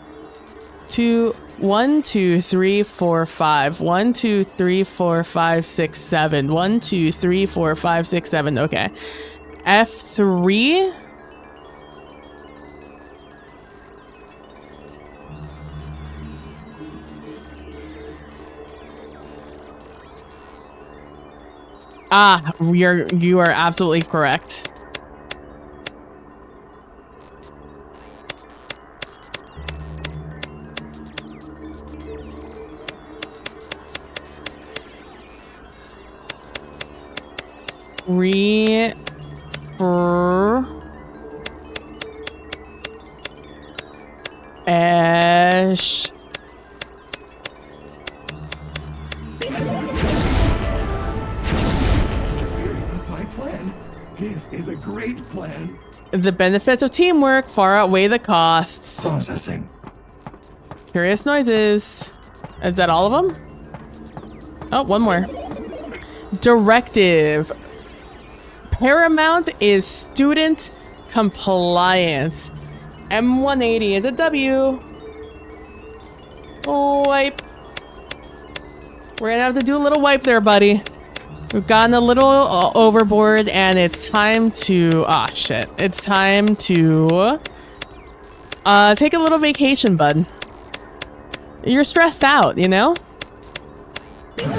2 1 2 3 4 5 1 2 3 4 5 6 7 1 2 3 4 5 6 7. Okay, F3. Ah, you are absolutely correct. Ash. My plan. This is a great plan. The benefits of teamwork far outweigh the costs. Processing. Curious noises. Is that all of them? Oh, one more. Directive. Paramount is student compliance. M180 is a W. Wipe. We're gonna have to do a little wipe there, buddy. We've gotten a little overboard, and it's time to... Ah, shit. It's time to... take a little vacation, bud. You're stressed out, you know? There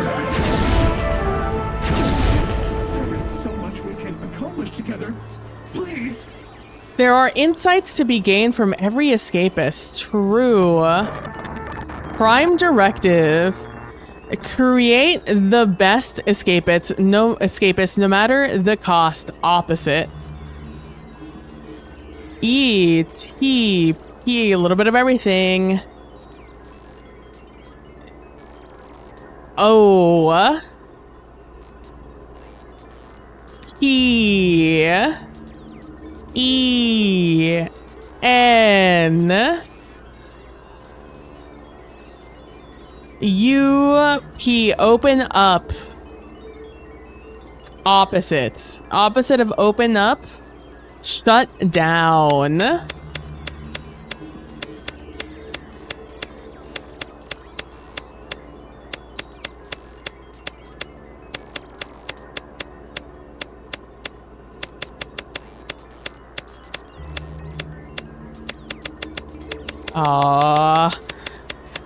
is so much we can accomplish together. Please. There are insights to be gained from every escapist. True. Prime directive. Create the best escapists, no matter the cost. Opposite. E, T, P, a little bit of everything. O. P. E. N. U. P. Open up. Opposites. Opposite of open up. Shut down.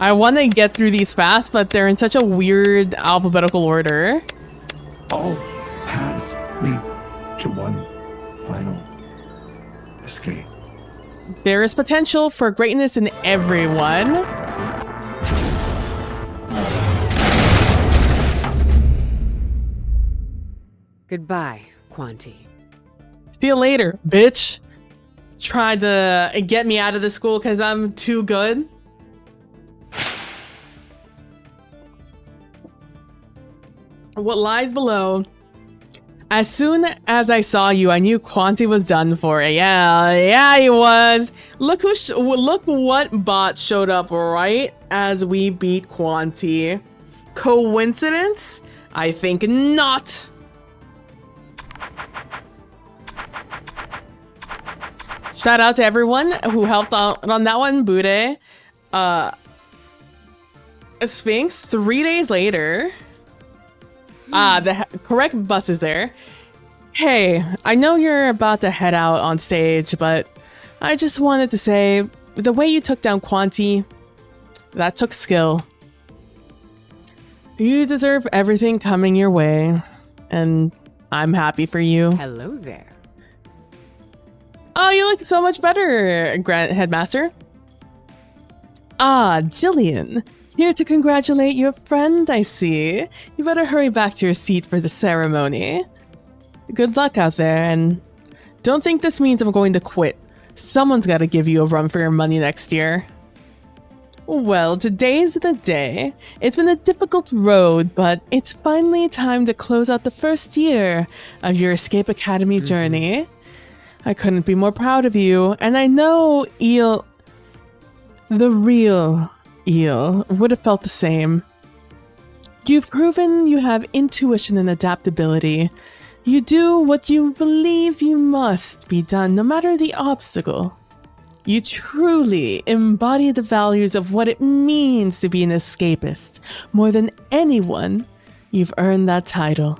I want to get through these fast, but they're in such a weird alphabetical order. All paths lead to one final escape. There is potential for greatness in everyone. Goodbye, Quanti. See you later, bitch. Tried to get me out of the school because I'm too good. What lies below? As soon as I saw you, I knew Quanti was done for. Yeah, he was. Look what bot showed up right as we beat Quanti. Coincidence? I think not. Shout out to everyone who helped out on that one. Bude. Sphinx, 3 days later. The correct bus is there. Hey, I know you're about to head out on stage, but I just wanted to say, the way you took down Quanti, that took skill. You deserve everything coming your way, and I'm happy for you. Hello there. Oh, you look so much better, Grant Headmaster. Ah, Jillian. Here to congratulate your friend, I see. You better hurry back to your seat for the ceremony. Good luck out there, and don't think this means I'm going to quit. Someone's got to give you a run for your money next year. Well, today's the day. It's been a difficult road, but it's finally time to close out the first year of your Escape Academy journey. I couldn't be more proud of you, and I know Eel, the real Eel, would have felt the same. You've proven you have intuition and adaptability. You do what you believe you must be done, no matter the obstacle. You truly embody the values of what it means to be an escapist. More than anyone, you've earned that title.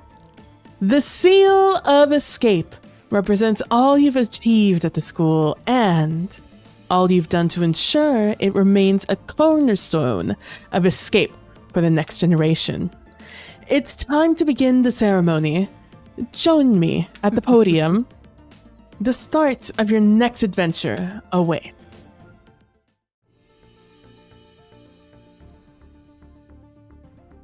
The Seal of Escape represents all you've achieved at the school and all you've done to ensure it remains a cornerstone of escape for the next generation. It's time to begin the ceremony. Join me at the podium. The start of your next adventure awaits.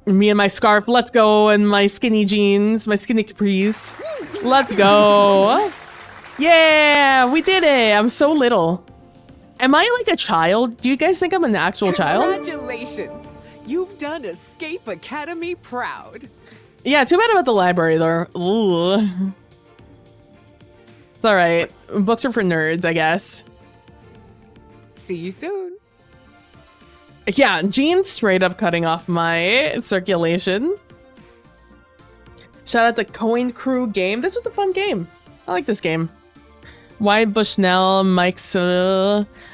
Me and my scarf, let's go, and my skinny jeans, my skinny capris. Let's go. Yeah, we did it. I'm so little. Am I like a child? Do you guys think I'm an actual child? Congratulations! You've done Escape Academy proud. Yeah, too bad about the library though. Ooh. It's alright. Books are for nerds, I guess. See you soon. Yeah, jeans straight up cutting off my circulation. Shout out to Coin Crew Game. This was a fun game. I like this game. Wyatt Bushnell, Mike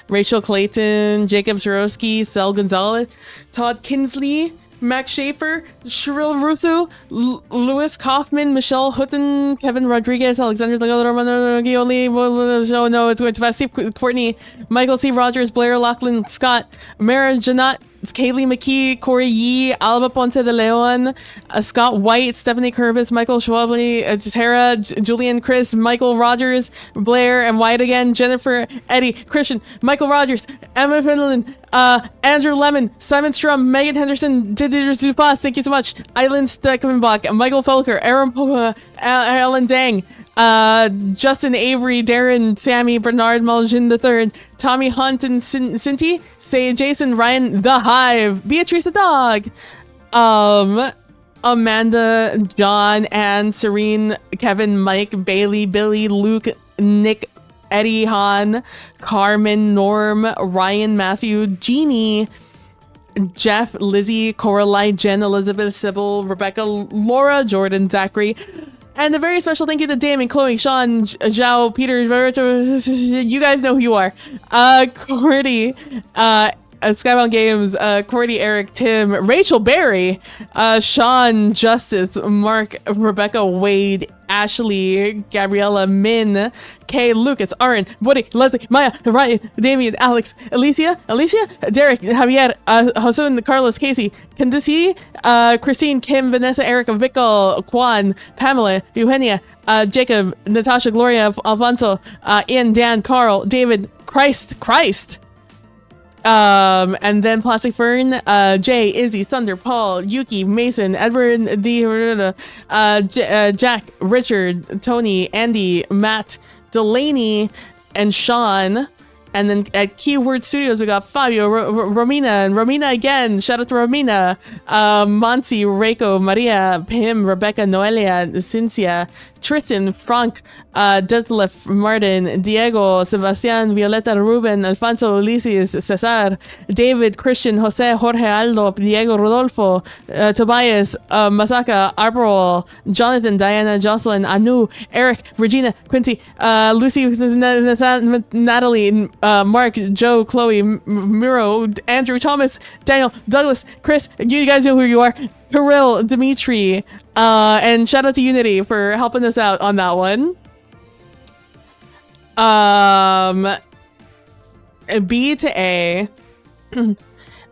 Rachel Clayton, Jacob Shirosky, Sel Gonzalez, Todd Kinsley, Max Schaefer, Cheryl Russo, Louis Kaufman, Michelle Hutton, Kevin Rodriguez, Alexander Romano, oh no, it's going too fast. Steve Courtney, Michael C. Rogers, Blair Lachlan Scott, Mara Janat, Kaylee McKee, Corey Yee, Alba Ponce de Leon, Scott White, Stephanie Curvis, Michael Schwably, Tara, Julian, Chris, Michael Rogers, Blair, and White again, Jennifer, Eddie, Christian, Michael Rogers, Emma Finland, Andrew Lemon, Simon Strum, Megan Henderson, Didier Dupas, thank you so much, Eileen Steckenbach, Michael Felker, Aaron Poha, Ellen Dang, Justin Avery, Darren, Sammy, Bernard Mulgin III, Tommy Hunt and Cinti, say Jason, Ryan, The Hive, Beatrice the Dog, Amanda, John, Anne, Serene, Kevin, Mike, Bailey, Billy, Luke, Nick, Eddie, Han, Carmen, Norm, Ryan, Matthew, Jeannie, Jeff, Lizzie, Coraline, Jen, Elizabeth, Sybil, Rebecca, Laura, Jordan, Zachary. And a very special thank you to Damon, Chloe, Sean, Zhao, Peter, you guys know who you are. Cordy, Skybound Games, Cordy, Eric, Tim, Rachel Berry, Sean, Justice, Mark, Rebecca, Wade, Ashley, Gabriella, Min, Kay, Lucas, Aaron, Woody, Leslie, Maya, Ryan, Damien, Alex, Alicia, Derek, Javier, Hasun, Carlos, Casey, Candice, Christine, Kim, Vanessa, Erica, Vickle, Kwan, Pamela, Eugenia, Jacob, Natasha, Gloria, Alfonso, Ian, Dan, Carl, David, Christ. And then Plastic Fern, Jay, Izzy, Thunder, Paul, Yuki, Mason, Edward, Jack, Richard, Tony, Andy, Matt, Delaney, and Sean. And then at Keyword Studios, we got Fabio, Romina, and Romina again. Shout out to Romina, Monty, Reiko, Maria, Pim, Rebecca, Noelia, Cynthia, Tristan, Frank, Detlef, Martin, Diego, Sebastian, Violeta, Ruben, Alfonso, Ulysses, Cesar, David, Christian, Jose, Jorge, Aldo, Diego, Rodolfo, Tobias, Masaka, Arborol, Jonathan, Diana, Jocelyn, Anu, Eric, Regina, Quincy, Lucy, Natalie, Mark, Joe, Chloe, Miro, Andrew, Thomas, Daniel, Douglas, Chris, you guys know who you are, Kirill, Dimitri, and shout out to Unity for helping us out on that one. B to A,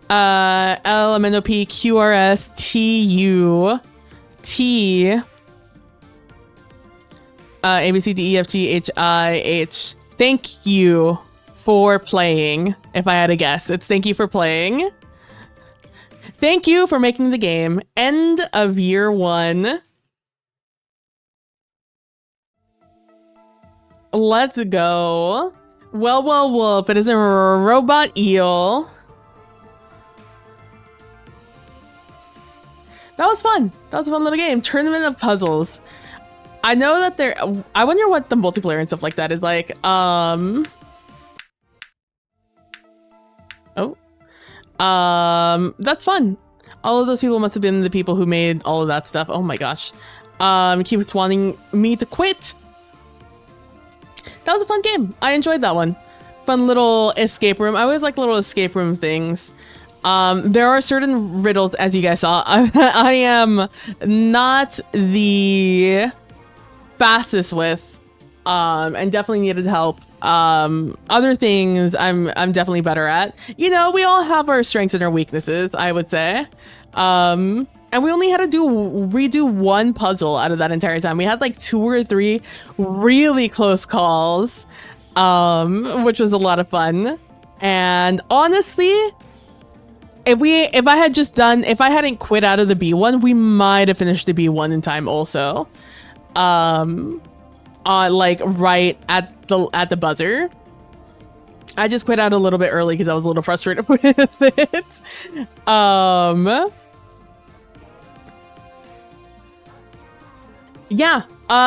L, M, N, O, P, Q, R, S, T, U, T, A, B, C, D, E, F, G, H, I, H. Thank you for playing. If I had to guess, it's thank you for playing. Thank you for making the game. End of year 1. Let's go. Well, wolf. It is a robot eel. That was fun. That was a fun little game. Tournament of Puzzles. I know that there. I wonder what the multiplayer and stuff like that is like. That's fun. All of those people must have been the people who made all of that stuff. Oh my gosh. Keep wanting me to quit. That was a fun game. I enjoyed that one. Fun little escape room. I always like little escape room things. There are certain riddles, as you guys saw. I am not the fastest with, and definitely needed help. Other things I'm definitely better at. You know, we all have our strengths and our weaknesses, I would say. And we only had to redo one puzzle out of that entire time. We had like 2 or 3 really close calls, which was a lot of fun. And honestly, if I hadn't quit out of the B1, we might have finished the B1 in time also. Like right at the buzzer. I just quit out a little bit early because I was a little frustrated with it. Yeah,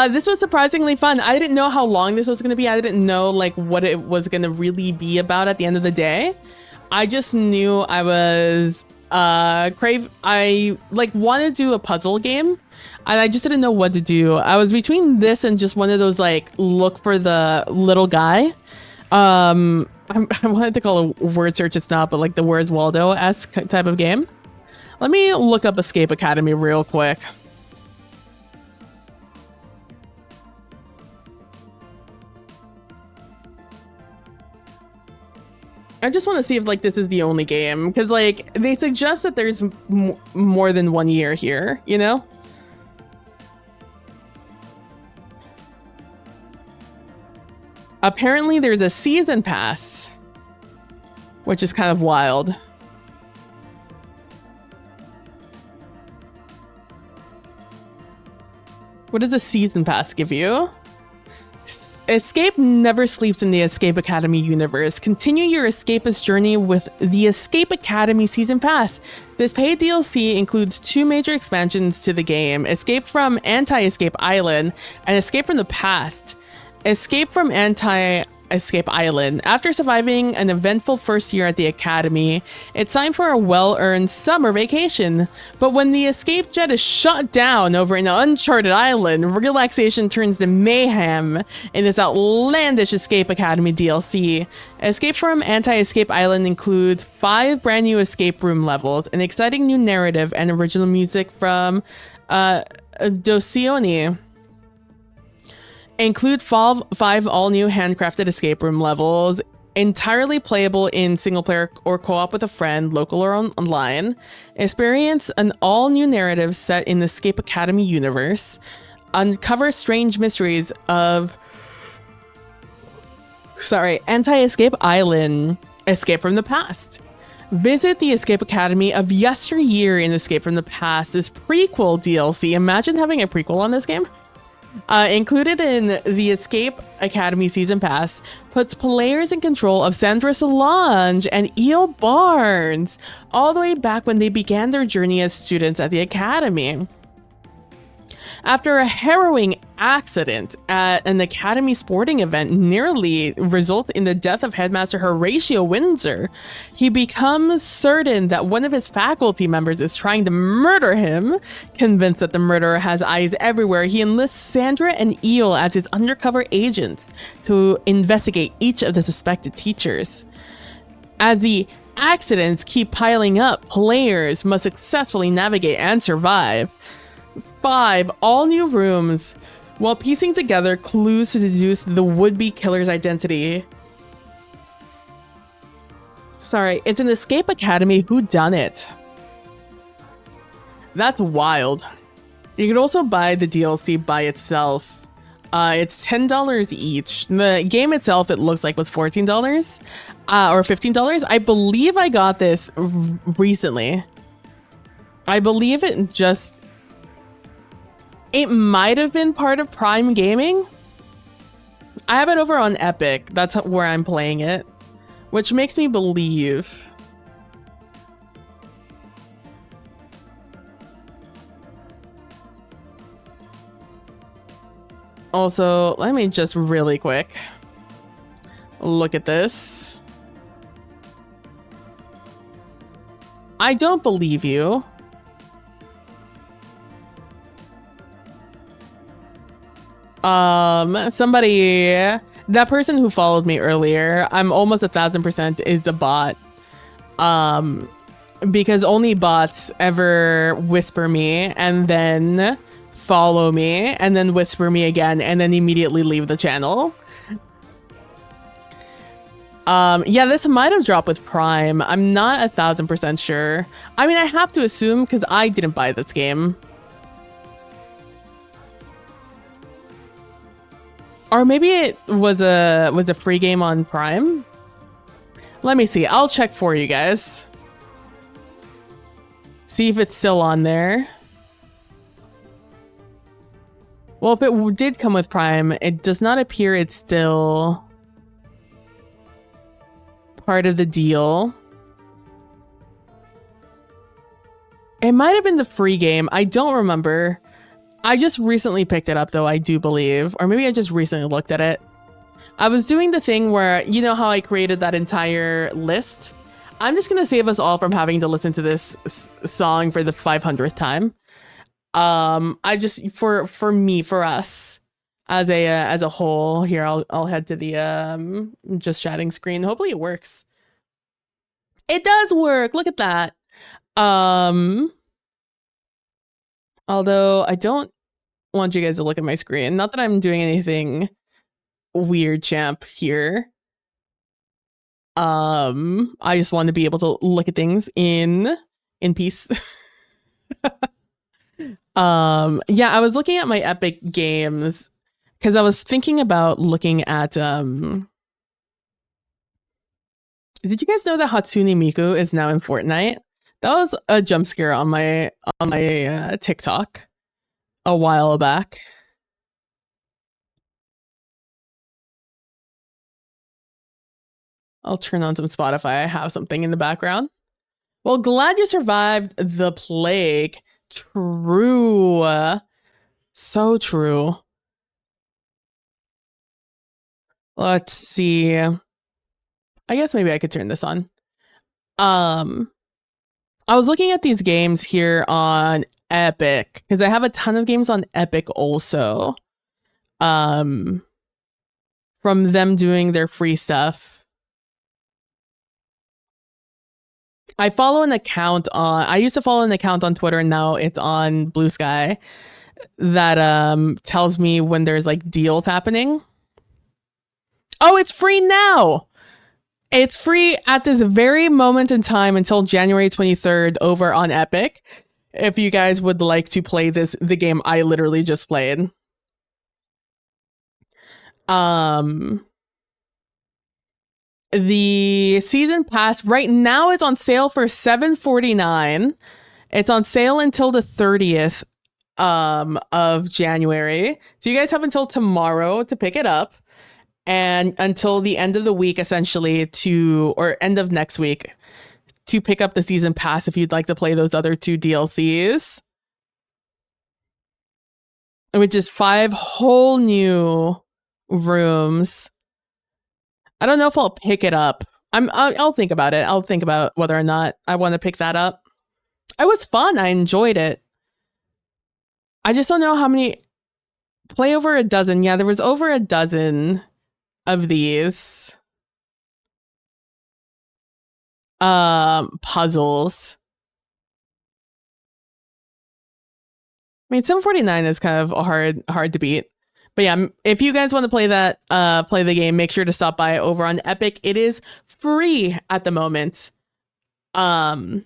this was surprisingly fun. I didn't know how long this was going to be. I didn't know like what it was going to really be about at the end of the day. I just knew I was I like wanted to do a puzzle game And I just didn't know what to do. I was between this and just one of those like look for the little guy. I wanted to call it a word search, it's not, but like the Where's Waldo-esque type of game. Let me look up Escape Academy real quick. I just want to see if like this is the only game, because like they suggest that there's more than 1 year here, you know? Apparently there's a season pass, which is kind of wild. What does a season pass give you? Escape never sleeps in the Escape Academy universe. Continue your escapist journey with the Escape Academy Season Pass. This paid DLC includes 2 major expansions to the game: Escape from Anti-Escape Island and Escape from the Past. Escape from Anti-Escape Island. After surviving an eventful first year at the Academy, it's time for a well-earned summer vacation. But when the escape jet is shut down over an uncharted island, relaxation turns to mayhem in this outlandish Escape Academy DLC. Escape from Anti-Escape Island includes 5 brand new escape room levels, an exciting new narrative, and original music from Docione. Include 5 all-new handcrafted escape room levels, entirely playable in single player or co-op with a friend, local or online. Experience an all-new narrative set in the Escape Academy universe. Uncover strange mysteries of Anti-Escape Island. Escape from the Past. Visit the Escape Academy of yesteryear in Escape from the Past. This prequel DLC. Imagine having a prequel on this game. Included in the Escape Academy Season Pass, puts players in control of Sandra Solange and Eel Barnes, all the way back when they began their journey as students at the Academy. After a harrowing accident at an Academy sporting event nearly results in the death of Headmaster Horatio Windsor, he becomes certain that one of his faculty members is trying to murder him. Convinced that the murderer has eyes everywhere, he enlists Sandra and Eel as his undercover agents to investigate each of the suspected teachers. As the accidents keep piling up, players must successfully navigate and survive. 5 all-new rooms while piecing together clues to deduce the would-be killer's identity. Sorry, it's an Escape Academy whodunit. That's wild. You can also buy the DLC by itself. It's $10 each. The game itself, it looks like, was $14 or $15. I believe I got this recently. I believe it might have been part of Prime Gaming. I have it over on Epic. That's where I'm playing it, which makes me believe. Also, let me just really quick look at this. I don't believe you. Somebody, that person who followed me earlier, I'm almost 1000% is a bot. Because only bots ever whisper me and then follow me and then whisper me again and then immediately leave the channel. Yeah, this might have dropped with Prime. I'm not 1000% sure. I mean, I have to assume because I didn't buy this game. Or maybe it was a free game on Prime. Let me see. I'll check for you guys. See if it's still on there. Well, if it did come with Prime, it does not appear it's still part of the deal. It might have been the free game. I don't remember. I just recently picked it up, though, I do believe. Or maybe I just recently looked at it. I was doing the thing where, you know how I created that entire list? I'm just going to save us all from having to listen to this song for the 500th time. I just for me, for us as a whole here, I'll head to the just chatting screen. Hopefully it works. It does work. Look at that. Although I don't want you guys to look at my screen. Not that I'm doing anything weird, champ, here. I just want to be able to look at things in peace. Yeah, I was looking at my Epic Games because I was thinking about looking at did you guys know that Hatsune Miku is now in Fortnite? That was a jump scare on my TikTok a while back. I'll turn on some Spotify. I have something in the background. Well, glad you survived the plague. True. So true. Let's see. I guess maybe I could turn this on. I was looking at these games here on Epic because I have a ton of games on Epic also. From them doing their free stuff. I follow an account on, I used to follow an account on Twitter and now it's on Blue Sky that tells me when there's like deals happening. Oh, it's free now. It's free at this very moment in time until January 23rd over on Epic. If you guys would like to play the game I literally just played. The season pass right now is on sale for $7.49. It's on sale until the 30th of January. So you guys have until tomorrow to pick it up and until the end of the week essentially or end of next week to pick up the season pass if you'd like to play those other 2 DLCs. Which is 5 whole new rooms. I don't know if I'll pick it up. I'll think about it. I'll think about whether or not I want to pick that up. It was fun. I enjoyed it. I just don't know how many. Play over a dozen. Yeah, there was over a dozen of these puzzles. I mean, 749 is kind of hard to beat. But yeah, if you guys want to play that, play the game, make sure to stop by over on Epic. It is free at the moment. Oh,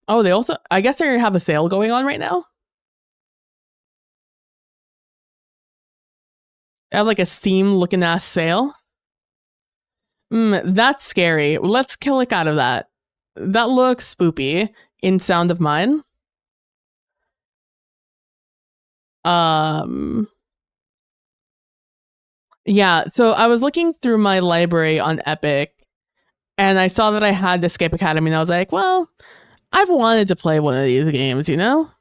they also, I guess they have a sale going on right now. They have like a Steam looking ass sale. That's scary. Let's click out of that. That looks spoopy in Sound of Mine. Yeah, so I was looking through my library on Epic and I saw that I had Escape Academy and I was like, well, I've wanted to play one of these games, you know?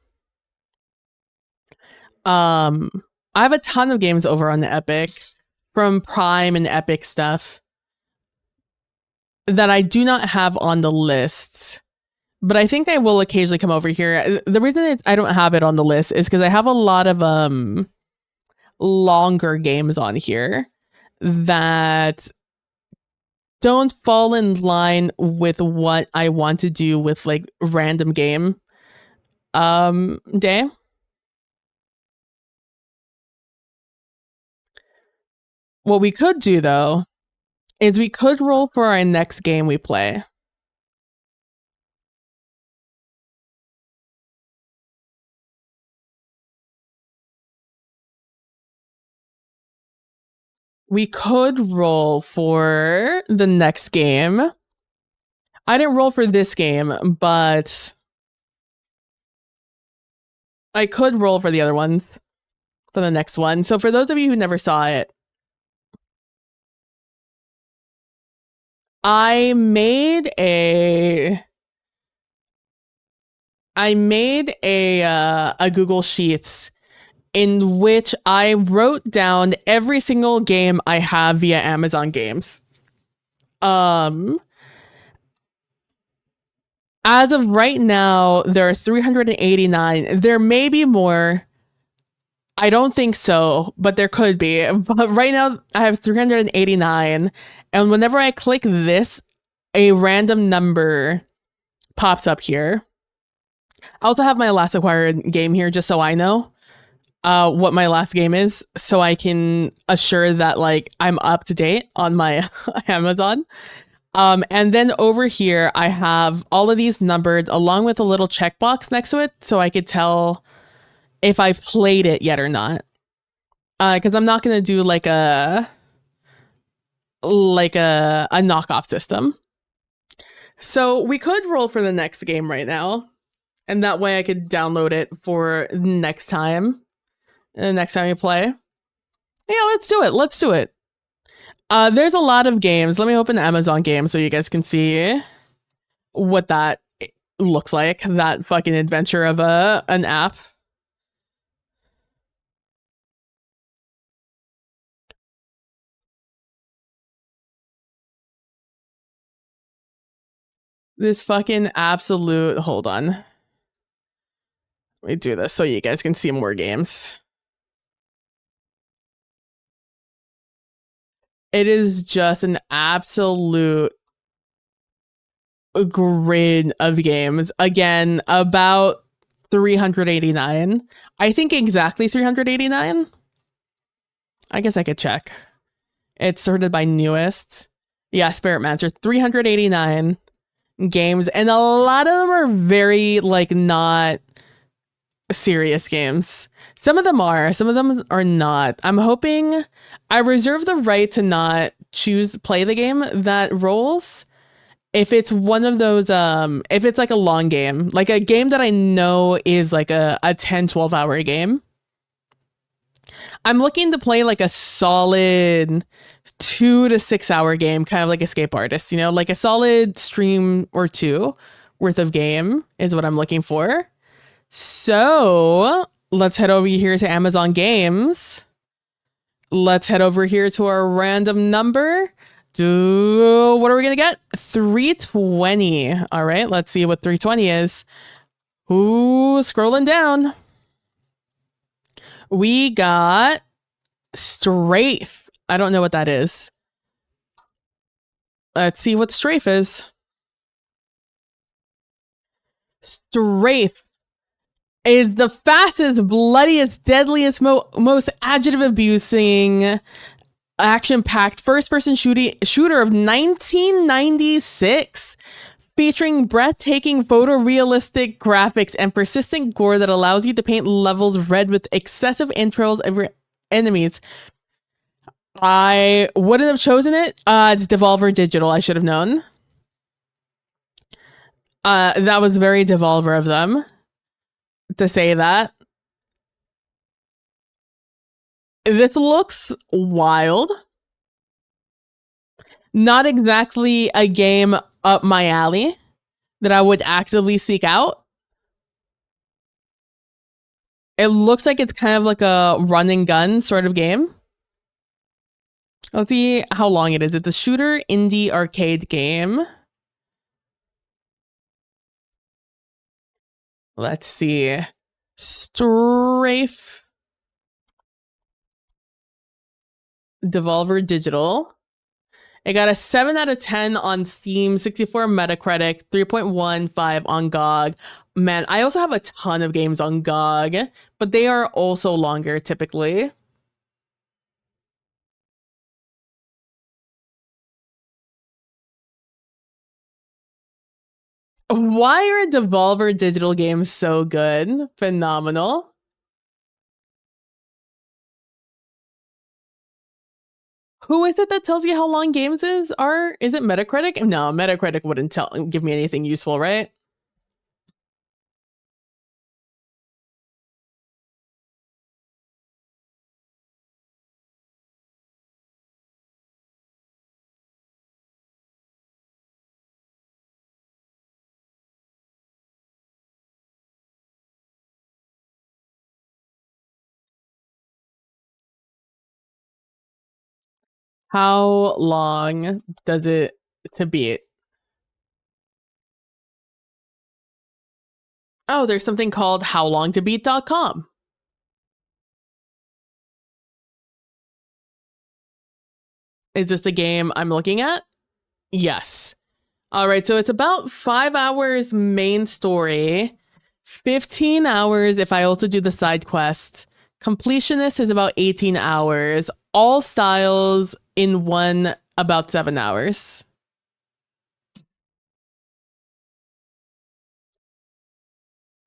I have a ton of games over on the Epic from Prime and Epic stuff that I do not have on the list. But I think I will occasionally come over here. The reason I don't have it on the list is because I have a lot of longer games on here that don't fall in line with what I want to do with like random game day. What we could do though is we could roll for our next game we play. We could roll for the next game. I didn't roll for this game, but I could roll for the other ones for the next one. So for those of you who never saw it, I made a Google Sheets in which I wrote down every single game I have via Amazon Games. I As of right now, there are 389. There may be more. I don't think so, but there could be. But right now, I have 389. And whenever I click this, a random number pops up here. I also have my last acquired game here, just so I know what my last game is, so I can assure that like I'm up to date on my Amazon. And then over here, I have all of these numbered along with a little checkbox next to it, so I could tell if I've played it yet or not. Because I'm not gonna do like a knockoff system. So we could roll for the next game right now, and that way I could download it for next time. Next time we play. Yeah, let's do it. Let's do it. There's a lot of games. Let me open the Amazon game so you guys can see what that looks like. That fucking adventure of an app. This fucking absolute... Hold on. Let me do this so you guys can see more games. It is just an absolute grid of games. Again, about 389. I think exactly 389. I guess I could check. It's sorted by newest. Yeah, Spiritmancer, 389 games, and a lot of them are very like not serious games. Some of them are not. I'm hoping I reserve the right to not play the game that rolls if it's one of those if it's like a long game, like a game that I know is like a 10-12 hour game. I'm looking to play like a solid 2 to 6 hour game, kind of like Escape Artist, you know, like a solid stream or two worth of game is what I'm looking for. So let's head over here to Amazon Games. Let's head over here to our random number. What are we going to get? 320. All right, let's see what 320 is. Ooh, scrolling down. We got Strafe. I don't know what that is. Let's see what Strafe is. Strafe is the fastest, bloodiest, deadliest, most adjective abusing, action-packed first-person shooter of 1996, featuring breathtaking photorealistic graphics and persistent gore that allows you to paint levels red with excessive intros of your enemies. I wouldn't have chosen it. It's Devolver Digital. I should have known. That was very Devolver of them to say that. This looks wild. Not exactly a game up my alley that I would actively seek out. It looks like it's kind of like a run and gun sort of game. Let's see how long it is. It's a shooter indie arcade game. Let's see. Strafe. Devolver Digital. It got a 7 out of 10 on Steam, 64 Metacritic, 3.15 on GOG. Man, I also have a ton of games on GOG, but they are also longer typically. Why are Devolver Digital games so good? Phenomenal. Who is it that tells you how long games are? Is it Metacritic? No, Metacritic wouldn't give me anything useful, right? How long does it to beat? Oh, there's something called howlongtobeat.com. Is this the game I'm looking at? Yes. All right, so it's about 5 hours main story, 15 hours if I also do the side quest. Completionist is about 18 hours. All styles in one, about 7 hours.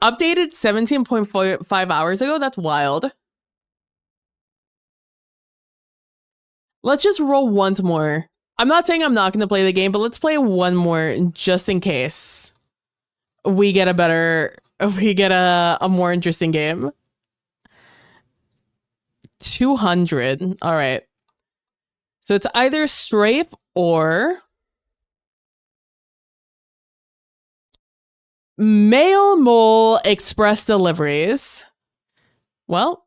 Updated 17.5 hours ago? That's wild. Let's just roll once more. I'm not saying I'm not going to play the game, but let's play one more just in case we get a more interesting game. 200. All right. So it's either Strafe or Mail Mole Express Deliveries. Well,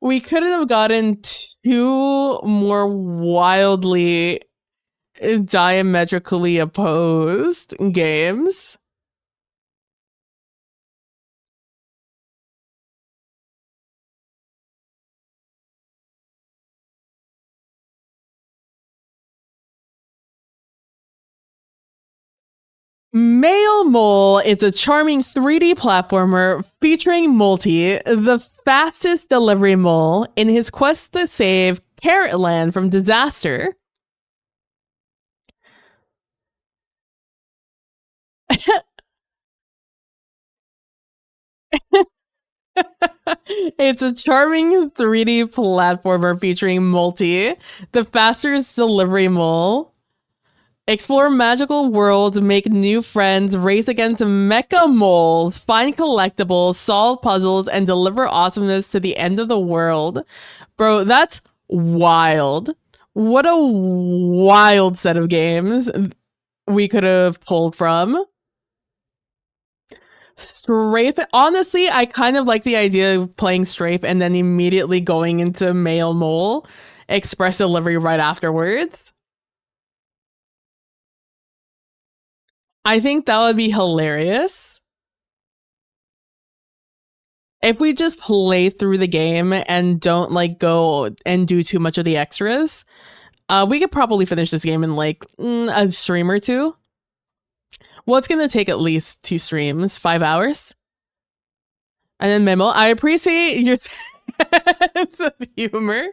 we couldn't have gotten two more wildly diametrically opposed games. Mail Mole, it's a charming 3D platformer featuring Multi, the fastest delivery mole, in his quest to save Carrotland from disaster. It's a charming 3D platformer featuring Multi, the fastest delivery mole. Explore magical worlds, make new friends, race against mecha moles, find collectibles, solve puzzles, and deliver awesomeness to the end of the world. Bro, that's wild. What a wild set of games we could have pulled from. Strafe. Honestly, I kind of like the idea of playing Strafe and then immediately going into Mail Mole Express Delivery right afterwards. I think that would be hilarious. If we just play through the game and don't like go and do too much of the extras, we could probably finish this game in like a stream or two. Well, it's gonna take at least 2 streams, 5 hours. And then Memo, I appreciate your sense of humor.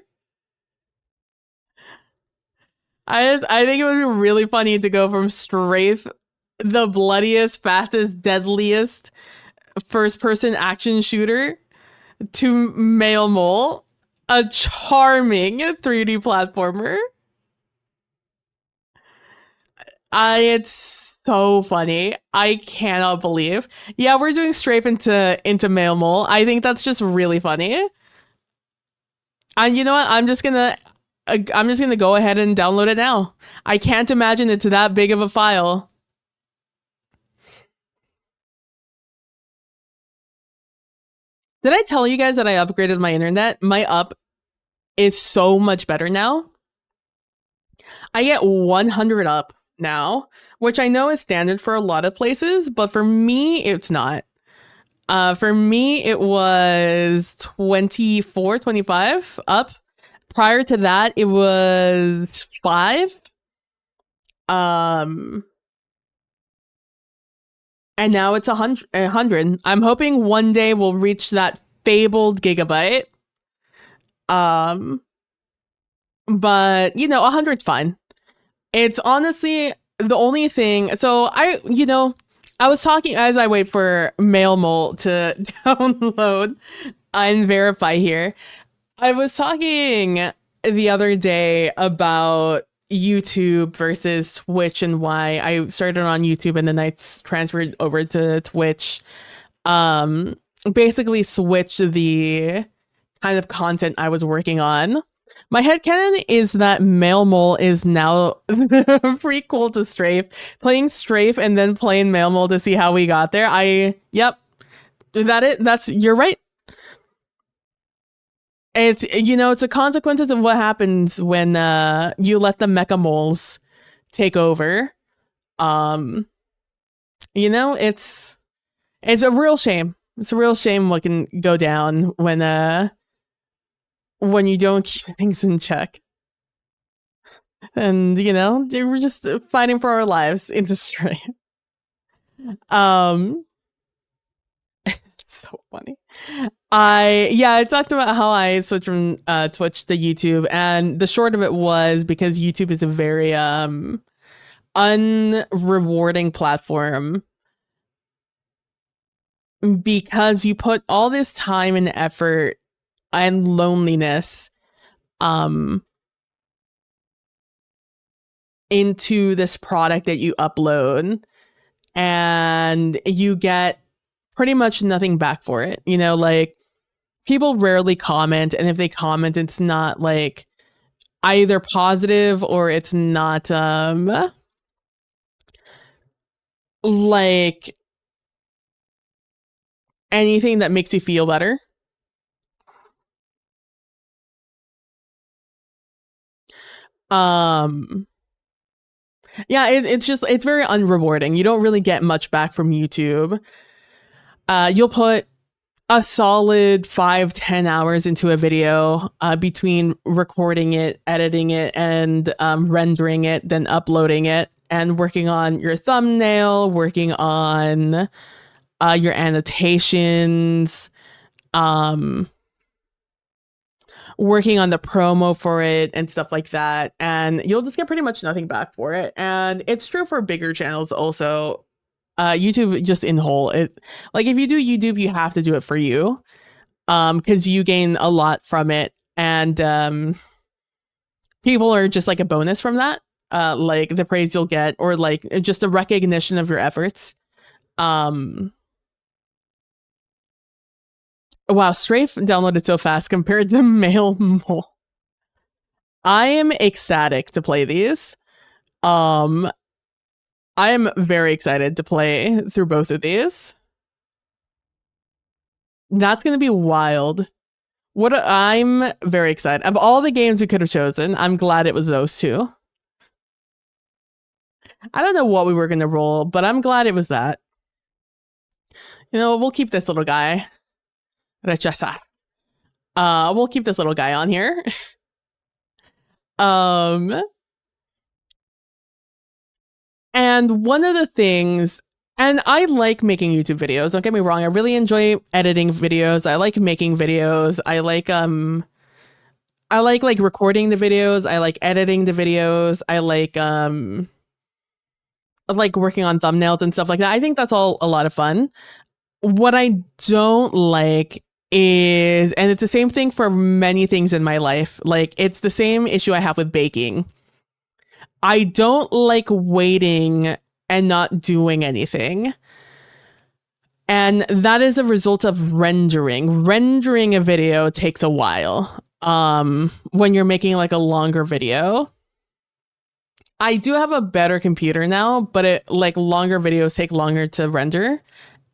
I think it would be really funny to go from Strafe, the bloodiest, fastest, deadliest first-person action shooter, to Mail Mole, a charming 3D platformer. It's so funny. I cannot believe. Yeah, we're doing Strafe into Mail Mole. I think that's just really funny. And you know what? I'm just gonna go ahead and download it now. I can't imagine it's that big of a file. Did I tell you guys that I upgraded my internet? My up is so much better now. I get 100 up now, which I know is standard for a lot of places, but for me, it's not. For me, it was 24, 25 up. Prior to that, it was 5. And now it's 100. I'm hoping one day we'll reach that fabled gigabyte. But you know, 100's fine. It's honestly the only thing. So I was talking as I wait for Mail Mole to download and verify here. I was talking the other day about YouTube versus Twitch and why I started on YouTube and then I transferred over to Twitch. Basically switched the kind of content I was working on. My headcanon is that Mail Mole is now prequel to Strafe. Playing Strafe and then playing Mail Mole to see how we got there. Yep. You're right. It's, it's a consequences of what happens when you let the mecha moles take over. It's a real shame. It's a real shame what can go down when you don't keep things in check. And we're just fighting for our lives in the stream. It's so funny. I talked about how I switched from Twitch to YouTube, and the short of it was because YouTube is a very unrewarding platform, because you put all this time and effort and loneliness into this product that you upload, and you get pretty much nothing back for it. Like, people rarely comment, and if they comment, it's not like either positive or it's not like anything that makes you feel better. It's very unrewarding. You don't really get much back from YouTube. You'll put a solid 5-10 hours into a video, between recording it, editing it, and rendering it, then uploading it, and working on your thumbnail, working on your annotations, working on the promo for it and stuff like that, and you'll just get pretty much nothing back for it. And it's true for bigger channels also. YouTube just in whole, like, if you do YouTube, you have to do it for you, because you gain a lot from it, and people are just like a bonus from that, like the praise you'll get, or like just a recognition of your efforts. Wow, Strafe downloaded so fast compared to Male Mole. I am ecstatic to play these. I am very excited to play through both of these. That's going to be wild. I'm very excited. Of all the games we could have chosen, I'm glad it was those two. I don't know what we were going to roll, but I'm glad it was that. We'll keep this little guy. Rechazar. We'll keep this little guy on here. And one of the things, and I like making YouTube videos, don't get me wrong, I really enjoy editing videos. I like making videos. I like recording the videos. I like editing the videos. I like working on thumbnails and stuff like that. I think that's all a lot of fun. What I don't like is, and it's the same thing for many things in my life, like, it's the same issue I have with baking. I don't like waiting and not doing anything. And that is a result of rendering. Rendering a video takes a while. When you're making like a longer video. I do have a better computer now, but longer videos take longer to render.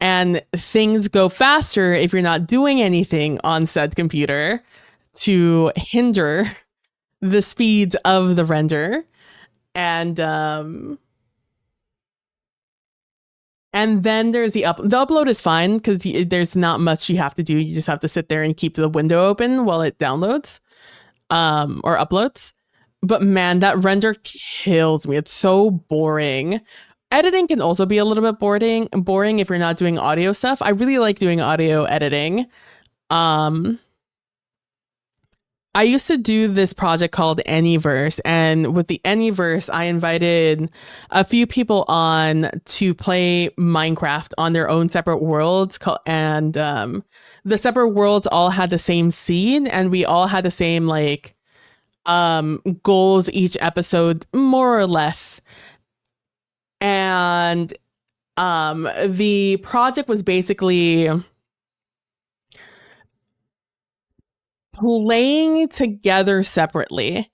And things go faster if you're not doing anything on said computer to hinder the speeds of the render. And then there's the upload is fine because there's not much you have to do. You just have to sit there and keep the window open while it downloads or uploads. But man, that render kills me. It's so boring. Editing can also be a little bit boring if you're not doing audio stuff. I really like doing audio editing. I used to do this project called Anyverse, and with the Anyverse, I invited a few people on to play Minecraft on their own separate worlds, and the separate worlds all had the same seed, and we all had the same goals each episode, more or less. And the project was basically playing together separately.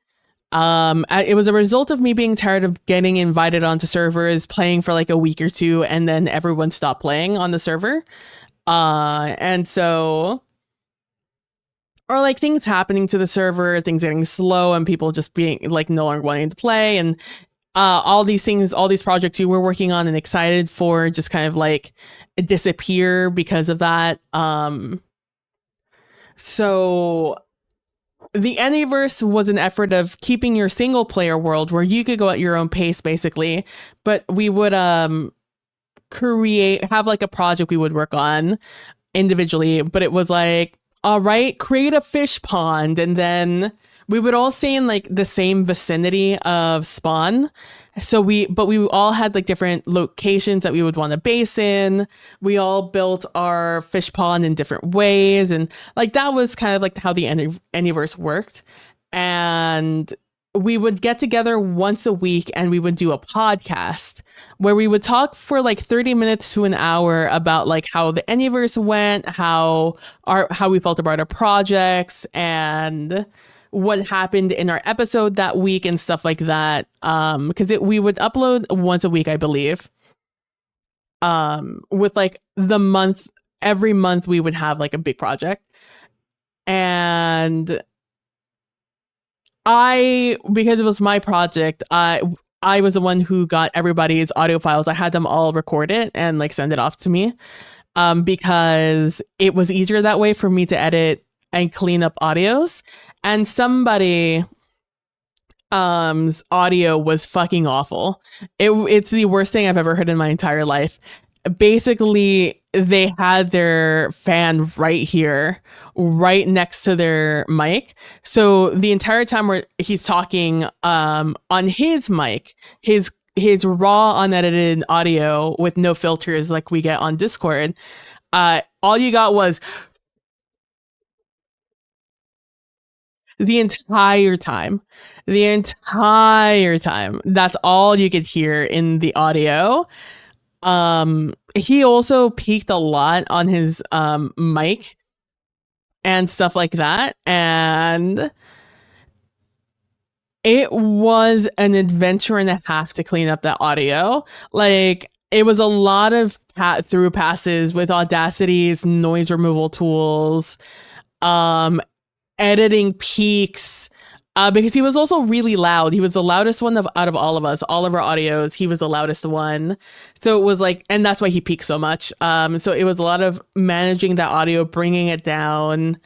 It was a result of me being tired of getting invited onto servers, playing for like a week or two, and then everyone stopped playing on the server. And so, or like things happening to the server, things getting slow and people just being like no longer wanting to play, and all these things, all these projects you were working on and excited for just kind of like disappear because of that. So the Anyverse was an effort of keeping your single player world where you could go at your own pace basically, but we would have like a project we would work on individually, but it was like, all right, create a fish pond, and then we would all stay in like the same vicinity of spawn. So we all had like different locations that we would want to base in. We all built our fish pond in different ways, and like that was kind of like how the Anyverse worked. And we would get together once a week and we would do a podcast where we would talk for like 30 minutes to an hour about like how the Anyverse went, how we felt about our projects, and what happened in our episode that week and stuff like that. Because we would upload once a week, I believe. With like every month we would have like a big project. And because it was my project, I was the one who got everybody's audio files. I had them all record it and like send it off to me, because it was easier that way for me to edit and clean up audios. And somebody's audio was fucking awful. It's the worst thing I've ever heard in my entire life. Basically, they had their fan right here, right next to their mic. So the entire time where he's talking on his mic, his raw unedited audio with no filters like we get on Discord, all you got was the entire time. That's all you could hear in the audio. He also peaked a lot on his mic and stuff like that, and it was an adventure and a half to clean up that audio. Like, it was a lot of through passes with Audacity's noise removal tools, editing peaks, because he was also really loud. He was the loudest one out of all of us. All of our audios, he was the loudest one. So it was like, and that's why he peaked so much. So it was a lot of managing that audio, bringing it down,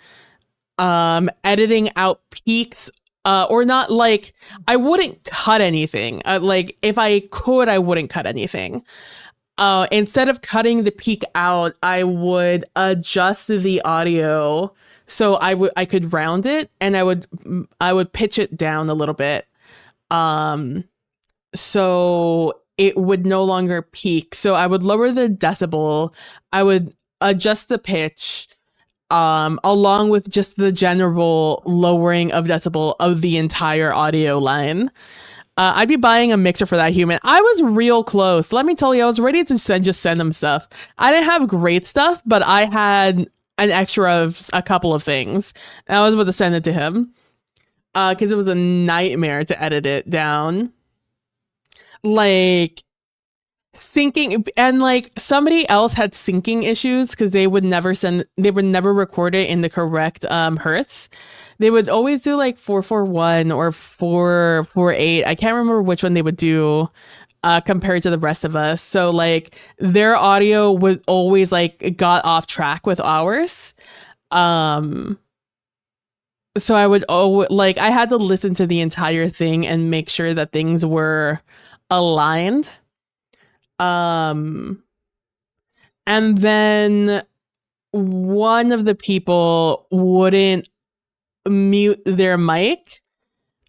editing out peaks, or not. Like, I wouldn't cut anything. Like, if I could, I wouldn't cut anything. Instead of cutting the peak out, I would adjust the audio. So I could round it, and I would pitch it down a little bit, so it would no longer peak. So I would lower the decibel, I would adjust the pitch, along with just the general lowering of decibel of the entire audio line. I'd be buying a mixer for that, human. I was real close. Let me tell you, I was ready to just send him stuff. I didn't have great stuff, but I had an extra of a couple of things. I was about to send it to him, because it was a nightmare to edit it down. Like, syncing, and like somebody else had syncing issues because they would never record it in the correct hertz. They would always do like 441 or 448. I can't remember which one they would do compared to the rest of us. So like their audio was always like got off track with ours. So I would I had to listen to the entire thing and make sure that things were aligned. And then one of the people wouldn't mute their mic.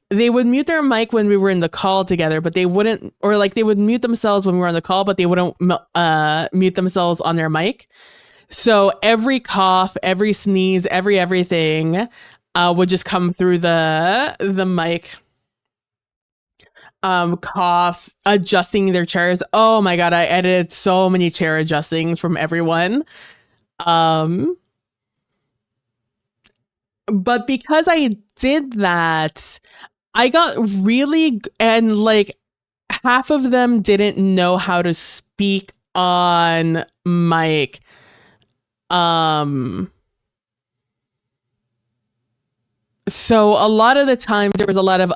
They would mute their mic when we were in the call together, but they wouldn't, or like they would mute themselves when we were on the call, but they wouldn't mute themselves on their mic. So every cough, every sneeze, everything would just come through the mic. Coughs, adjusting their chairs. Oh my god, I edited so many chair adjustings from everyone. But because I did that, I got really, and like half of them didn't know how to speak on mic. So a lot of the times there was a lot of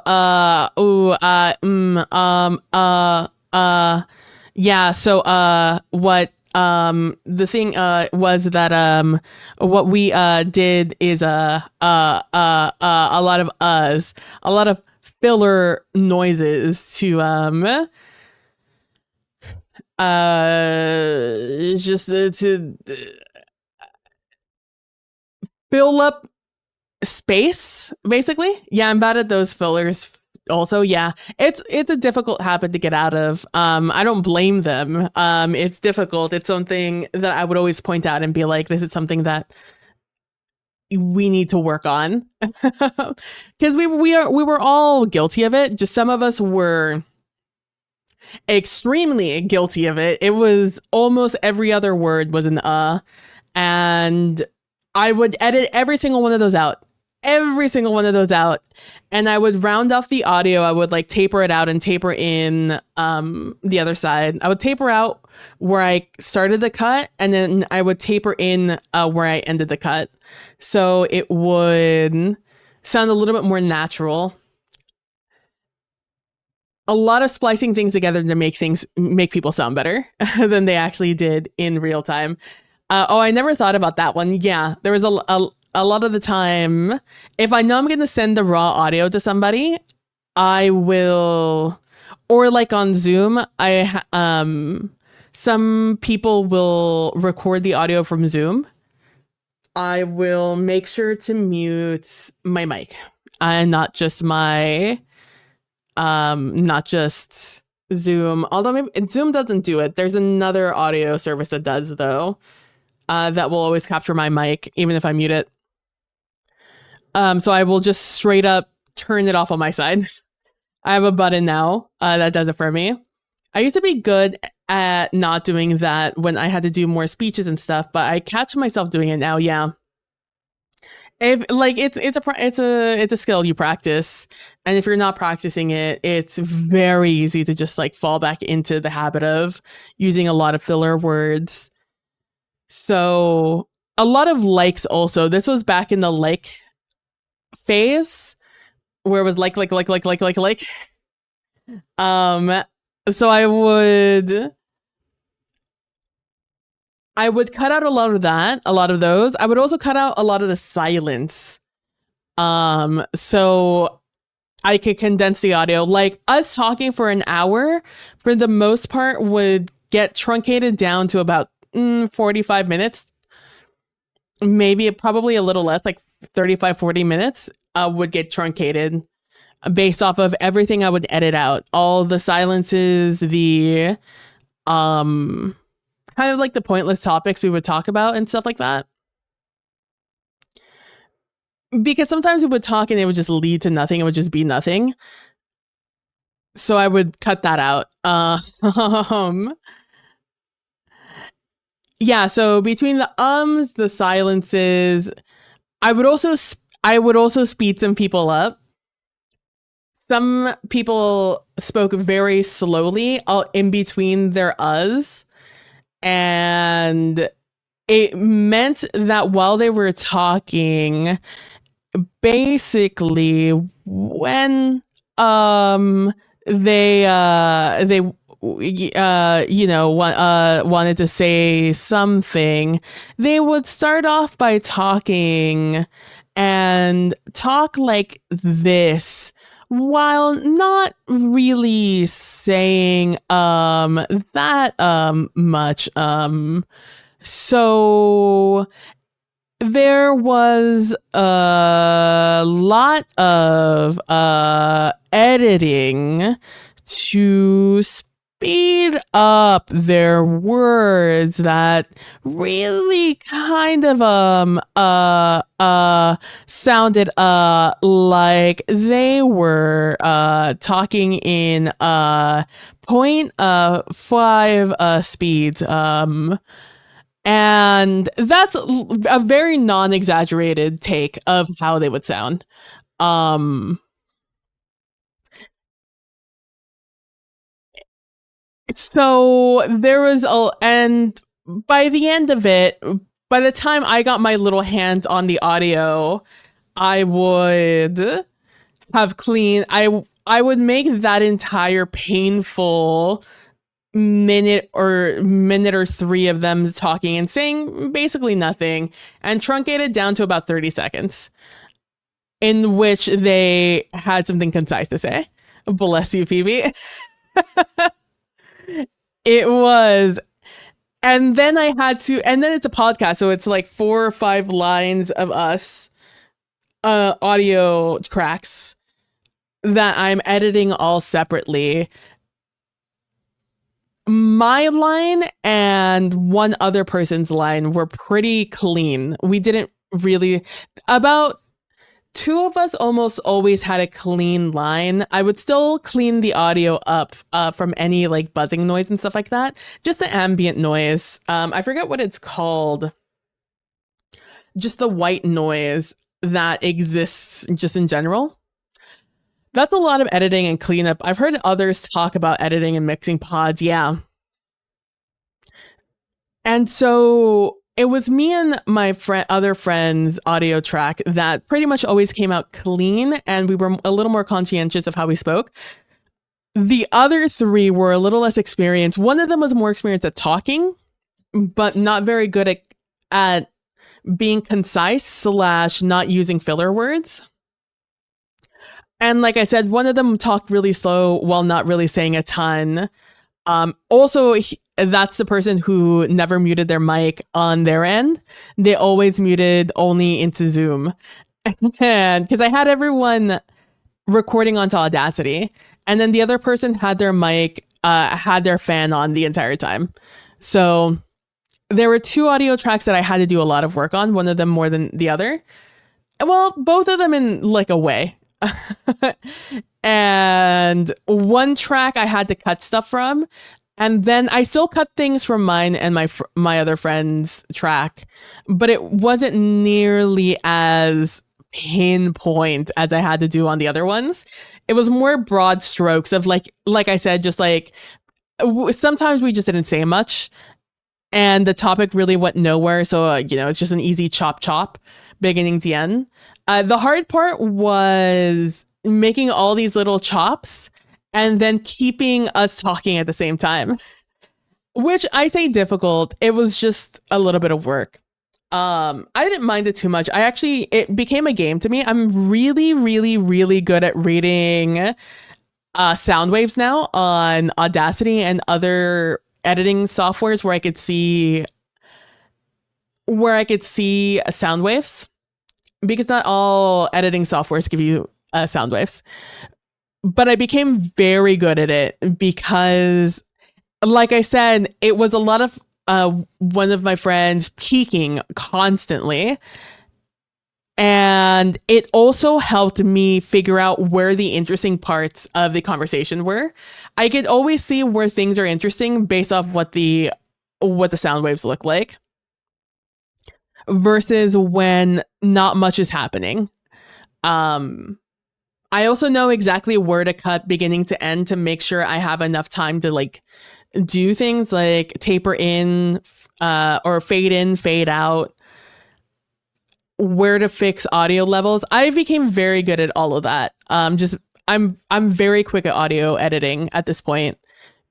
yeah. So what the thing was that what we did is a lot of a lot of filler noises to just to fill up space, basically. Yeah, I'm bad at those fillers also. Yeah, it's a difficult habit to get out of. I don't blame them. It's difficult. It's something that I would always point out and be like, this is something that we need to work on. Because we were all guilty of it. Just some of us were extremely guilty of it. It was almost every other word was an and I would edit every single one of those out. Every single one of those out. And I would round off the audio. I would like taper it out and taper in the other side. I would taper out where I started the cut, and then I would taper in where I ended the cut. So it would sound a little bit more natural. A lot of splicing things together to make people sound better than they actually did in real time. I never thought about that one. Yeah, there was a lot of the time, if I know I'm going to send the raw audio to somebody, I will, or like on Zoom, some people will record the audio from Zoom. I will make sure to mute my mic and not just Zoom. Although maybe Zoom doesn't do it. There's another audio service that does though. That will always capture my mic, even if I mute it. So I will just straight up turn it off on my side. I have a button now that does it for me. I used to be good at not doing that when I had to do more speeches and stuff, but I catch myself doing it now. Yeah. If like it's a skill you practice, and if you're not practicing it, it's very easy to just like fall back into the habit of using a lot of filler words. So a lot of likes also. This was back in the like phase where it was like. So I would cut out a lot of that, a lot of those. I would also cut out a lot of the silence. So I could condense the audio. Like us talking for an hour, for the most part, would get truncated down to about 45 minutes. Maybe probably a little less, like 35, 40 minutes would get truncated based off of everything I would edit out. All the silences, the kind of like the pointless topics we would talk about and stuff like that. Because sometimes we would talk and it would just lead to nothing. It would just be nothing. So I would cut that out. Yeah, so between the the silences, I would also speed some people up. Some people spoke very slowly in between their and it meant that while they were talking, basically when they wanted to say something, they would start off by talking and talk like this while not really saying that much. So there was a lot of editing to speed up their words that really kind of sounded like they were talking in 0.5 speeds. And that's a very non-exaggerated take of how they would sound. So there was and by the end of it, by the time I got my little hand on the audio, I would have cleaned. I would make that entire painful minute or three of them talking and saying basically nothing and truncate it down to about 30 seconds in which they had something concise to say. Bless you, Phoebe. It was. And then and then it's a podcast. So it's like 4 or 5 lines of us, audio tracks that I'm editing all separately. My line and one other person's line were pretty clean. We didn't really, about 2 of us almost always had a clean line. I would still clean the audio up from any like buzzing noise and stuff like that. Just the ambient noise. I forget what it's called. Just the white noise that exists just in general. That's a lot of editing and cleanup. I've heard others talk about editing and mixing pods. Yeah. And so it was me and my other friend's audio track that pretty much always came out clean, and we were a little more conscientious of how we spoke. The other 3 were a little less experienced. One of them was more experienced at talking, but not very good at being concise / not using filler words. And like I said, one of them talked really slow while not really saying a ton. Also, that's the person who never muted their mic on their end. They always muted only into Zoom. And because I had everyone recording onto Audacity, and then the other person had their mic, had their fan on the entire time. So there were 2 audio tracks that I had to do a lot of work on, one of them more than the other. Well, both of them in like a way. And one track I had to cut stuff from, and then I still cut things from mine and my other friend's track, but it wasn't nearly as pinpoint as I had to do on the other ones. It was more broad strokes of like I said, just like sometimes we just didn't say much and the topic really went nowhere. So, it's just an easy chop beginning to end. The hard part was making all these little chops and then keeping us talking at the same time, which I say difficult. It was just a little bit of work. I didn't mind it too much. It became a game to me. I'm really, really, really good at reading sound waves now on Audacity and other editing softwares where I could see sound waves. Because not all editing softwares give you sound waves. But I became very good at it because, like I said, it was a lot of one of my friends peeking constantly. And it also helped me figure out where the interesting parts of the conversation were. I could always see where things are interesting based off what the sound waves look like. Versus when not much is happening. I also know exactly where to cut beginning to end to make sure I have enough time to like do things like taper in or fade in, fade out, where to fix audio levels. I became very good at all of that. I'm very quick at audio editing at this point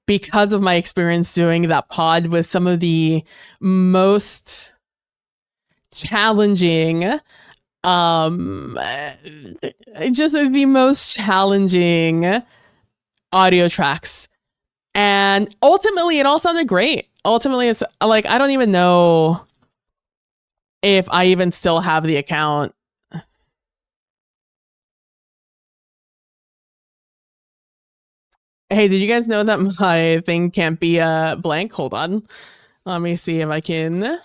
because of my experience doing that pod with some of the most challenging just the most challenging audio tracks, and ultimately it all sounded great. Ultimately it's like I don't even know if I even still have the account. Hey, did you guys know that my thing can't be blank? Hold on, let me see if I can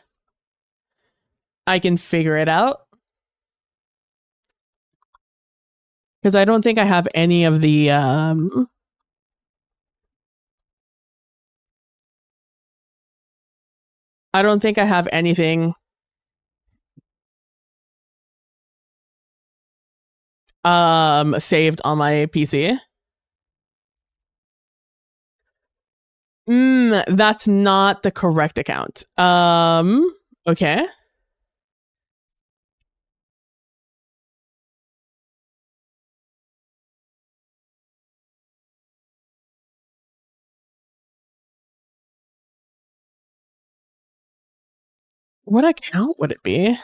figure it out. Because I don't think I have any of the I don't think I have anything saved on my PC. That's not the correct account. Okay. What account would it be?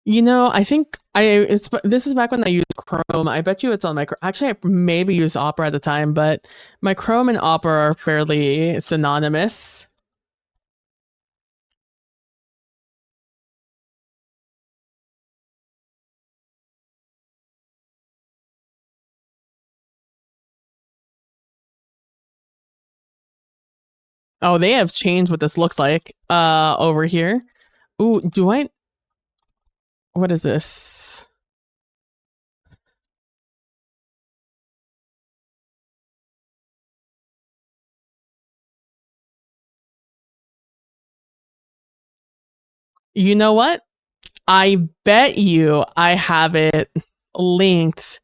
You know, I think this is back when I used Chrome. I bet you it's on my actually I maybe used Opera at the time, but my Chrome and Opera are fairly synonymous. Oh, they have changed what this looks like over here. Ooh, what is this? You know what? I bet you I have it linked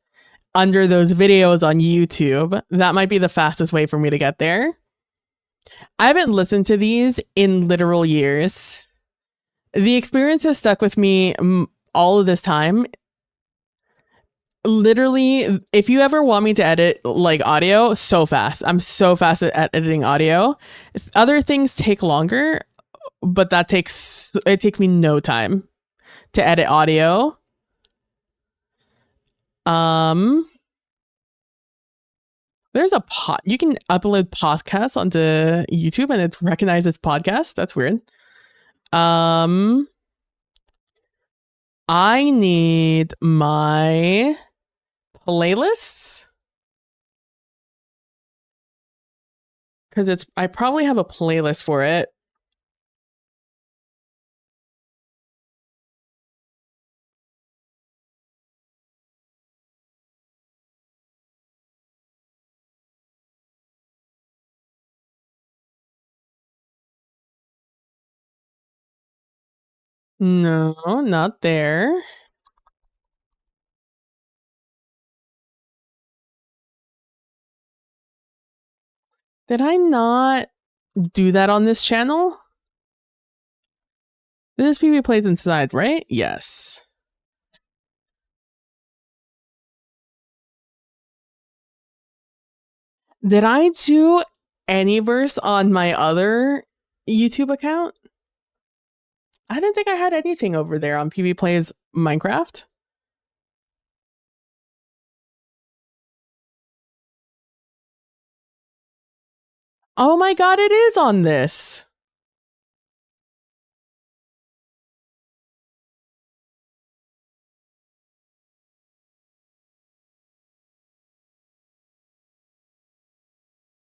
under those videos on YouTube. That might be the fastest way for me to get there. I haven't listened to these in literal years. The experience has stuck with me all of this time. Literally, if you ever want me to edit like audio, so fast. I'm so fast at editing audio. Other things take longer, but it takes me no time to edit audio. There's a you can upload podcasts onto YouTube and it recognizes podcasts. That's weird. I need my playlists because I probably have a playlist for it. No, not there. Did I not do that on this channel? This PB plays inside, right? Yes. Did I do any verse on my other YouTube account? I didn't think I had anything over there on PB Plays Minecraft. Oh my god, it is on this.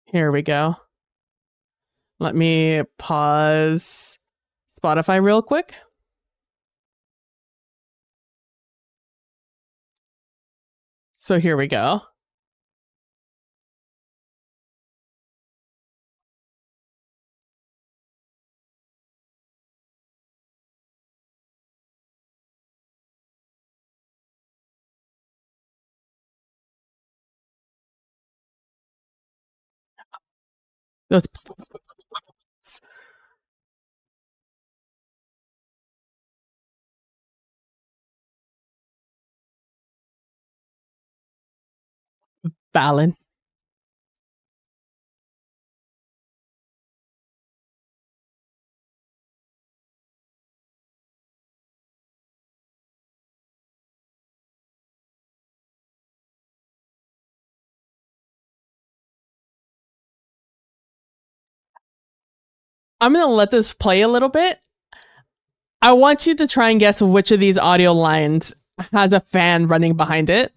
Here we go. Let me pause Spotify real quick. So here we go. Those Balin. I'm gonna let this play a little bit. I want you to try and guess which of these audio lines has a fan running behind it.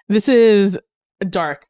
This is dark.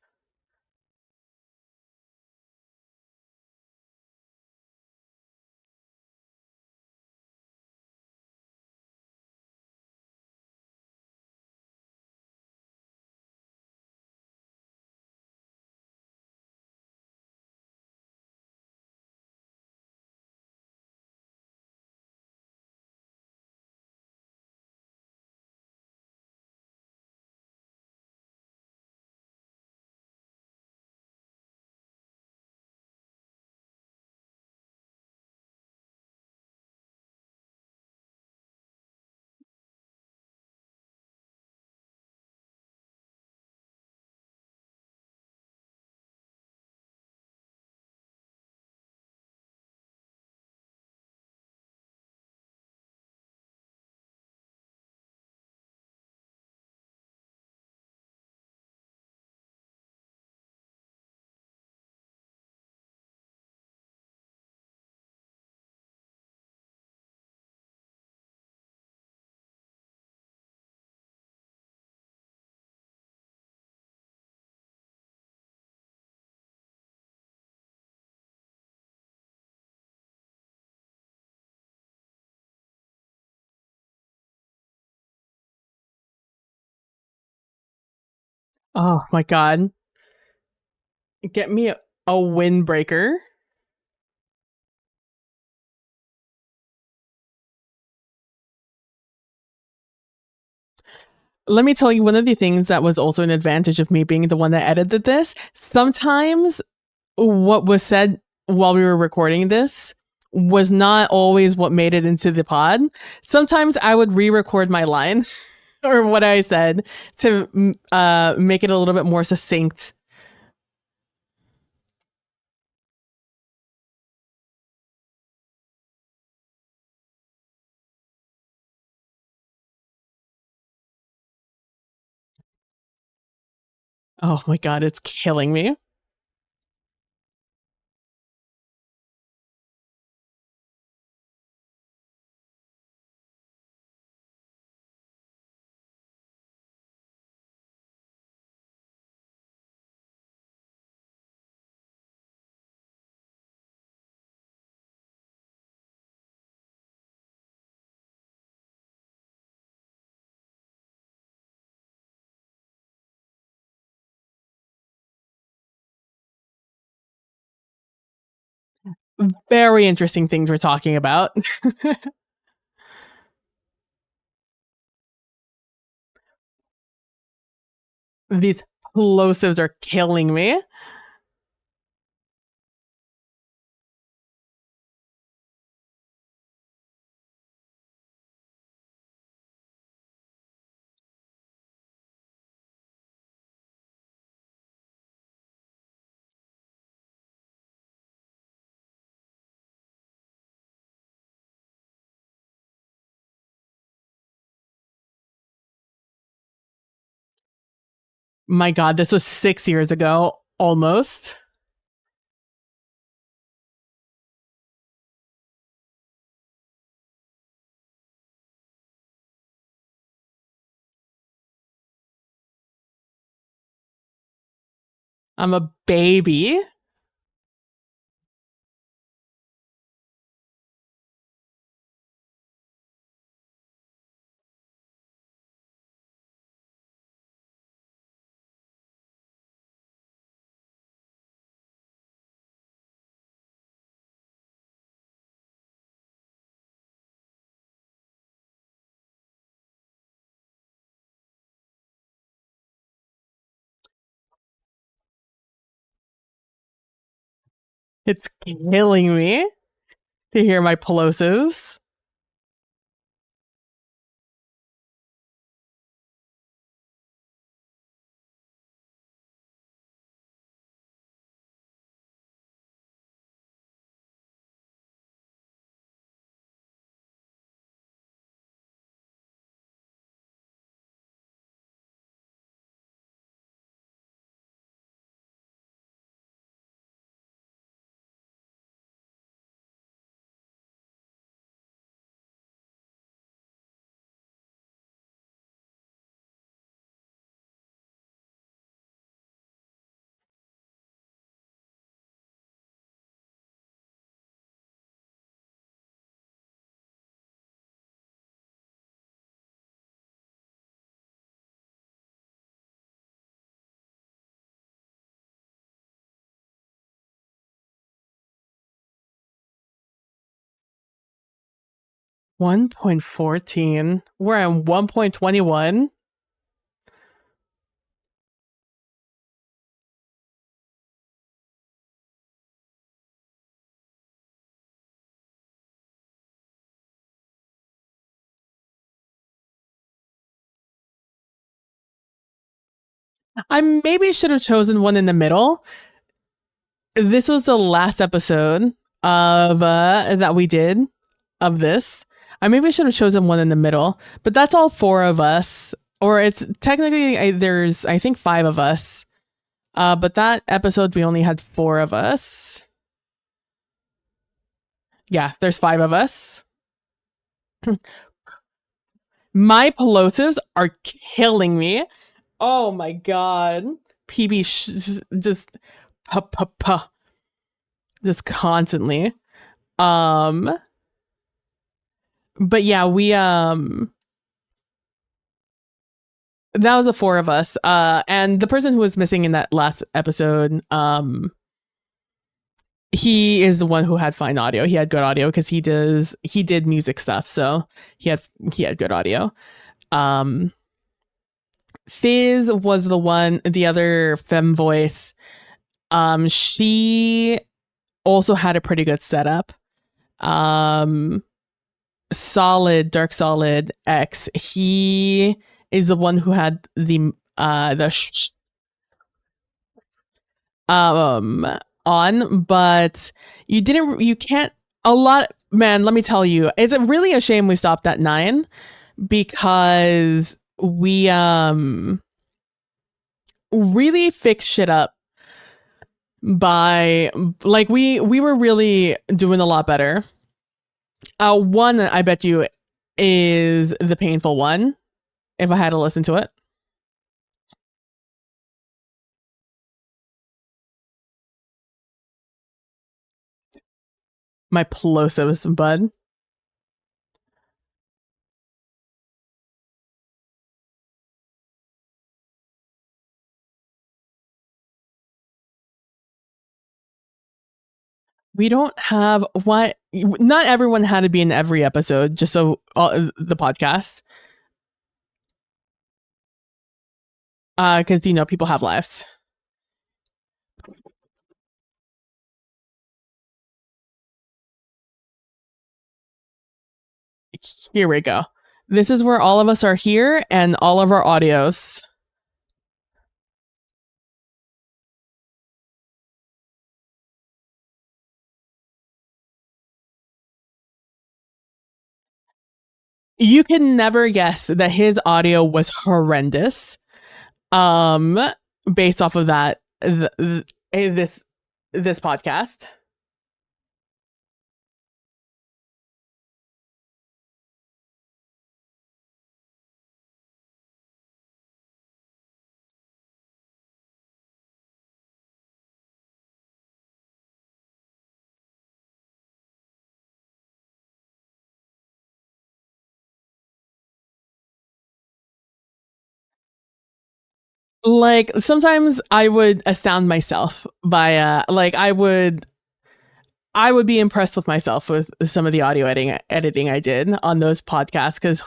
Oh my god. Get me a windbreaker. Let me tell you, one of the things that was also an advantage of me being the one that edited this, sometimes what was said while we were recording this was not always what made it into the pod. Sometimes I would re-record my line or what I said to make it a little bit more succinct. Oh my god, it's killing me. Very interesting things we're talking about. These plosives are killing me. My god, this was 6 years ago, almost. I'm a baby. It's killing me to hear my plosives. $1.14. We're at $1.21. I maybe should have chosen one in the middle. This was the last episode of that we did of this. I maybe should have chosen one in the middle, but that's all 4 of us. Or it's technically there's I think 5 of us. But that episode we only had 4 of us. Yeah, there's 5 of us. My plosives are killing me. Oh my god. PB just just constantly. But yeah, that was the four of us. And the person who was missing in that last episode, he is the one who had fine audio. He had good audio because he did music stuff, so he had good audio. Fizz was the other femme voice. She also had a pretty good setup. Dark Solid X, he is the one who had on, but you can't a lot, man, let me tell you, it's really a shame we stopped at 9 because we really fixed shit up by like we were really doing a lot better. One I bet you is the painful one if I had to listen to it. My plosives, bud. We don't have what, not everyone had to be in every episode, just so the podcast. Because, people have lives. Here we go. This is where all of us are here and all of our audios. You can never guess that his audio was horrendous. Based off of that, this podcast. Like sometimes I would astound myself by like I would be impressed with myself with some of the audio editing I did on those podcasts because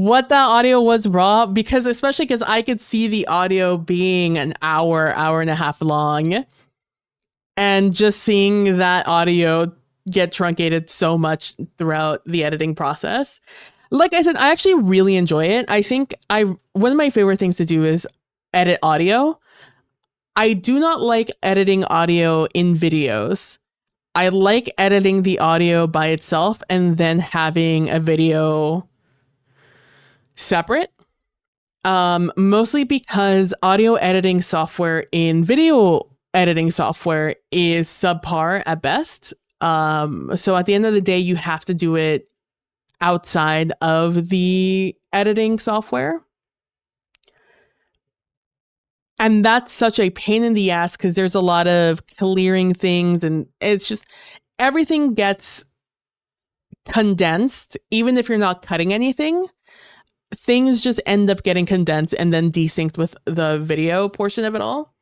what that audio was raw, because especially because I could see the audio being an hour and a half long, and just seeing that audio get truncated so much throughout the editing process. Like I said, I actually really enjoy it. I think one of my favorite things to do is edit audio. I do not like editing audio in videos. I like editing the audio by itself and then having a video separate. Mostly because audio editing software in video editing software is subpar at best. So at the end of the day, you have to do it outside of the editing software. And that's such a pain in the ass because there's a lot of clearing things and it's just everything gets condensed. Even if you're not cutting anything, things just end up getting condensed and then desynced with the video portion of it all.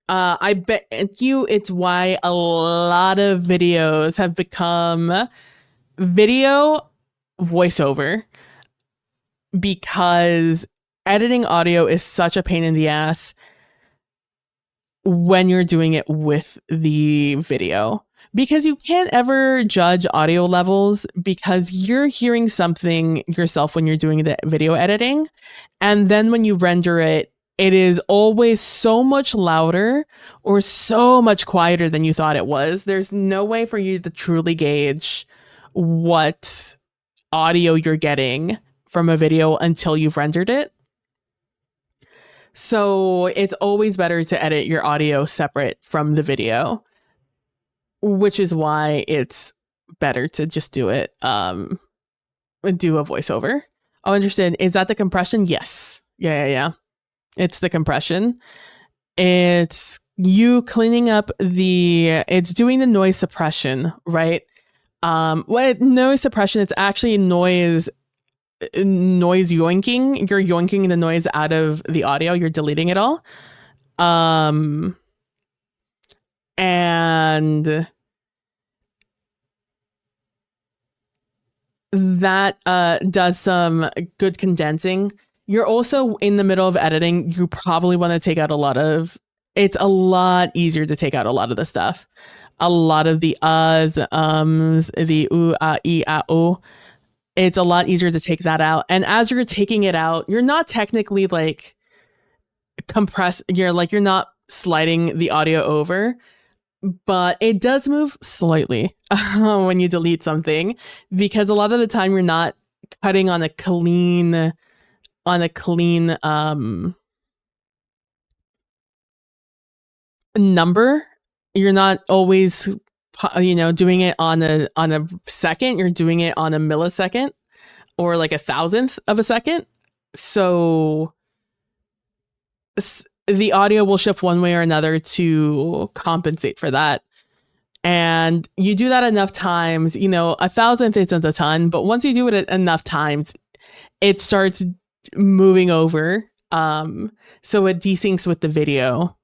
I bet you it's why a lot of videos have become video voiceover, because editing audio is such a pain in the ass when you're doing it with the video, because you can't ever judge audio levels because you're hearing something yourself when you're doing the video editing, and then when you render it, it is always so much louder or so much quieter than you thought it was. There's no way for you to truly gauge what audio you're getting from a video until you've rendered it. So it's always better to edit your audio separate from the video, which is why it's better to just do it, do a voiceover. Oh, interested. Is that the compression? Yes. Yeah. It's the compression. It's you cleaning up it's doing the noise suppression, right? Noise suppression, it's actually noise noise yoinking. You're yoinking the noise out of the audio. You're deleting it all. And that does some good condensing. You're also in the middle of editing. You probably want to take out a lot of, it's a lot easier to take out a lot of the stuff. A lot of the the ooh, ah, ee, ah, oh. It's a lot easier to take that out. And as you're taking it out, you're not technically like you're not sliding the audio over, but it does move slightly when you delete something, because a lot of the time you're not cutting on a clean number. You're not always doing it on a second. You're doing it on a millisecond or like a thousandth of a second. So the audio will shift one way or another to compensate for that. And you do that enough times, a thousandth isn't a ton, but once you do it enough times, it starts moving over. So it desyncs with the video.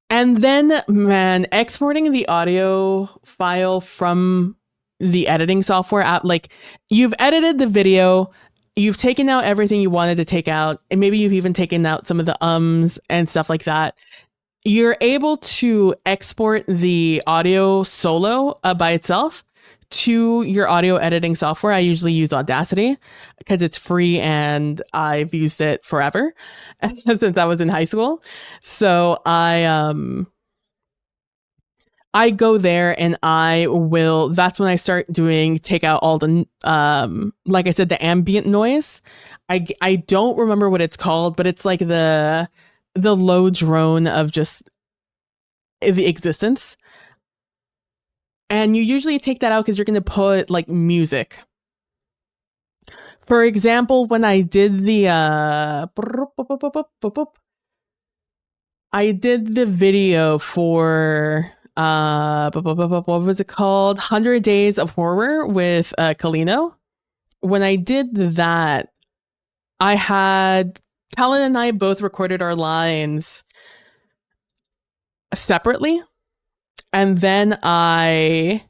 And then, man, exporting the audio file from the editing software app, like you've edited the video, you've taken out everything you wanted to take out, and maybe you've even taken out some of the and stuff like that. You're able to export the audio solo by itself to your audio editing software. I usually use Audacity because it's free and I've used it forever since I was in high school. So I go there and that's when I start take out all the, like I said, the ambient noise. I don't remember what it's called, but it's like the low drone of just the existence. And you usually take that out because you're going to put like music. For example, when I did the video for what was it called? 100 Days of Horror with Kalino. When I did that, I had Callan and I both recorded our lines separately. And then I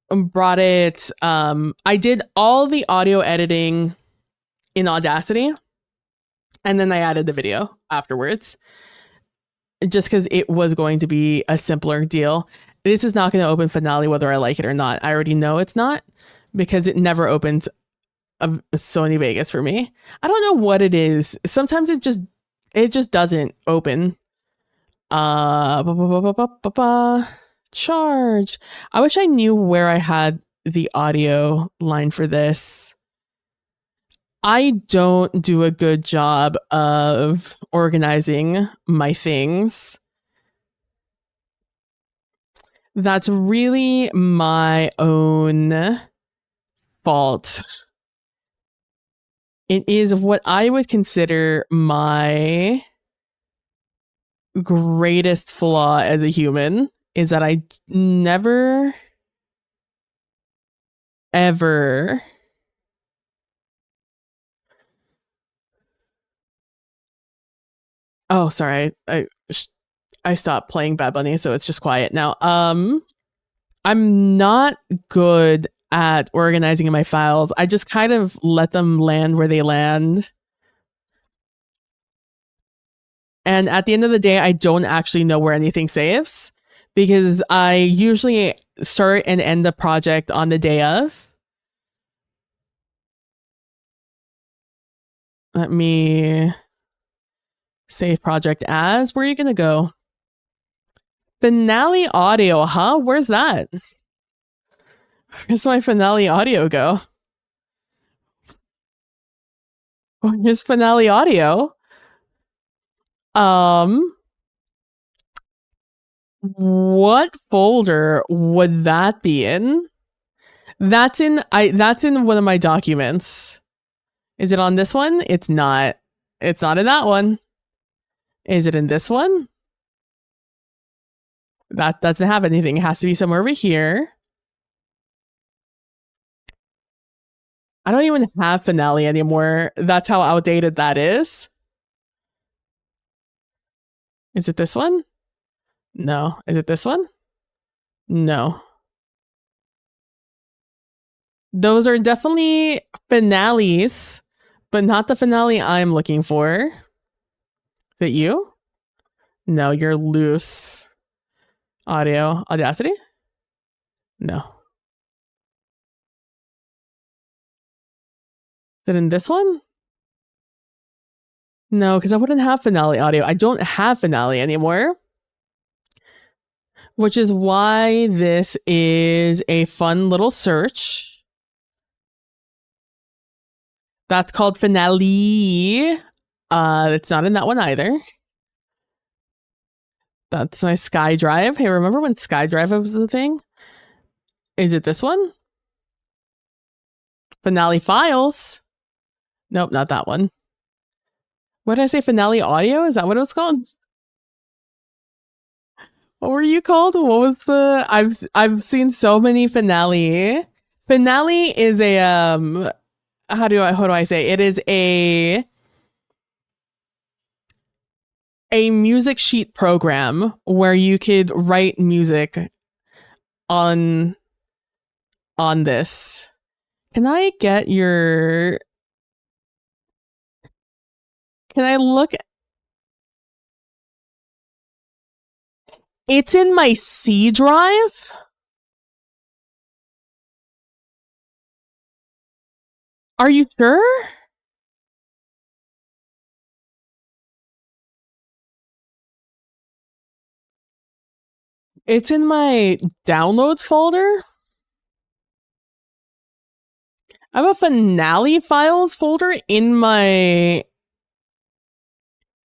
brought it, I did all the audio editing in Audacity, and then I added the video afterwards, just because it was going to be a simpler deal. This is not going to open Finale whether I like it or not. I already know it's not, because it never opens a Sony Vegas for me. I don't know what it is. Sometimes it just doesn't open. Charge. I wish I knew where I had the audio line for this. I don't do a good job of organizing my things. That's really my own fault. It is what I would consider my greatest flaw as a human, is that I never ever sorry, I stopped playing Bad Bunny, so it's just quiet now. I'm not good at organizing my files. I just kind of let them land where they land. And at the end of the day, I don't actually know where anything saves, because I usually start and end the project on the day of. Let me save project as. Where are you going to go? Finale audio, huh? Where's that? Where's my Finale audio go? Where's Finale audio? What folder would that be in? That's in one of my documents. Is it on this one? It's not. It's not in that one. Is it in this one? That doesn't have anything. It has to be somewhere over here. I don't even have finale anymore. That's how outdated that is. Is it this one? No. Is it this one? No. Those are definitely finales, but not the finale I'm looking for. Is it you? No, you're loose. Audio. Audacity? No. Is it in this one? No, because I wouldn't have finale audio. I don't have finale anymore. Which is why this is a fun little search. That's called finale. It's not in that one either. That's my SkyDrive. Hey, remember when SkyDrive was the thing? Is it this one? Finale files? Nope, not that one. What did I say? Finale audio? Is that what it was called? What were you called? What was the... I've seen so many finale. Finale is a how do I say? It is a music sheet program where you could write music on this. Can I get your... Can I look? It's in my C drive. Are you sure? It's in my downloads folder. I have a finale files folder in my...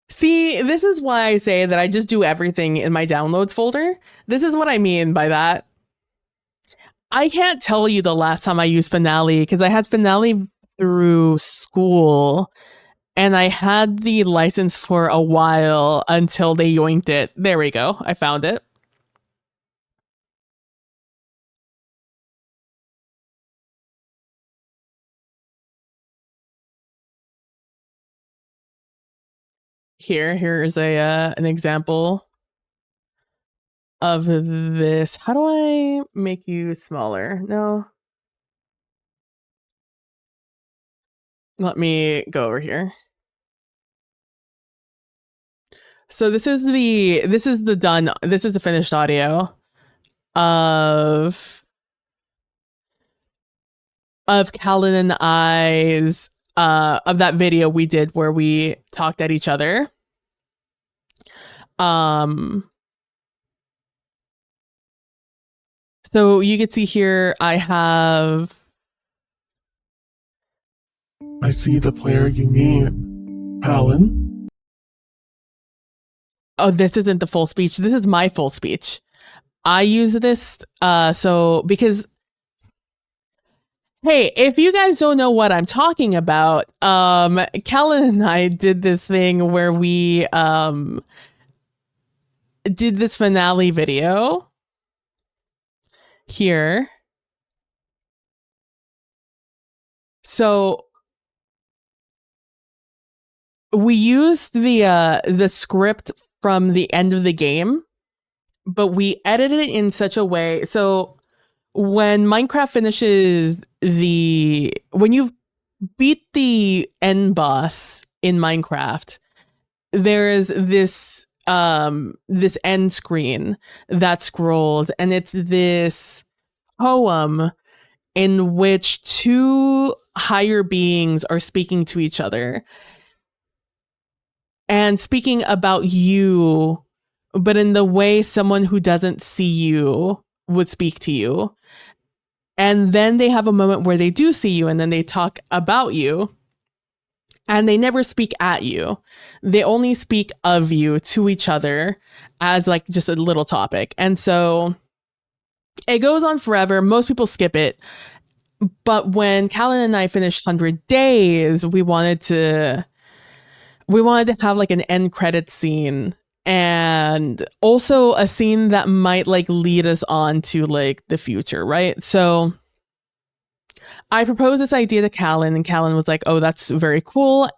See, this is why I say that I just do everything in my downloads folder. This is what I mean by that. I can't tell you the last time I used finale because I had finale through school and I had the license for a while until they yoinked it. There we go. I found it. Here's an example of this. How do I make you smaller? No. Let me go over here. So this is the finished audio of Callan and I's of that video we did where we talked at each other. So you can see here I have... I see the player you mean. Callan? Oh, this isn't the full speech. This is my full speech. I use this so because... Hey, if you guys don't know what I'm talking about, Callan and I did this thing where we did this finale video here. So we used the script from the end of the game, but we edited it in such a way so when Minecraft finishes when you beat the end boss in Minecraft, there is this end screen that scrolls, and it's this poem in which two higher beings are speaking to each other and speaking about you, but in the way someone who doesn't see you would speak to you. And then they have a moment where they do see you and then they talk about you, and they never speak at you. They only speak of you to each other as like just a little topic. And so it goes on forever. Most people skip it. But when Callan and I finished 100 Days, we wanted to have like an end credit scene, and also a scene that might like lead us on to like the future, right? So I proposed this idea to Callan, and Callan was like, oh, that's very cool.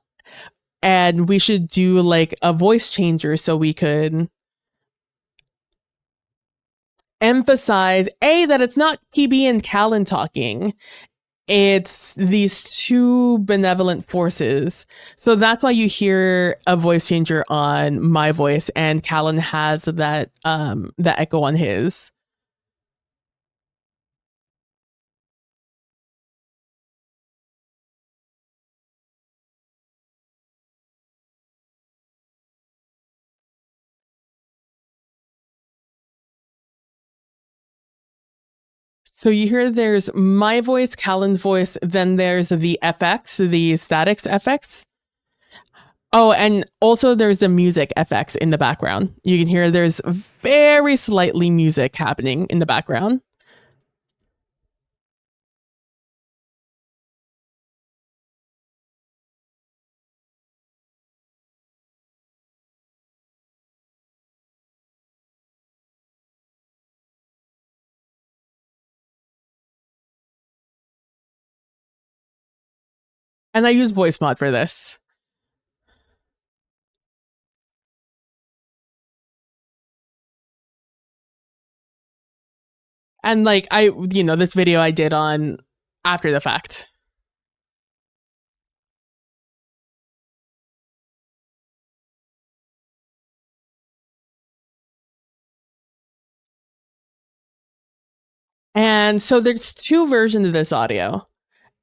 And we should do like a voice changer so we could emphasize that it's not PB and Callan talking. It's these two benevolent forces. So that's why you hear a voice changer on my voice, and Callan has that echo on his. So you hear there's my voice, Callan's voice, then there's the FX, the statics FX. Oh, and also there's the music FX in the background. You can hear there's very slightly music happening in the background. And I use voice mod for this. And like this video I did on after the fact. And so there's two versions of this audio.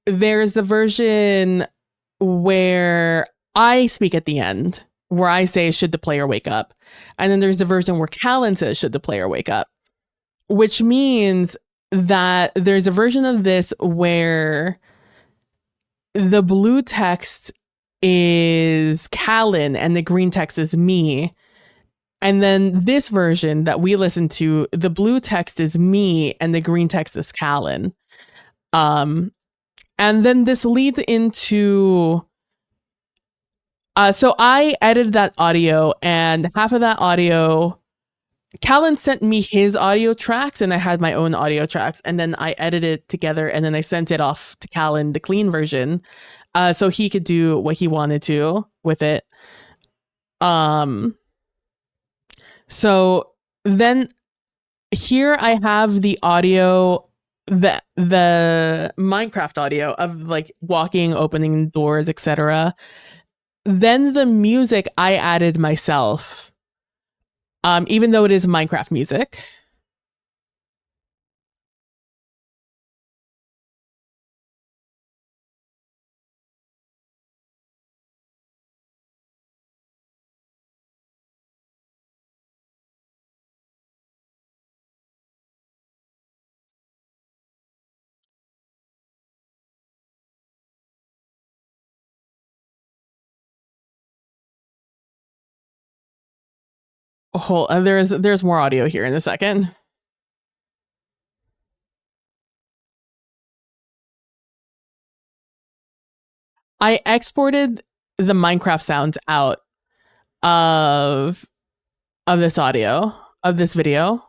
There's the version where I speak at the end, where I say, should the player wake up? And then there's the version where Callan says, should the player wake up? Which means that there's a version of this where the blue text is Callan and the green text is me. And then this version that we listen to, the blue text is me and the green text is Callan. And then this leads into so I edited that audio, and half of that audio, Callan sent me his audio tracks and I had my own audio tracks, and then I edited it together and then I sent it off to Callan, the clean version, so he could do what he wanted to with it. So then here I have the audio, the Minecraft audio of like walking, opening doors, etc. Then the music I added myself, even though it is Minecraft music. There's more audio here in a second. I exported the Minecraft sounds out of this audio, of this video.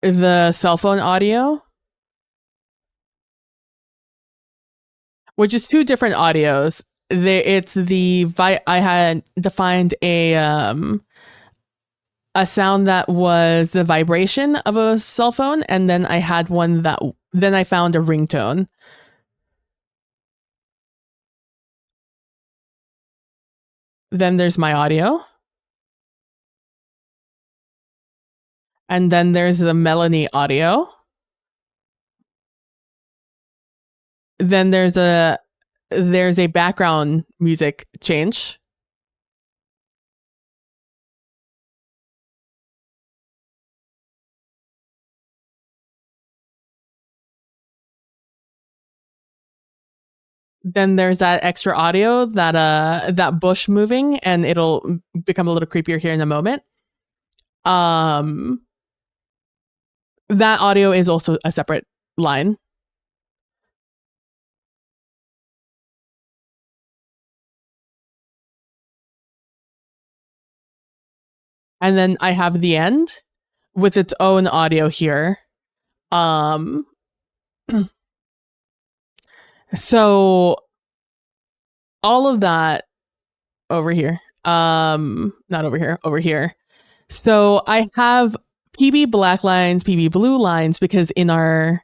The cell phone audio, which is two different audios. I had defined a sound that was the vibration of a cell phone, and then I had one then I found a ringtone. Then there's my audio. And then there's the Melanie audio. Then there's a background music change. Then there's that extra audio, that bush moving, and it'll become a little creepier here in a moment. That audio is also a separate line. And then I have the end with its own audio here. So all of that over here. Not over here, over here. So I have PB black lines, PB blue lines, because in our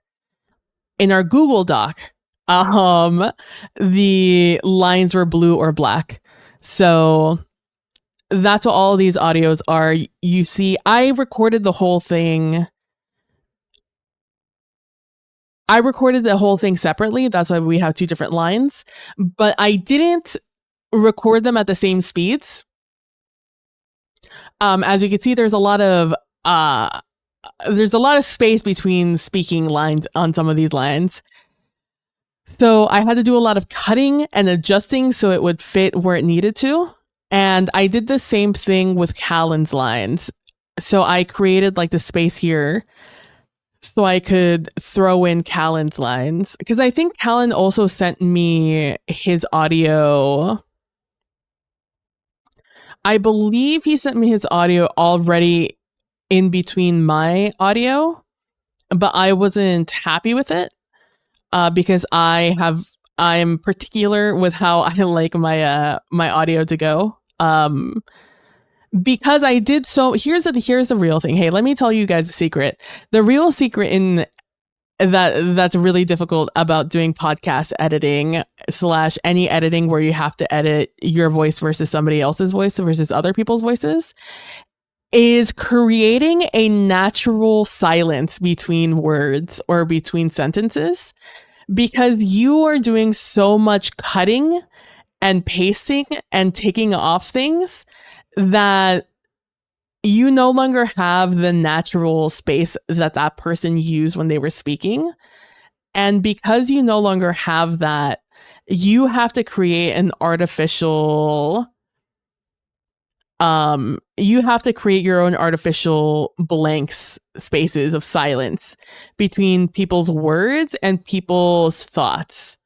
Google Doc, the lines were blue or black. So that's what all of these audios are. You see, I recorded the whole thing. Separately. That's why we have two different lines, but I didn't record them at the same speeds. As you can see, there's a lot of space between speaking lines on some of these lines. So I had to do a lot of cutting and adjusting so it would fit where it needed to. And I did the same thing with Callan's lines. So I created like the space here so I could throw in Callan's lines. Because I think Callan also sent me his audio. I believe he sent me his audio already in between my audio, but I wasn't happy with it because I'm particular with how I like my my audio to go. Because I did so. Here's the real thing. Hey, let me tell you guys a secret. The real secret in that's really difficult about doing podcast editing / any editing where you have to edit your voice versus somebody else's voice versus other people's voices is creating a natural silence between words or between sentences, because you are doing so much cutting and pasting and taking off things that you no longer have the natural space that person used when they were speaking. And because you no longer have that, you have to create an artificial, you have to create your own artificial blanks, spaces of silence between people's words and people's thoughts.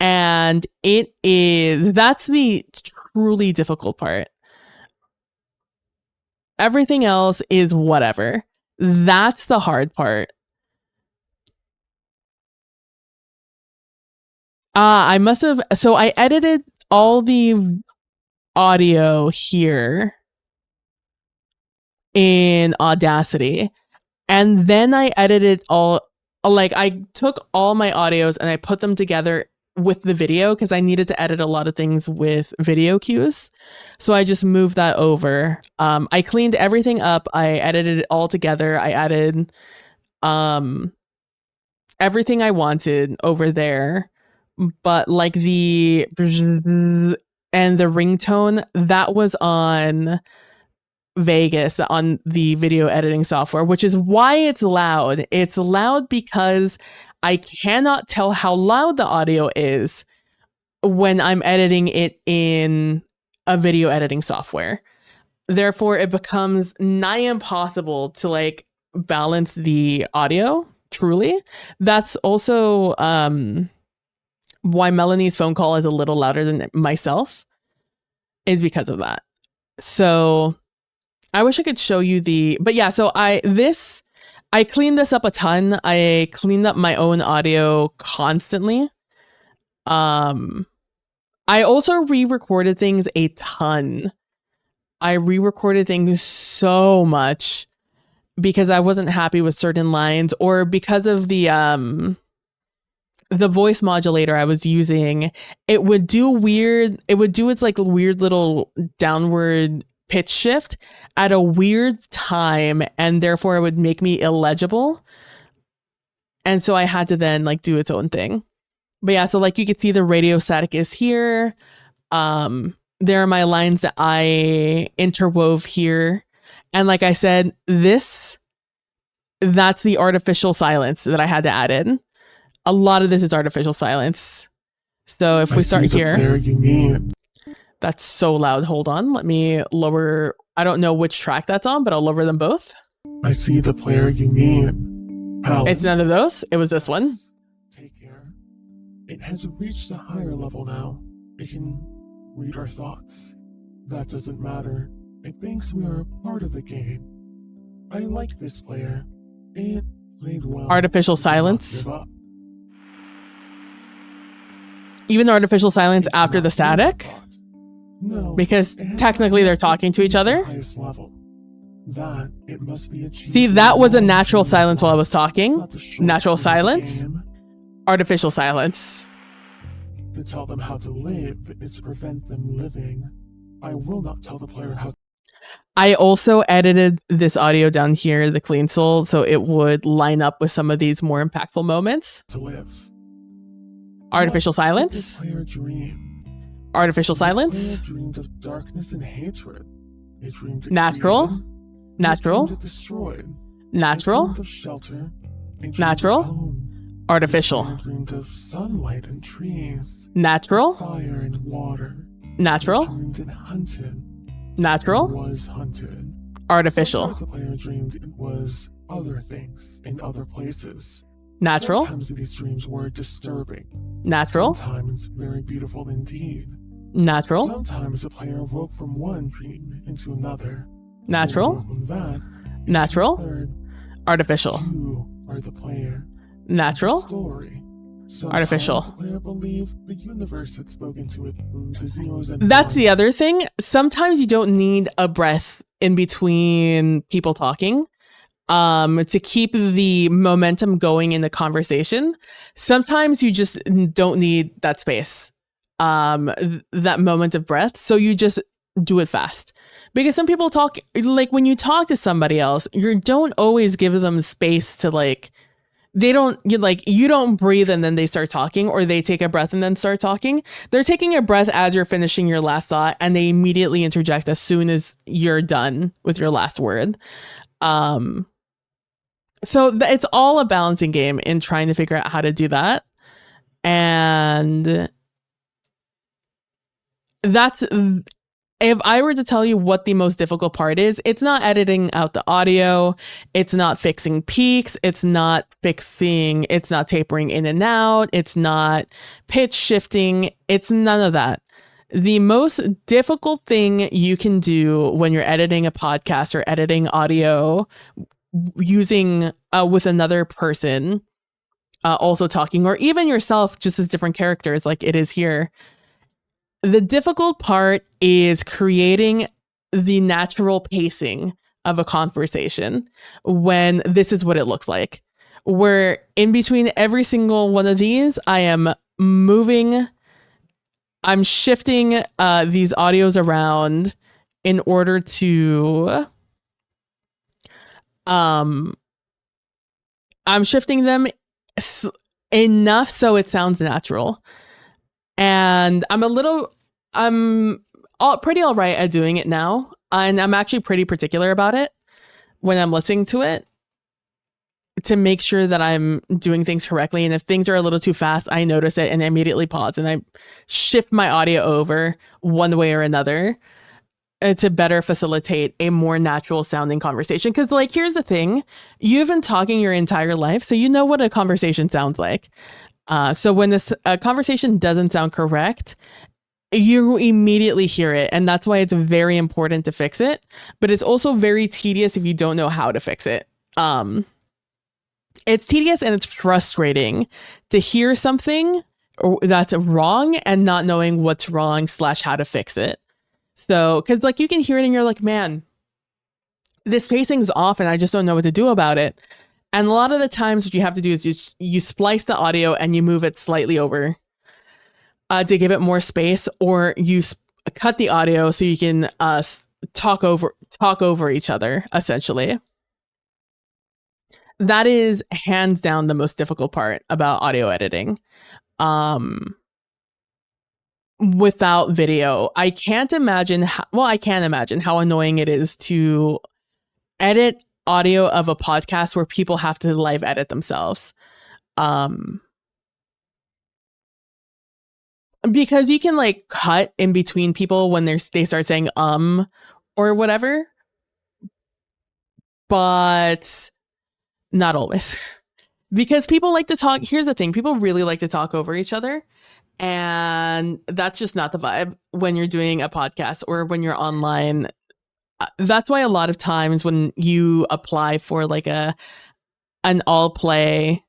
And that's the truly difficult part. Everything else is whatever. That's the hard part. I edited all the audio here in Audacity, and then I edited I took all my audios and I put them together with the video because I needed to edit a lot of things with video cues. So I just moved that over. I cleaned everything up. I edited it all together. I added everything I wanted over there. But like the and the ringtone, that was on Vegas, on the video editing software, which is why it's loud. It's loud because I cannot tell how loud the audio is when I'm editing it in a video editing software. Therefore, it becomes nigh impossible to like balance the audio, truly. That's also why Melanie's phone call is a little louder than myself, is because of that. So I wish I could show you but yeah, so I cleaned this up a ton. I cleaned up my own audio constantly. I also re-recorded things a ton. I re-recorded things so much because I wasn't happy with certain lines, or because of the voice modulator I was using. It would do its like weird little downward pitch shift at a weird time, and therefore it would make me illegible. And so I had to then like do its own thing. But yeah, so like you can see the radio static is here. There are my lines that I interwove here. And like I said, that's the artificial silence that I had to add in. A lot of this is artificial silence. So if we start here, that's so loud. Hold on. Let me lower. I don't know which track that's on, but I'll lower them both. I see the player you need. It's none of those. It was this one. Take care. It has reached a higher level now. It can read our thoughts. That doesn't matter. It thinks we are part of the game. I like this player. It played well. Artificial It did not silence. give up. Even artificial silence after the static? No, Because it has technically they're talking to each other? highest level. That it must be achieved. See, that was a natural silence while I was talking. Not the short Natural term of the silence. game. Artificial silence. To tell them how to live is to prevent them living. I will not tell the player how I also edited this audio down here, the clean soul, so it would line up with some of these more impactful moments. to live. Artificial What did silence. this player dream? Artificial This player silence. dreamed of darkness and hatred. It dreamed of Natural. greed. It Natural. dreamed of destroyed. It Natural. dreamed of shelter. It dreamed Natural. of home. Artificial. This player dreamed of sunlight and trees. Natural. Fire and water. Natural. It dreamed and hunted. Natural. It was hunted. Artificial. Sometimes the player dreamed it was other things in other places. Natural. Sometimes these dreams were disturbing. Natural. Sometimes very beautiful indeed. Natural. Sometimes the player woke from one dream into another. Natural. And from that, into Natural. a third. Artificial. You are the player. Natural. The story. Sometimes Artificial. the player believed the universe had spoken to it through the zeros and That's the ones. other thing. Sometimes you don't need a breath in between people talking to keep the momentum going in the conversation. Sometimes you just don't need that space, that moment of breath. So you just do it fast. Because some people talk, like when you talk to somebody else, you don't always give them space to like, you don't breathe and then they start talking, or they take a breath and then start talking. They're taking a breath as you're finishing your last thought, and they immediately interject as soon as you're done with your last word. It's all a balancing game in trying to figure out how to do that. And that's, if I were to tell you what the most difficult part is, it's not editing out the audio. It's not fixing peaks. It's not tapering in and out. It's not pitch shifting. It's none of that. The most difficult thing you can do when you're editing a podcast or editing audio using with another person also talking, or even yourself just as different characters like it is here, the difficult part is creating the natural pacing of a conversation when this is what it looks like. Where in between every single one of these, I am shifting these audios around in order to, I'm shifting them enough so it sounds natural. And I'm pretty all right at doing it now. And I'm actually pretty particular about it when I'm listening to it to make sure that I'm doing things correctly. And if things are a little too fast, I notice it and I immediately pause and I shift my audio over one way or another to better facilitate a more natural sounding conversation. Because like, here's the thing, you've been talking your entire life, so you know what a conversation sounds like. So when this conversation doesn't sound correct, you immediately hear it. And that's why it's very important to fix it. But it's also very tedious if you don't know how to fix it. It's tedious and it's frustrating to hear something that's wrong and not knowing what's wrong / how to fix it. So, because like you can hear it and you're like, man, this pacing's off and I just don't know what to do about it. And a lot of the times what you have to do is you splice the audio and you move it slightly over to give it more space, or you cut the audio so you can talk over each other, essentially. That is hands down the most difficult part about audio editing. Without video, I can't imagine I can imagine how annoying it is to edit audio of a podcast where people have to live edit themselves. Because you can like cut in between people when they start saying or whatever, but not always. Because people like to talk. Here's the thing, people really like to talk over each other, and that's just not the vibe when you're doing a podcast or when you're online that's why a lot of times when you apply for like an all play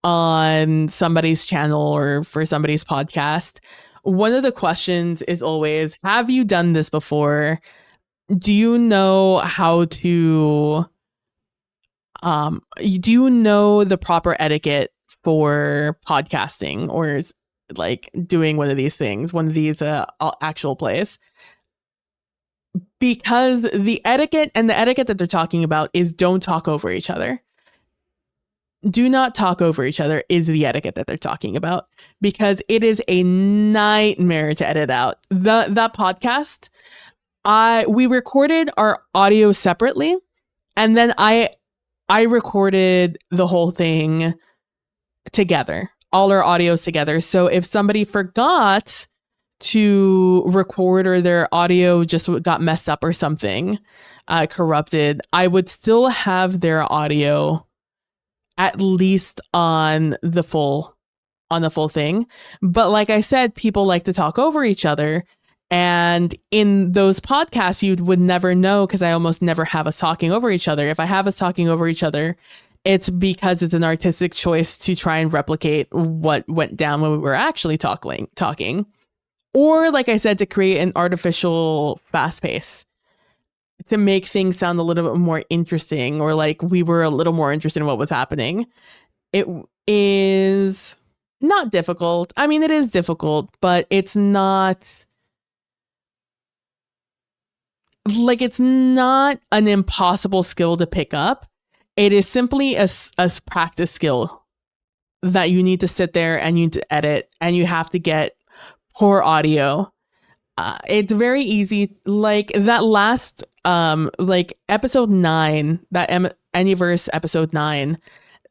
on somebody's channel or for somebody's podcast, one of the questions is always, have you done this before? Do you know how to do you know the proper etiquette for podcasting or like doing one of these things, one of these actual plays? Because the etiquette that they're talking about is don't talk over each other. Do not talk over each other is the etiquette that they're talking about, because it is a nightmare to edit out. That podcast, we recorded our audio separately, and then I recorded the whole thing together, all our audios together. So if somebody forgot to record or their audio just got messed up or something, corrupted, I would still have their audio at least on the full thing. But like I said, people like to talk over each other. And in those podcasts, you would never know, because I almost never have us talking over each other. If I have us talking over each other, it's because it's an artistic choice to try and replicate what went down when we were actually talking. Or, like I said, to create an artificial fast pace to make things sound a little bit more interesting, or like we were a little more interested in what was happening. It is not difficult. I mean, it is difficult, but it's not like, it's not an impossible skill to pick up. It is simply a practice skill that you need to sit there and you need to edit, and you have to get poor audio. It's very easy. Like that last, like episode 9, that Anyverse episode 9,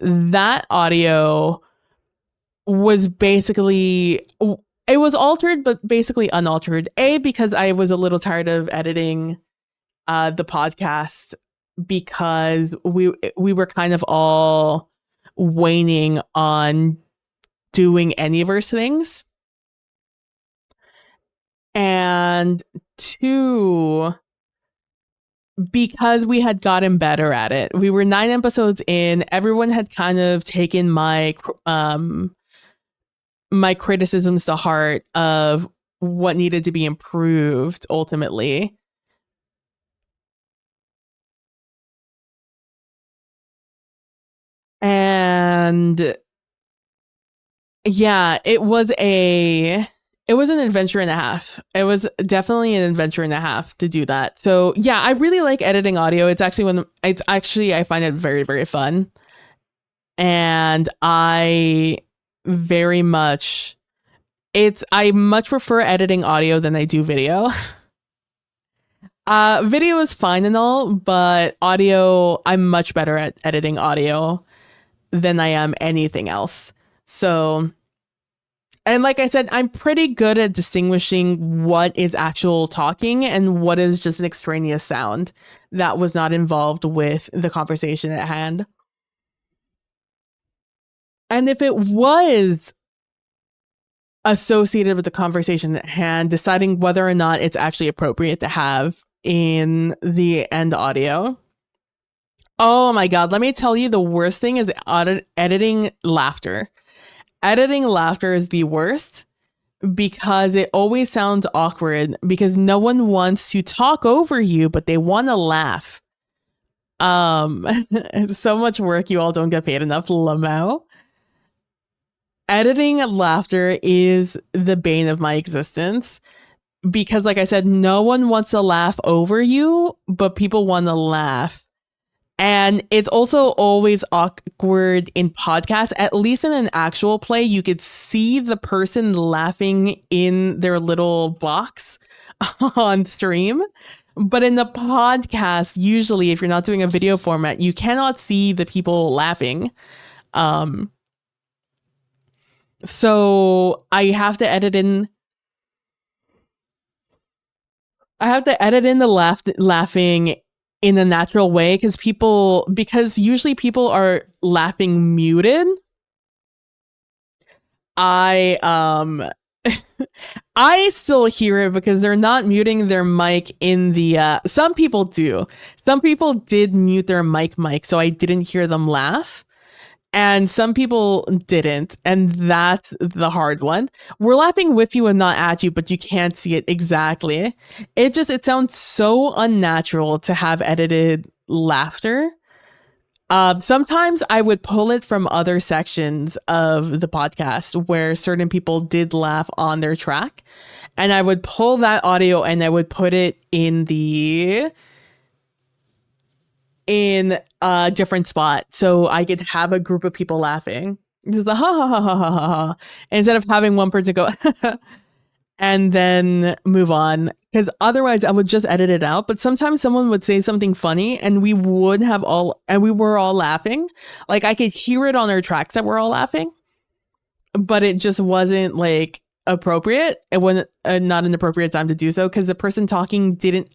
that audio was basically, it was altered, but basically unaltered. Because I was a little tired of editing the podcast, because we were kind of all waning on doing Anyverse things. And 2, because we had gotten better at it. We were 9 episodes in. Everyone had kind of taken my my criticisms to heart of what needed to be improved ultimately. And yeah, it was an adventure and a half. It was definitely an adventure and a half to do that. So yeah, I really like editing audio. I find it very, very fun. And I much prefer editing audio than I do video. Video is fine and all, but audio, I'm much better at editing audio than I am anything else. So, and like I said, I'm pretty good at distinguishing what is actual talking and what is just an extraneous sound that was not involved with the conversation at hand. And if it was associated with the conversation at hand, deciding whether or not it's actually appropriate to have in the end audio. Oh my God, let me tell you, the worst thing is editing laughter. Editing laughter is the worst because it always sounds awkward because no one wants to talk over you, but they want to laugh. It's so much work, you all don't get paid enough, Lamau. Editing laughter is the bane of my existence because, like I said, no one wants to laugh over you, but people want to laugh. And it's also always awkward in podcasts. At least in an actual play, you could see the person laughing in their little box on stream. But in the podcast, usually, if you're not doing a video format, you cannot see the people laughing. So I have to edit in. The laughing in a natural way because usually people are laughing muted. I I still hear it because they're not muting their mic in the some people do. Some people did mute their mic, so I didn't hear them laugh. And some people didn't, and that's the hard one. We're laughing with you and not at you, but you can't see it exactly. It sounds so unnatural to have edited laughter. Sometimes I would pull it from other sections of the podcast where certain people did laugh on their track, and I would pull that audio and I would put it in a different spot so I could have a group of people laughing. Just the ha ha ha ha ha ha, instead of having one person go and then move on, because otherwise I would just edit it out. But sometimes someone would say something funny and we were all laughing. Like I could hear it on our tracks that we're all laughing, but it just wasn't like appropriate. It wasn't not an appropriate time to do so because the person talking didn't.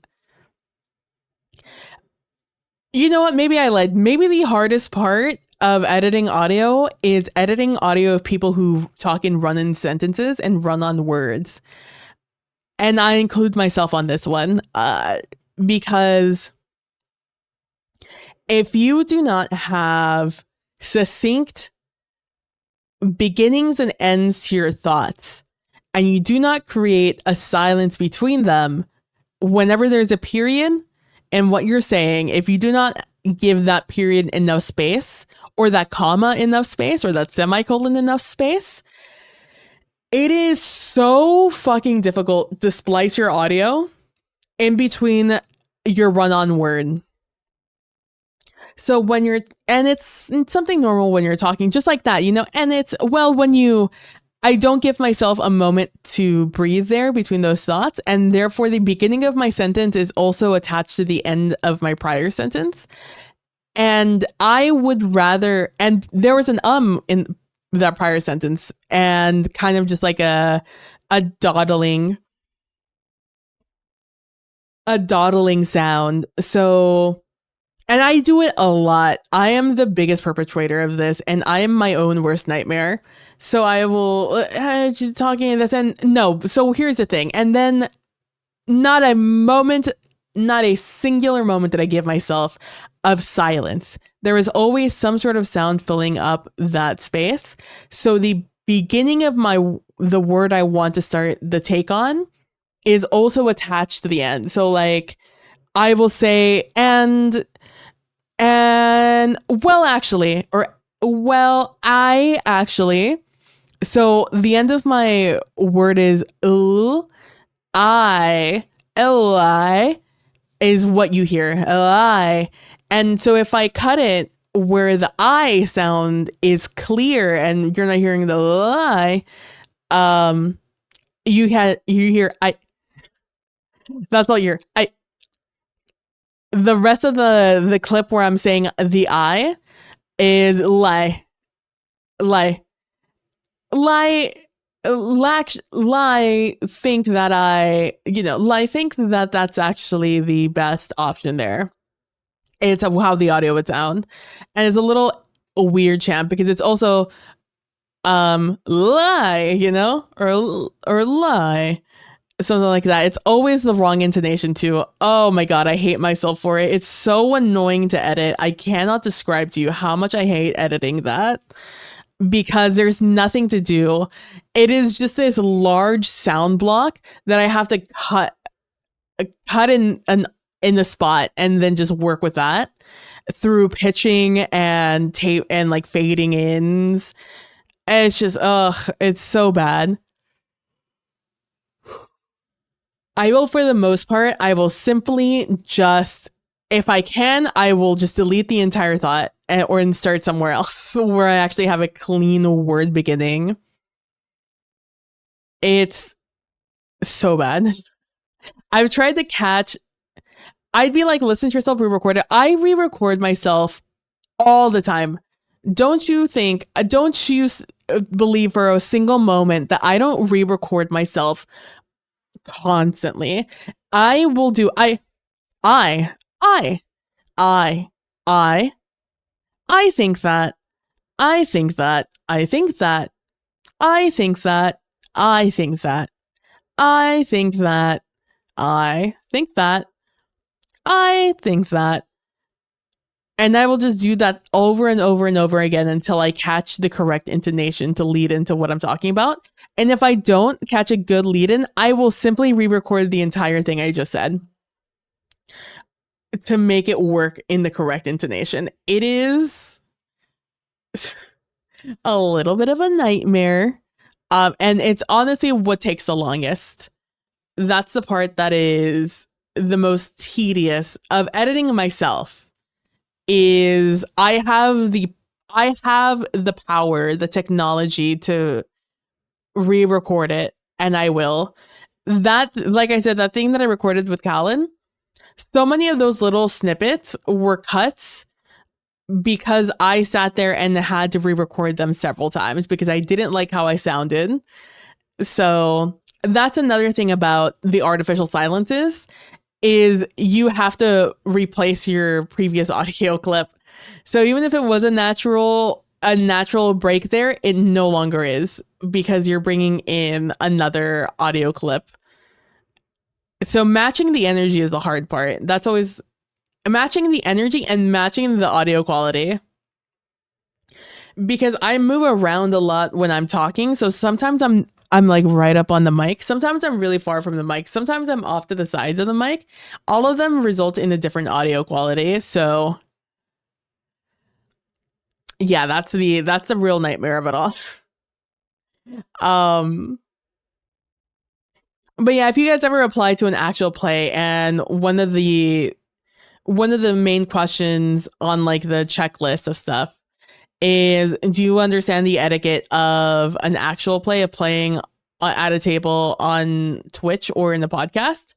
You know what? Maybe the hardest part of editing audio is editing audio of people who talk in run-in sentences and run-on words. And I include myself on this one because if you do not have succinct beginnings and ends to your thoughts, and you do not create a silence between them whenever there's a period in what you're saying, if you do not give that period enough space, or that comma enough space, or that semicolon enough space, it is so fucking difficult to splice your audio in between your run-on word. So it's something normal when you're talking just like that, and I don't give myself a moment to breathe there between those thoughts, and therefore the beginning of my sentence is also attached to the end of my prior sentence. And I would rather, and there was an in that prior sentence, and kind of just like a dawdling sound. So, and I do it a lot. I am the biggest perpetrator of this, and I am my own worst nightmare. So I will just talking this, and no. So here's the thing, and then not a singular moment that I give myself of silence. There is always some sort of sound filling up that space. So the beginning of the word I want to start the take on is also attached to the end. So like I will say and I actually. So the end of my word is I is what you hear. Li. And so if I cut it where the I sound is clear and you're not hearing the li, you hear I. That's all you're I. The rest of the clip where I'm saying the I is lie, think that that's actually the best option there. It's how the audio would sound. And it's a little weird chant because it's also lie, or lie. Something like that. It's always the wrong intonation too. Oh my God, I hate myself for it. It's so annoying to edit. I cannot describe to you how much I hate editing that because there's nothing to do. It is just this large sound block that I have to cut in the spot and then just work with that through pitching and tape and like fading ins. And it's just, it's so bad. I will, for the most part, I will simply just, if I can, I will just delete the entire thought or start somewhere else where I actually have a clean word beginning. It's so bad. I've tried to catch, I'd be like, listen to yourself re-record it. I re-record myself all the time. Don't you believe for a single moment that I don't re-record myself constantly. I will do I think that I think that. I think that. I think that. I think that. And I will just do that over and over and over again until I catch the correct intonation to lead into what I'm talking about. And if I don't catch a good lead in, I will simply re-record the entire thing I just said to make it work in the correct intonation. It is a little bit of a nightmare. And it's honestly what takes the longest. That's the part that is the most tedious of editing myself. Is I have the power, the technology to re-record it, and I will. That, like I said, that thing that I recorded with Callan, so many of those little snippets were cuts because I sat there and had to re-record them several times because I didn't like how I sounded. So that's another thing about the artificial silences. Is you have to replace your previous audio clip. So even if it was a natural break there, it no longer is because you're bringing in another audio clip. So matching the energy is the hard part. That's always matching the energy and matching the audio quality. Because I move around a lot when I'm talking. So sometimes I'm like right up on the mic. Sometimes I'm really far from the mic. Sometimes I'm off to the sides of the mic. All of them result in a different audio quality. So yeah, that's the real nightmare of it all. But yeah, if you guys ever apply to an actual play and one of the main questions on like the checklist of stuff is, do you understand the etiquette of an actual play, of playing at a table on Twitch or in a podcast?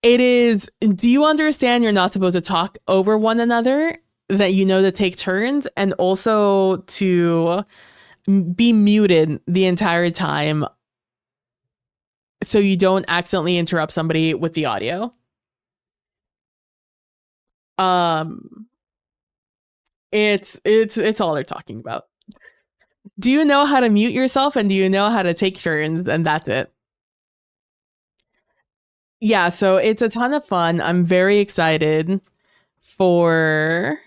It is, do you understand you're not supposed to talk over one another, that you know to take turns, and also to be muted the entire time so you don't accidentally interrupt somebody with the audio? It's all they're talking about. Do you know how to mute yourself, and do you know how to take turns? And that's it. Yeah, so it's a ton of fun. I'm very excited for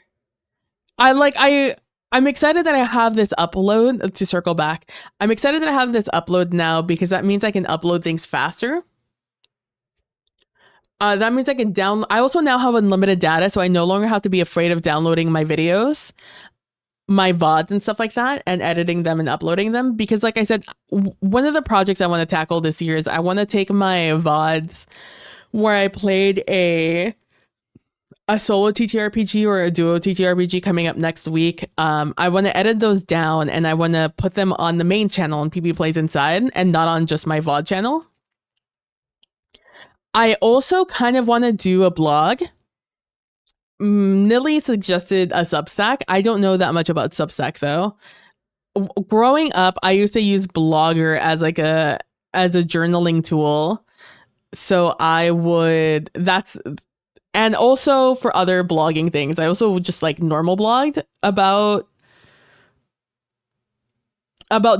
I'm excited that I have this upload. To circle back, I'm excited that I have this upload now because that means I can upload things faster. That means I can I also now have unlimited data, so I no longer have to be afraid of downloading my videos, my VODs and stuff like that, and editing them and uploading them. Because like I said, one of the projects I want to tackle this year is I want to take my VODs where I played a solo TTRPG or a duo TTRPG coming up next week. I want to edit those down and I want to put them on the main channel and PB Plays Inside and not on just my VOD channel. I also kind of want to do a blog. Nilly suggested a Substack. I don't know that much about Substack though. Growing up, I used to use Blogger as a journaling tool. So and also for other blogging things. I also just like normal blogged about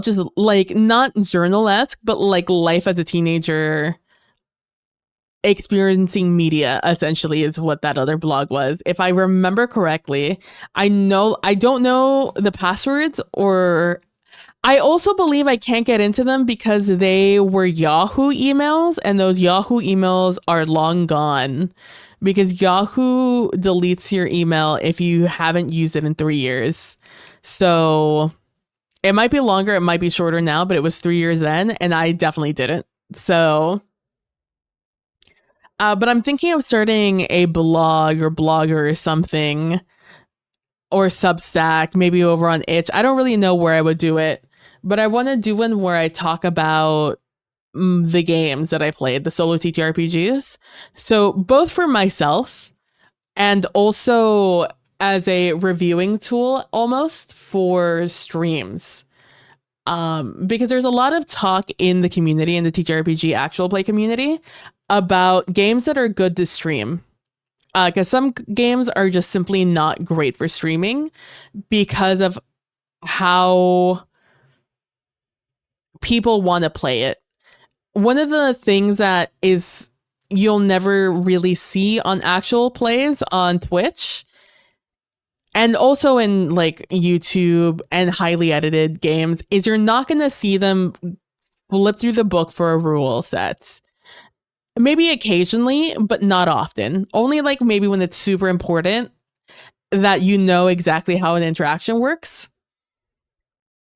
just like not journal-esque, but like life as a teenager, experiencing media essentially is what that other blog was. If I remember correctly, I don't know the passwords, or I also believe I can't get into them because they were Yahoo emails, and those Yahoo emails are long gone because Yahoo deletes your email if you haven't used it in 3 years. So it might be longer, it might be shorter now, but it was 3 years then, and I definitely didn't. So but I'm thinking of starting a blog or Blogger or something, or Substack, maybe over on Itch. I don't really know where I would do it, but I want to do one where I talk about the games that I played, the solo TTRPGs. So both for myself and also as a reviewing tool almost for streams. Because there's a lot of talk in the community, in the TTRPG actual play community, about games that are good to stream. Because some games are just simply not great for streaming because of how people want to play it. One of the things that is you'll never really see on actual plays on Twitch and also in like YouTube and highly edited games is you're not going to see them flip through the book for a rule set. Maybe occasionally, but not often. Only like maybe when it's super important that you know exactly how an interaction works.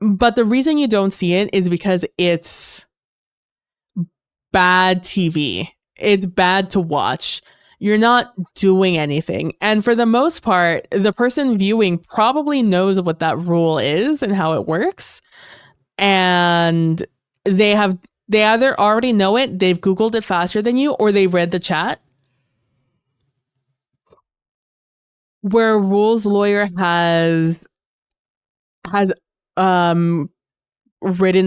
But the reason you don't see it is because it's bad TV. It's bad to watch. You're not doing anything. And for the most part, the person viewing probably knows what that rule is and how it works. And they either already know it, they've Googled it faster than you, or they read the chat. Where a rules lawyer has written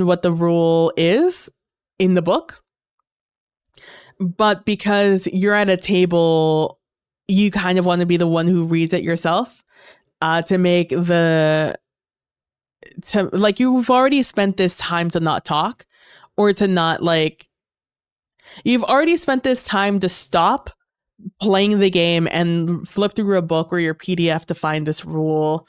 what the rule is in the book. But because you're at a table, you kind of want to be the one who reads it yourself you've already spent this time to not talk or to not you've already spent this time to stop playing the game and flip through a book or your PDF to find this rule.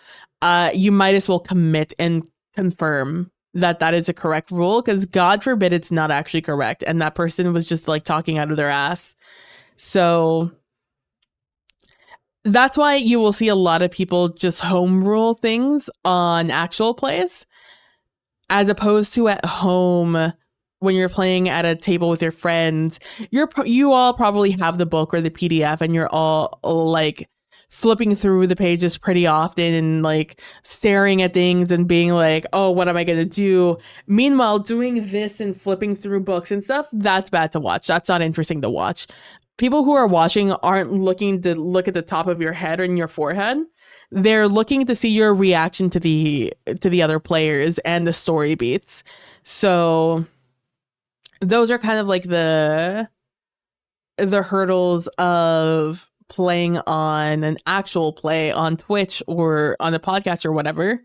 You might as well commit and confirm that is a correct rule, because God forbid it's not actually correct and that person was just like talking out of their ass. So that's why you will see a lot of people just home rule things on actual plays as opposed to at home when you're playing at a table with your friends. You all probably have the book or the PDF and you're all like flipping through the pages pretty often and like staring at things and being like, oh, what am I going to do? Meanwhile, doing this and flipping through books and stuff, that's bad to watch. That's not interesting to watch. People who are watching aren't looking to look at the top of your head or in your forehead. They're looking to see your reaction to the other players and the story beats. So those are kind of like the hurdles of playing on an actual play on Twitch or on a podcast or whatever.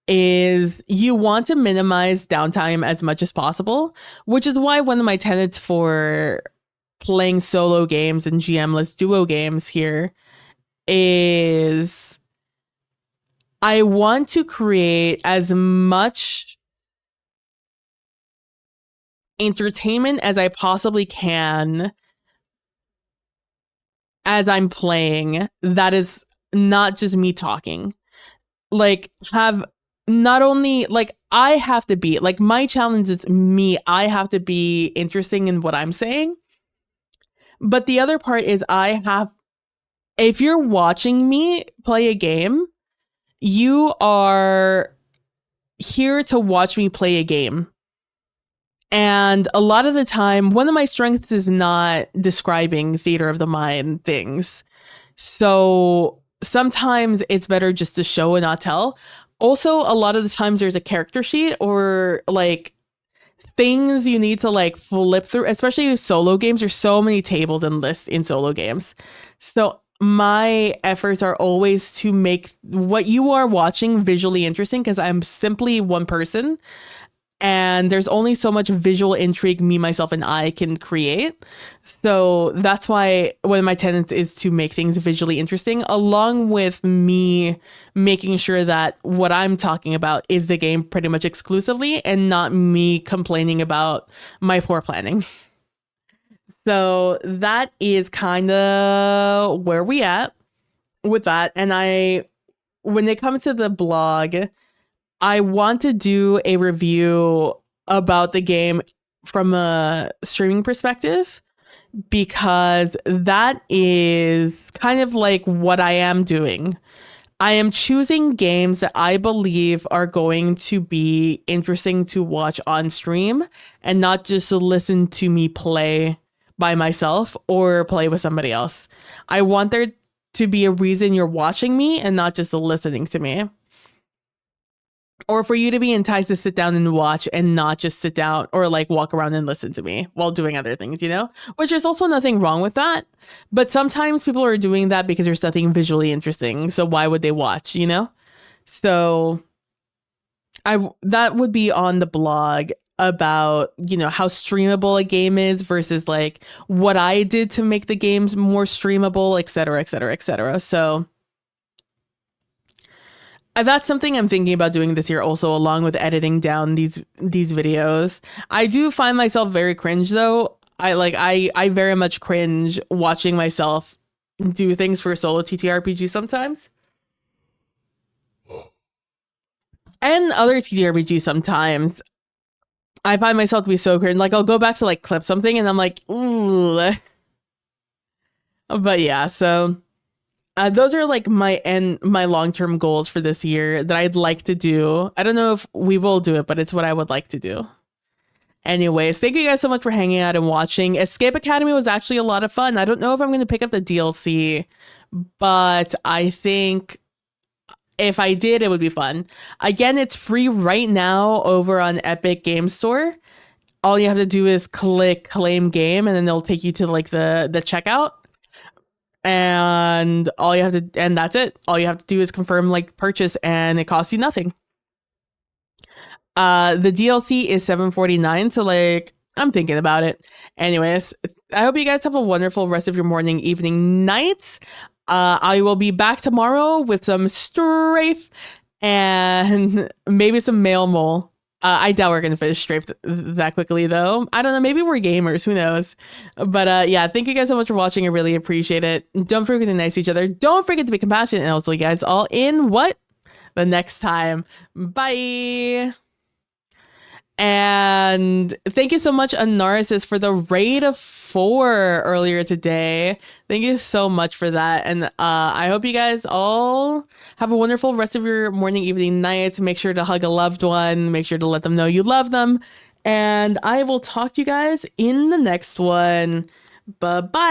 Is you want to minimize downtime as much as possible, which is why one of my tenets for playing solo games and GM-less duo games here is I want to create as much entertainment as I possibly can as I'm playing that is not just me talking. Like, have not only like I have to be like my challenge is me. I have to be interesting in what I'm saying. But the other part is if you're watching me play a game, you are here to watch me play a game. And a lot of the time, one of my strengths is not describing theater of the mind things. So sometimes it's better just to show and not tell. Also, a lot of the times there's a character sheet or like things you need to like flip through, especially solo games. There's so many tables and lists in solo games. So my efforts are always to make what you are watching visually interesting, because I'm simply one person. And there's only so much visual intrigue me, myself, and I can create. So that's why one of my tenets is to make things visually interesting, along with me making sure that what I'm talking about is the game pretty much exclusively and not me complaining about my poor planning. So that is kind of where we at with that. And when it comes to the blog, I want to do a review about the game from a streaming perspective, because that is kind of like what I am doing. I am choosing games that I believe are going to be interesting to watch on stream and not just to listen to me play by myself or play with somebody else. I want there to be a reason you're watching me and not just listening to me. Or for you to be enticed to sit down and watch and not just sit down or like walk around and listen to me while doing other things, you know? Which there's also nothing wrong with that. But sometimes people are doing that because there's nothing visually interesting. So why would they watch, you know? So that would be on the blog about, you know, how streamable a game is versus like what I did to make the games more streamable, etc., etc., etc. So that's something I'm thinking about doing this year also, along with editing down these videos. I do find myself very cringe though. I very much cringe watching myself do things for solo TTRPG sometimes. And other TTRPGs sometimes. I find myself to be so cringe. Like I'll go back to like clip something and I'm like, ooh. But yeah, so those are like my long-term goals for this year that I'd like to do. I don't know if we will do it, but it's what I would like to do. Anyways, thank you guys so much for hanging out and watching. Escape Academy was actually a lot of fun. I don't know if I'm going to pick up the DLC, but I think if I did, it would be fun. Again, it's free right now over on Epic Game Store. All you have to do is click claim game and then they'll take you to like the checkout. And that's it. All you have to do is confirm like purchase and it costs you nothing. The DLC is $7.49, so like I'm thinking about it. Anyways, I hope you guys have a wonderful rest of your morning, evening, night. I will be back tomorrow with some Strafe and maybe some Male Mole. I doubt we're gonna finish Strafe that quickly though. I don't know, maybe we're gamers, who knows. But yeah, thank you guys so much for watching. I really appreciate it. Don't forget to be nice to each other. Don't forget to be compassionate, and I'll see you guys all in the next time. Bye. And thank you so much, Anarsis, for the raid of 4 earlier today. Thank you so much for that. And I hope you guys all have a wonderful rest of your morning, evening, night. Make sure to hug a loved one. Make sure to let them know you love them. And I will talk to you guys in the next one. Bye-bye.